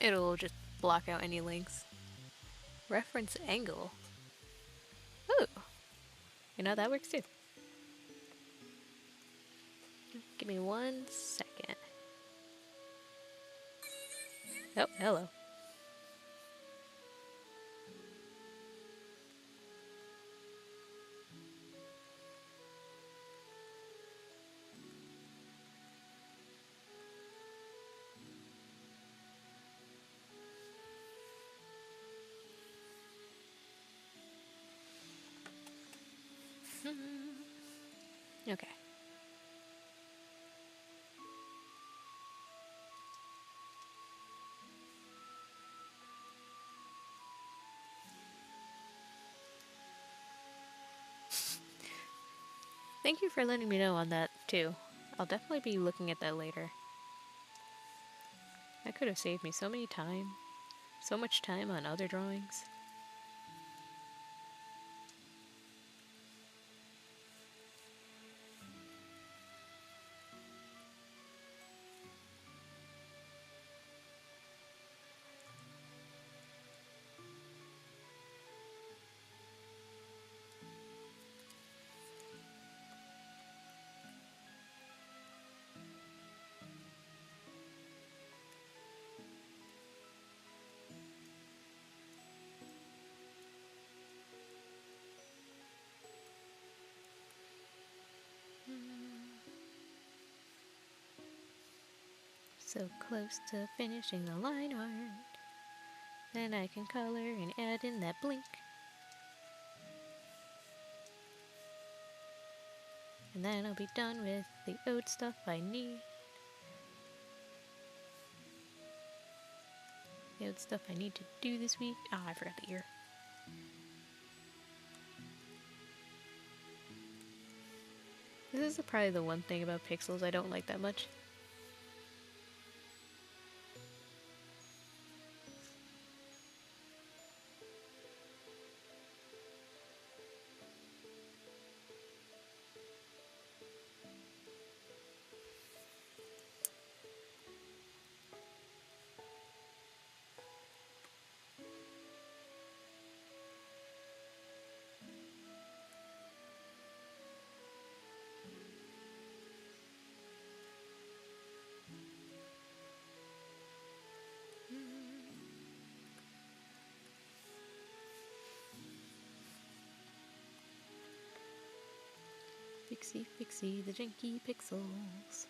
it'll just block out any links. Reference angle. Ooh. You know, that works too. Give me 1 second. Oh, hello. Okay. Thank you for letting me know on that, too. I'll definitely be looking at that later. That could have saved me so much time on other drawings. So close to finishing the line art. Then I can color and add in that blink. And then I'll be done with the ode stuff I need. The ode stuff I need to do this week. Ah, I forgot the ear. This is probably the one thing about pixels I don't like that much. Fixie, fixie, the janky pixels.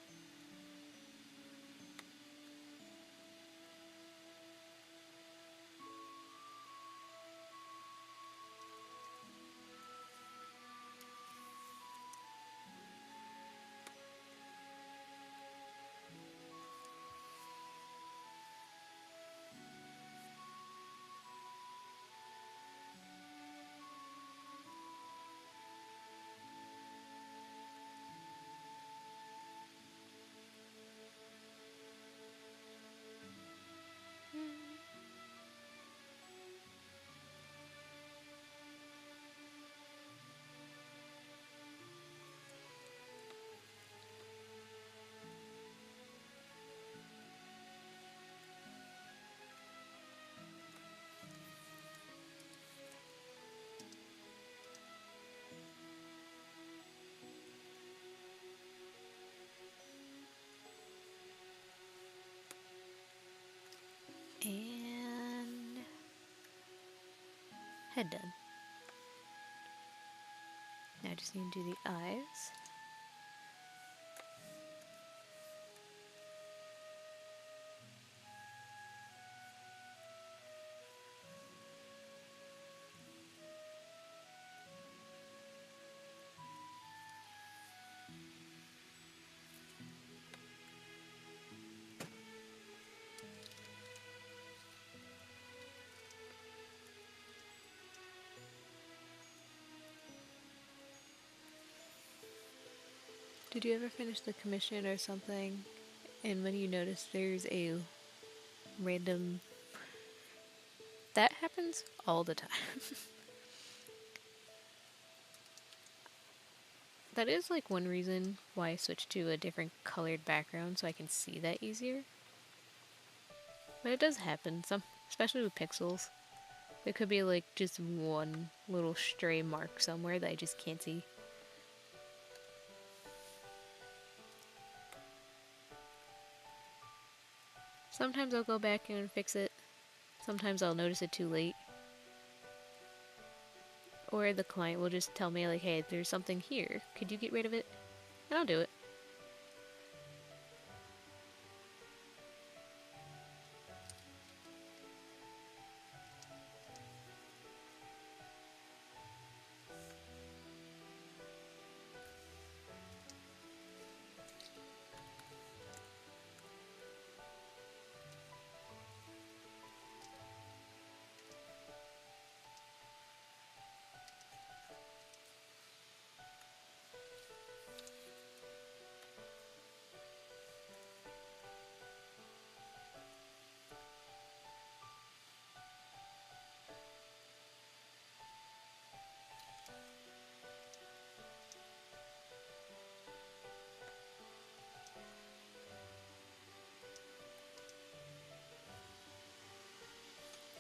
head done. Now I just need to do the eyes. Did you ever finish the commission or something, and when you notice there's a random... That happens all the time. That is like one reason why I switched to a different colored background so I can see that easier. But it does happen, especially with pixels. There could be like just one little stray mark somewhere that I just can't see. Sometimes I'll go back and fix it. Sometimes I'll notice it too late. Or the client will just tell me like, hey, there's something here. Could you get rid of it? And I'll do it.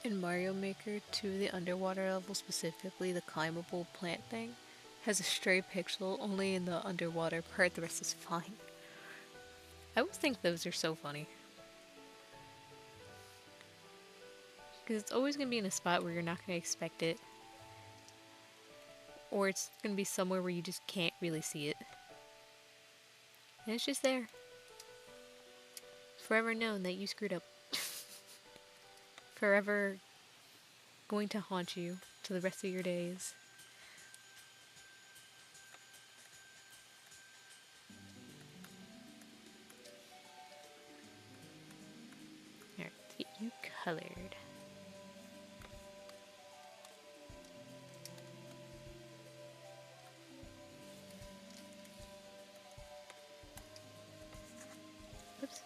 In Mario Maker 2, the underwater level, specifically the climbable plant thing, has a stray pixel only in the underwater part, the rest is fine. I always think those are so funny. Because it's always going to be in a spot where you're not going to expect it. Or it's going to be somewhere where you just can't really see it. And it's just there. Forever known that you screwed up. Forever going to haunt you to the rest of your days. Alright, let's get you colored. Oops.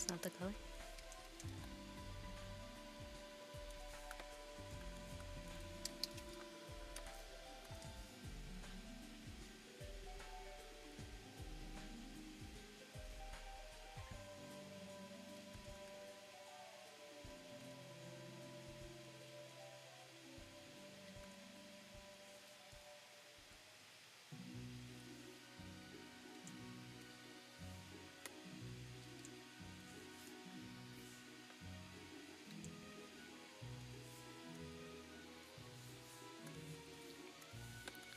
That's not the color.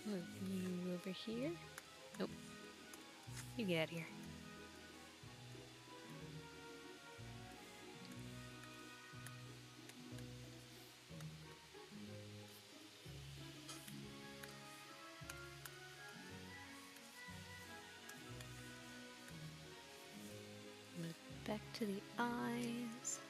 Move you over here. Nope. You get out of here. Move back to the eyes.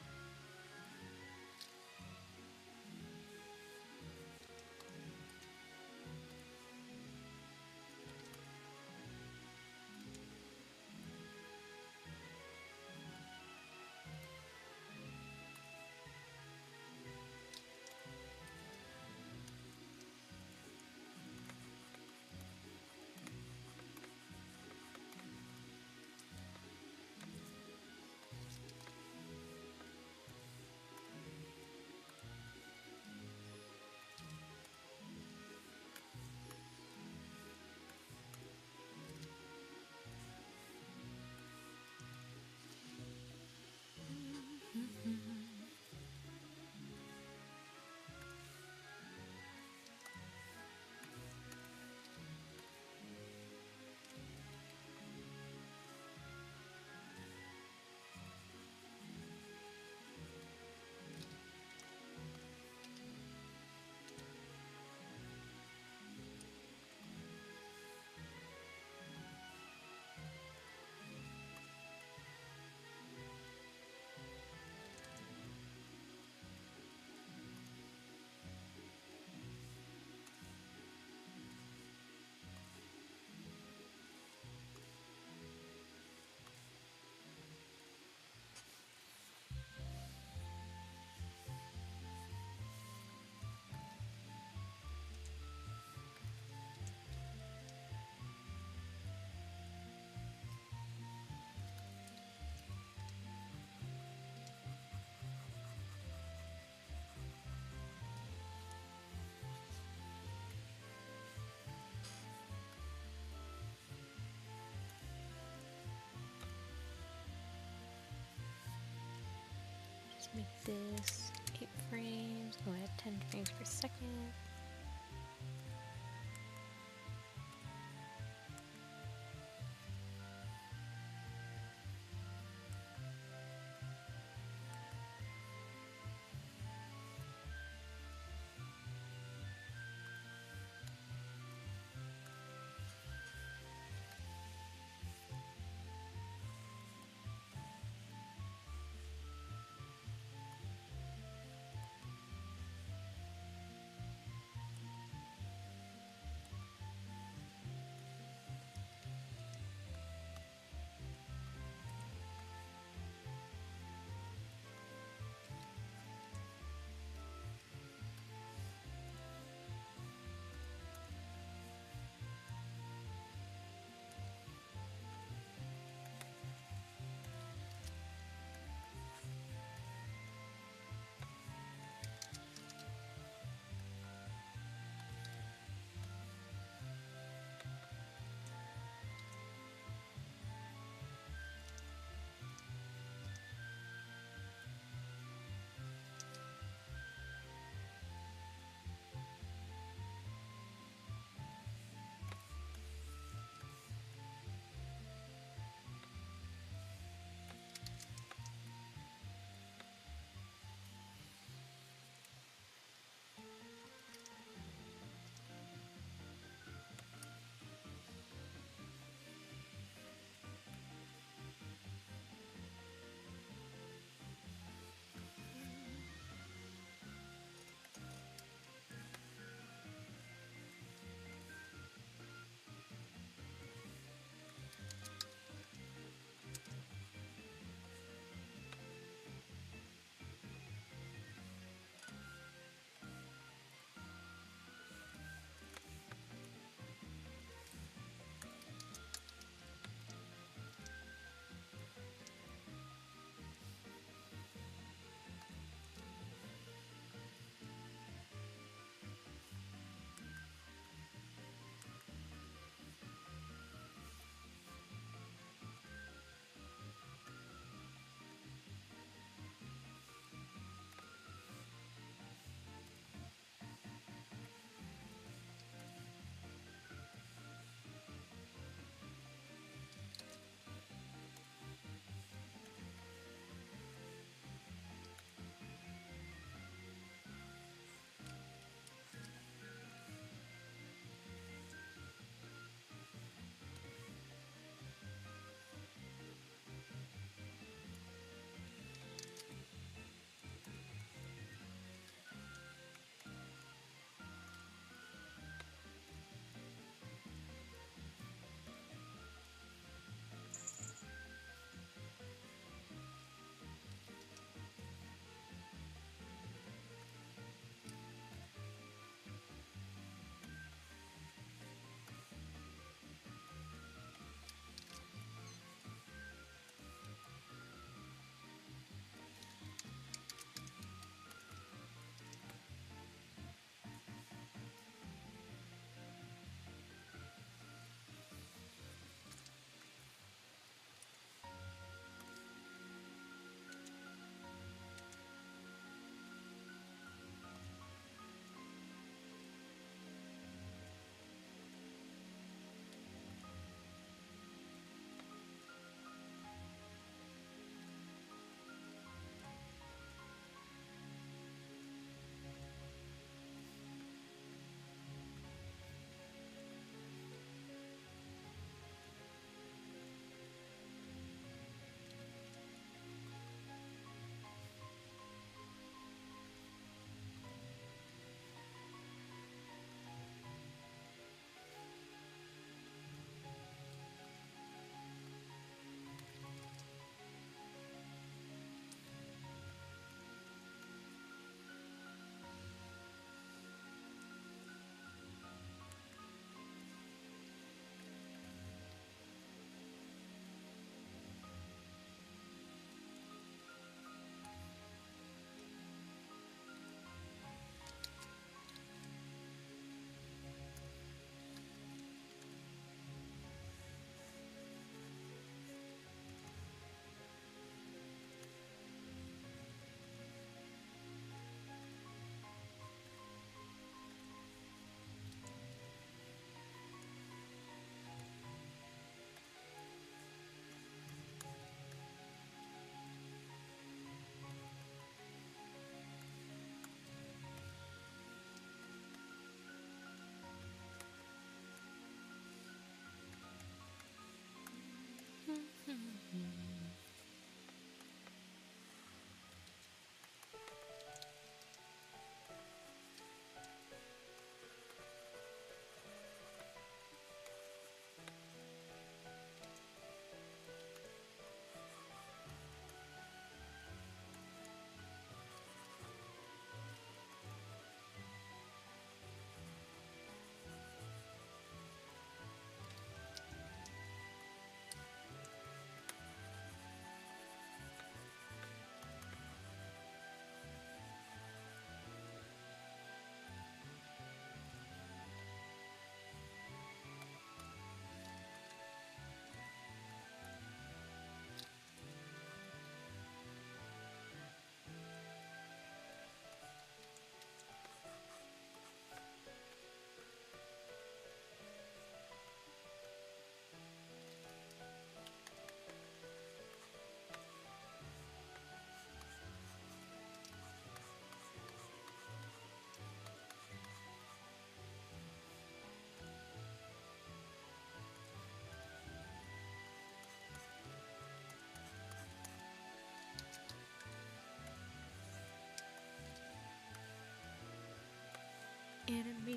Just make this 8 frames. Go ahead, 10 frames per second.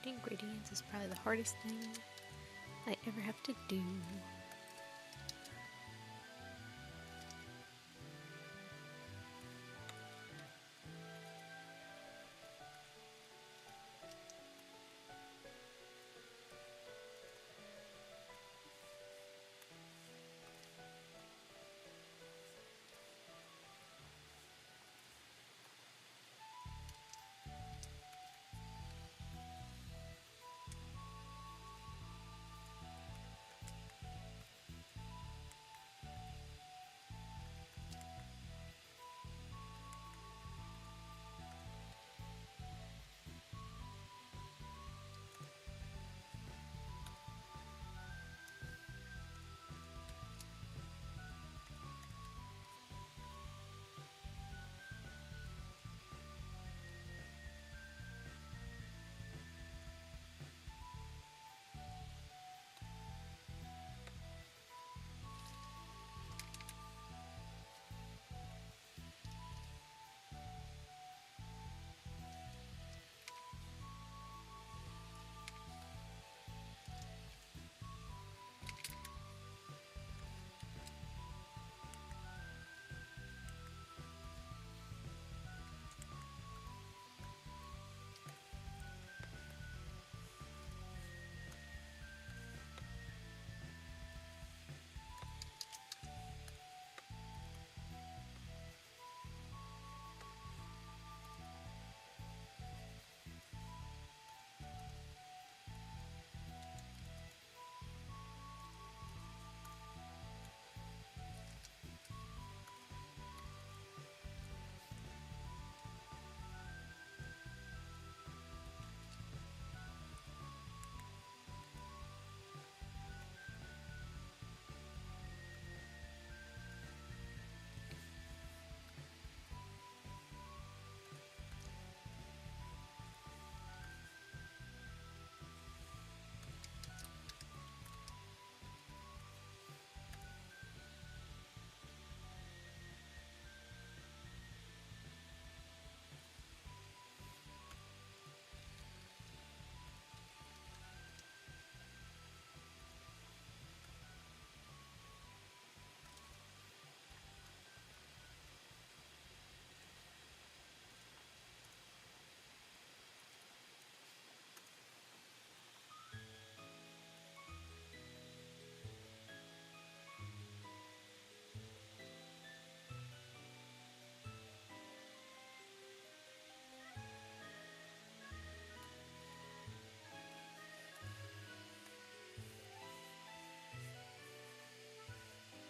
creating gradients is probably the hardest thing I ever have to do.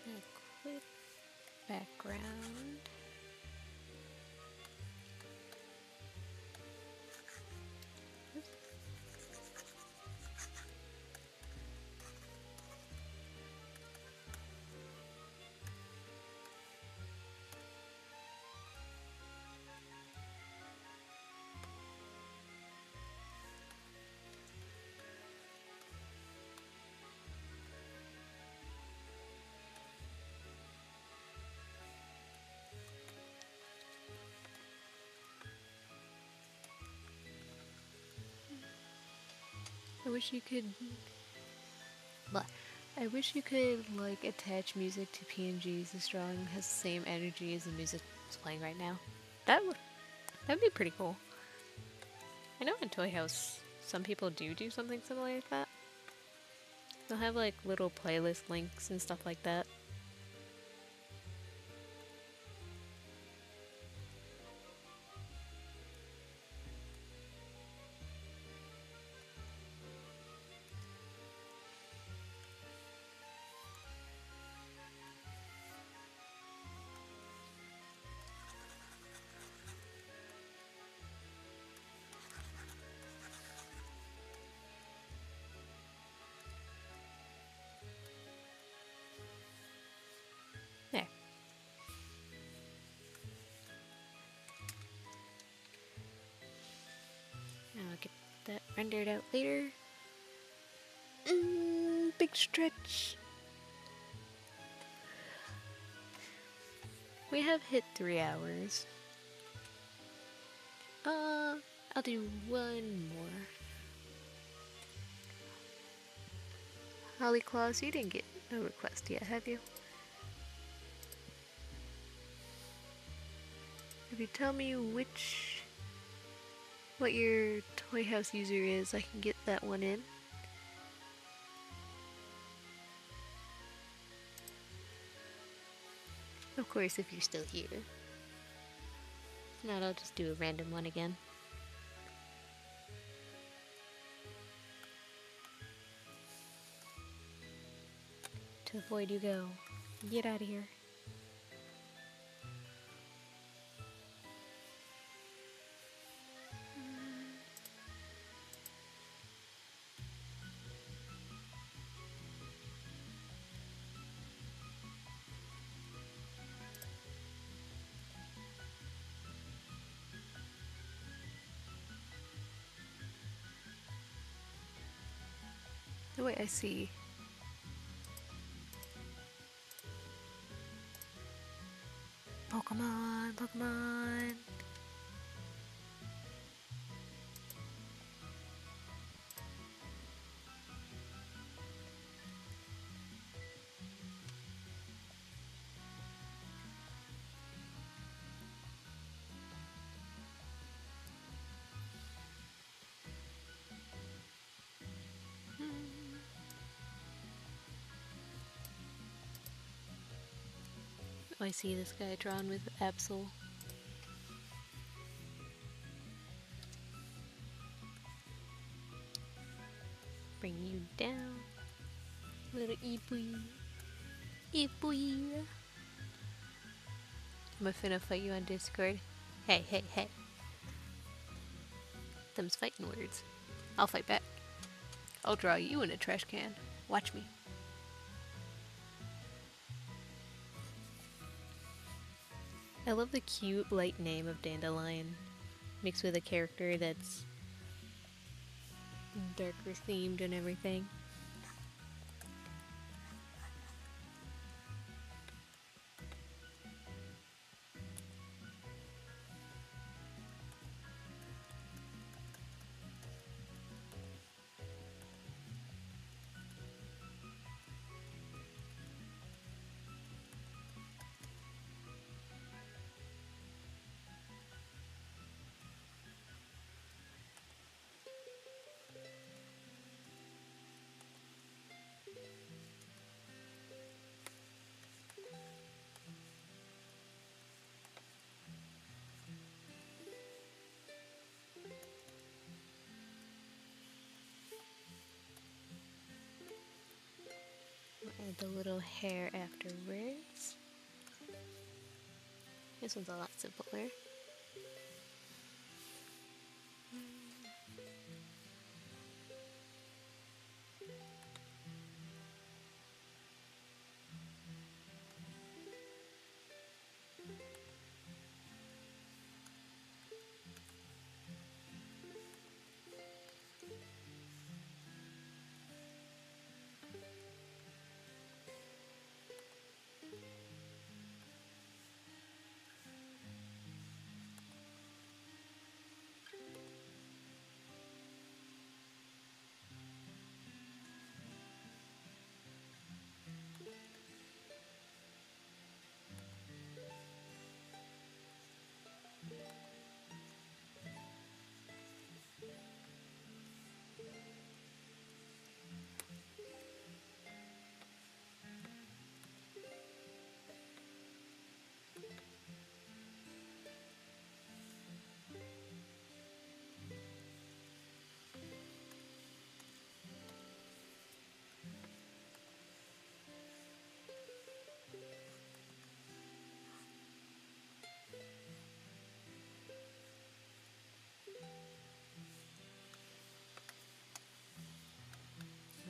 A quick background. I wish you could. But I wish you could like attach music to PNGs. This drawing has the same energy as the music that's playing right now. That'd be pretty cool. I know in Toy House some people do something similar like that. They'll have like little playlist links and stuff like that. There. I'll get that rendered out later. Big stretch. We have hit 3 hours. I'll do one more. Holly Claus, you didn't get no request yet, have you? If you tell me what your Toy House user is, I can get that one in. Of course, if you're still here. If not, I'll just do a random one again. To avoid you go. Get out of here. Oh wait, I see. Pokemon, Pokemon. Oh, I see this guy drawn with Absol. Bring you down, little Epui. Epui. I'm finna fight you on Discord. Hey, hey, hey. Them's fighting words. I'll fight back. I'll draw you in a trash can. Watch me. I love the cute, light name of Dandelion, mixed with a character that's darker themed and everything. Add the little hair afterwards. This one's a lot simpler.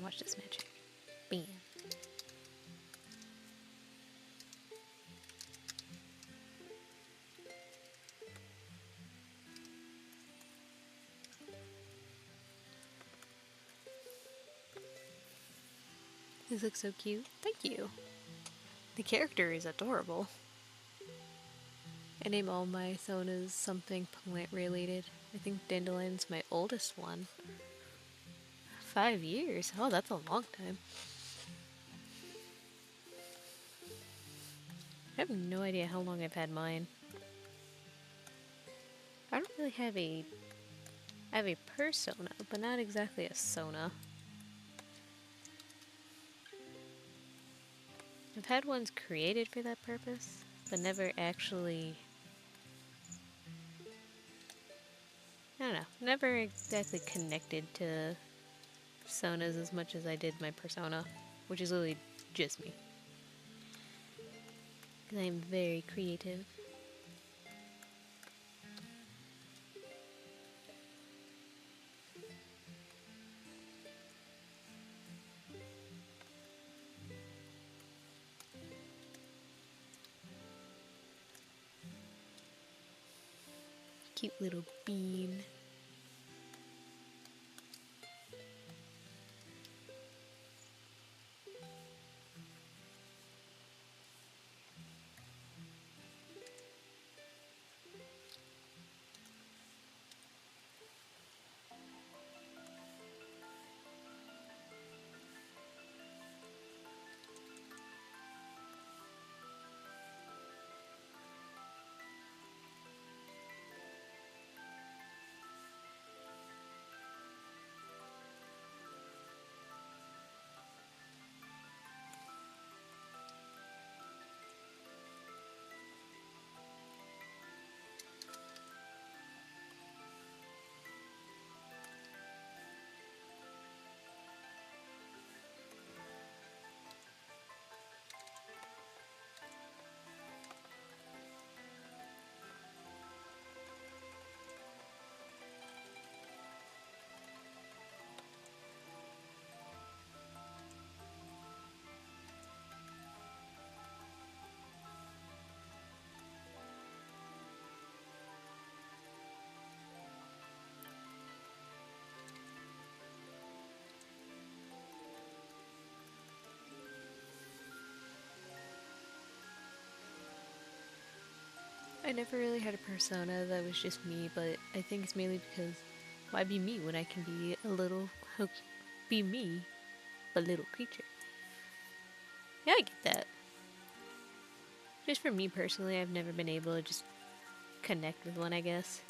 Watch this magic. Bam. This looks so cute. Thank you. The character is adorable. I name all my Sonas something plant related. I think Dandelion's my oldest one. 5 years? Oh, that's a long time. I have no idea how long I've had mine. I don't really have a... I have a persona, but not exactly a sona. I've had ones created for that purpose, but never actually... I don't know, never exactly connected to sonas as much as I did my persona, which is literally just me. Because I'm very creative. Cute little bean. I never really had a persona that was just me, but I think it's mainly because why be me when I can be a little, be me, a little creature? Yeah, I get that. Just for me personally, I've never been able to just connect with one, I guess.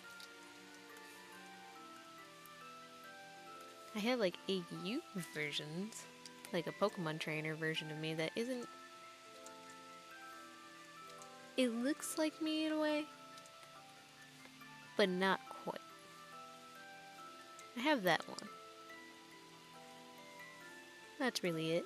I have like AU versions, like a Pokemon trainer version of me that isn't... It looks like me in a way, but not quite. I have that one. That's really it.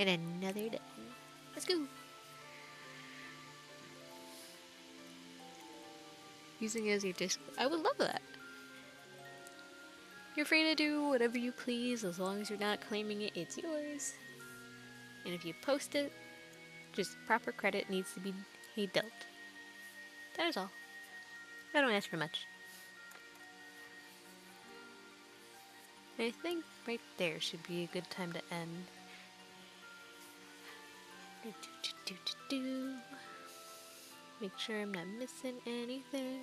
And another day. Let's go! Using it as your disc. I would love that. You're free to do whatever you please as long as you're not claiming it, it's yours. And if you post it, just proper credit needs to be dealt. That is all. I don't ask for much. I think right there should be a good time to end. Make sure I'm not missing anything.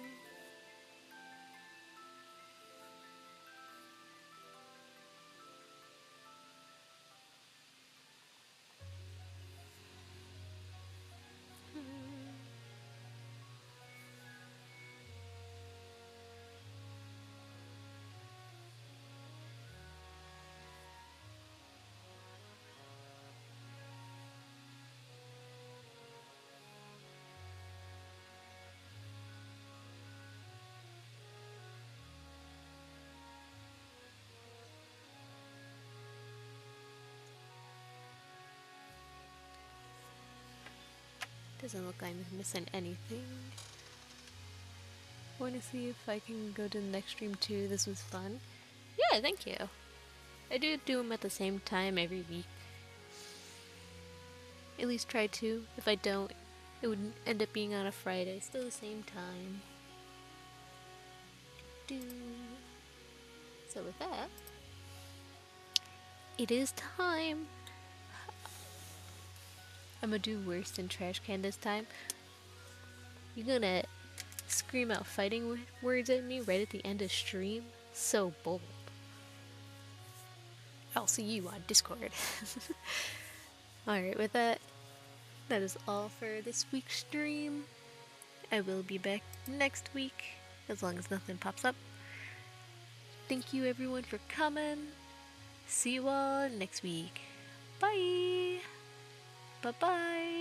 Doesn't look like I'm missing anything. Want to see if I can go to the next stream too. This was fun. Yeah, thank you. I do them at the same time every week. At least try to. If I don't, it would end up being on a Friday, still the same time. So with that, it is time. I'm gonna do worse than trash can this time. You're gonna scream out fighting words at me right at the end of stream. So bold. I'll see you on Discord. Alright, with that, that is all for this week's stream. I will be back next week, as long as nothing pops up. Thank you everyone for coming. See you all next week. Bye! Bye-bye!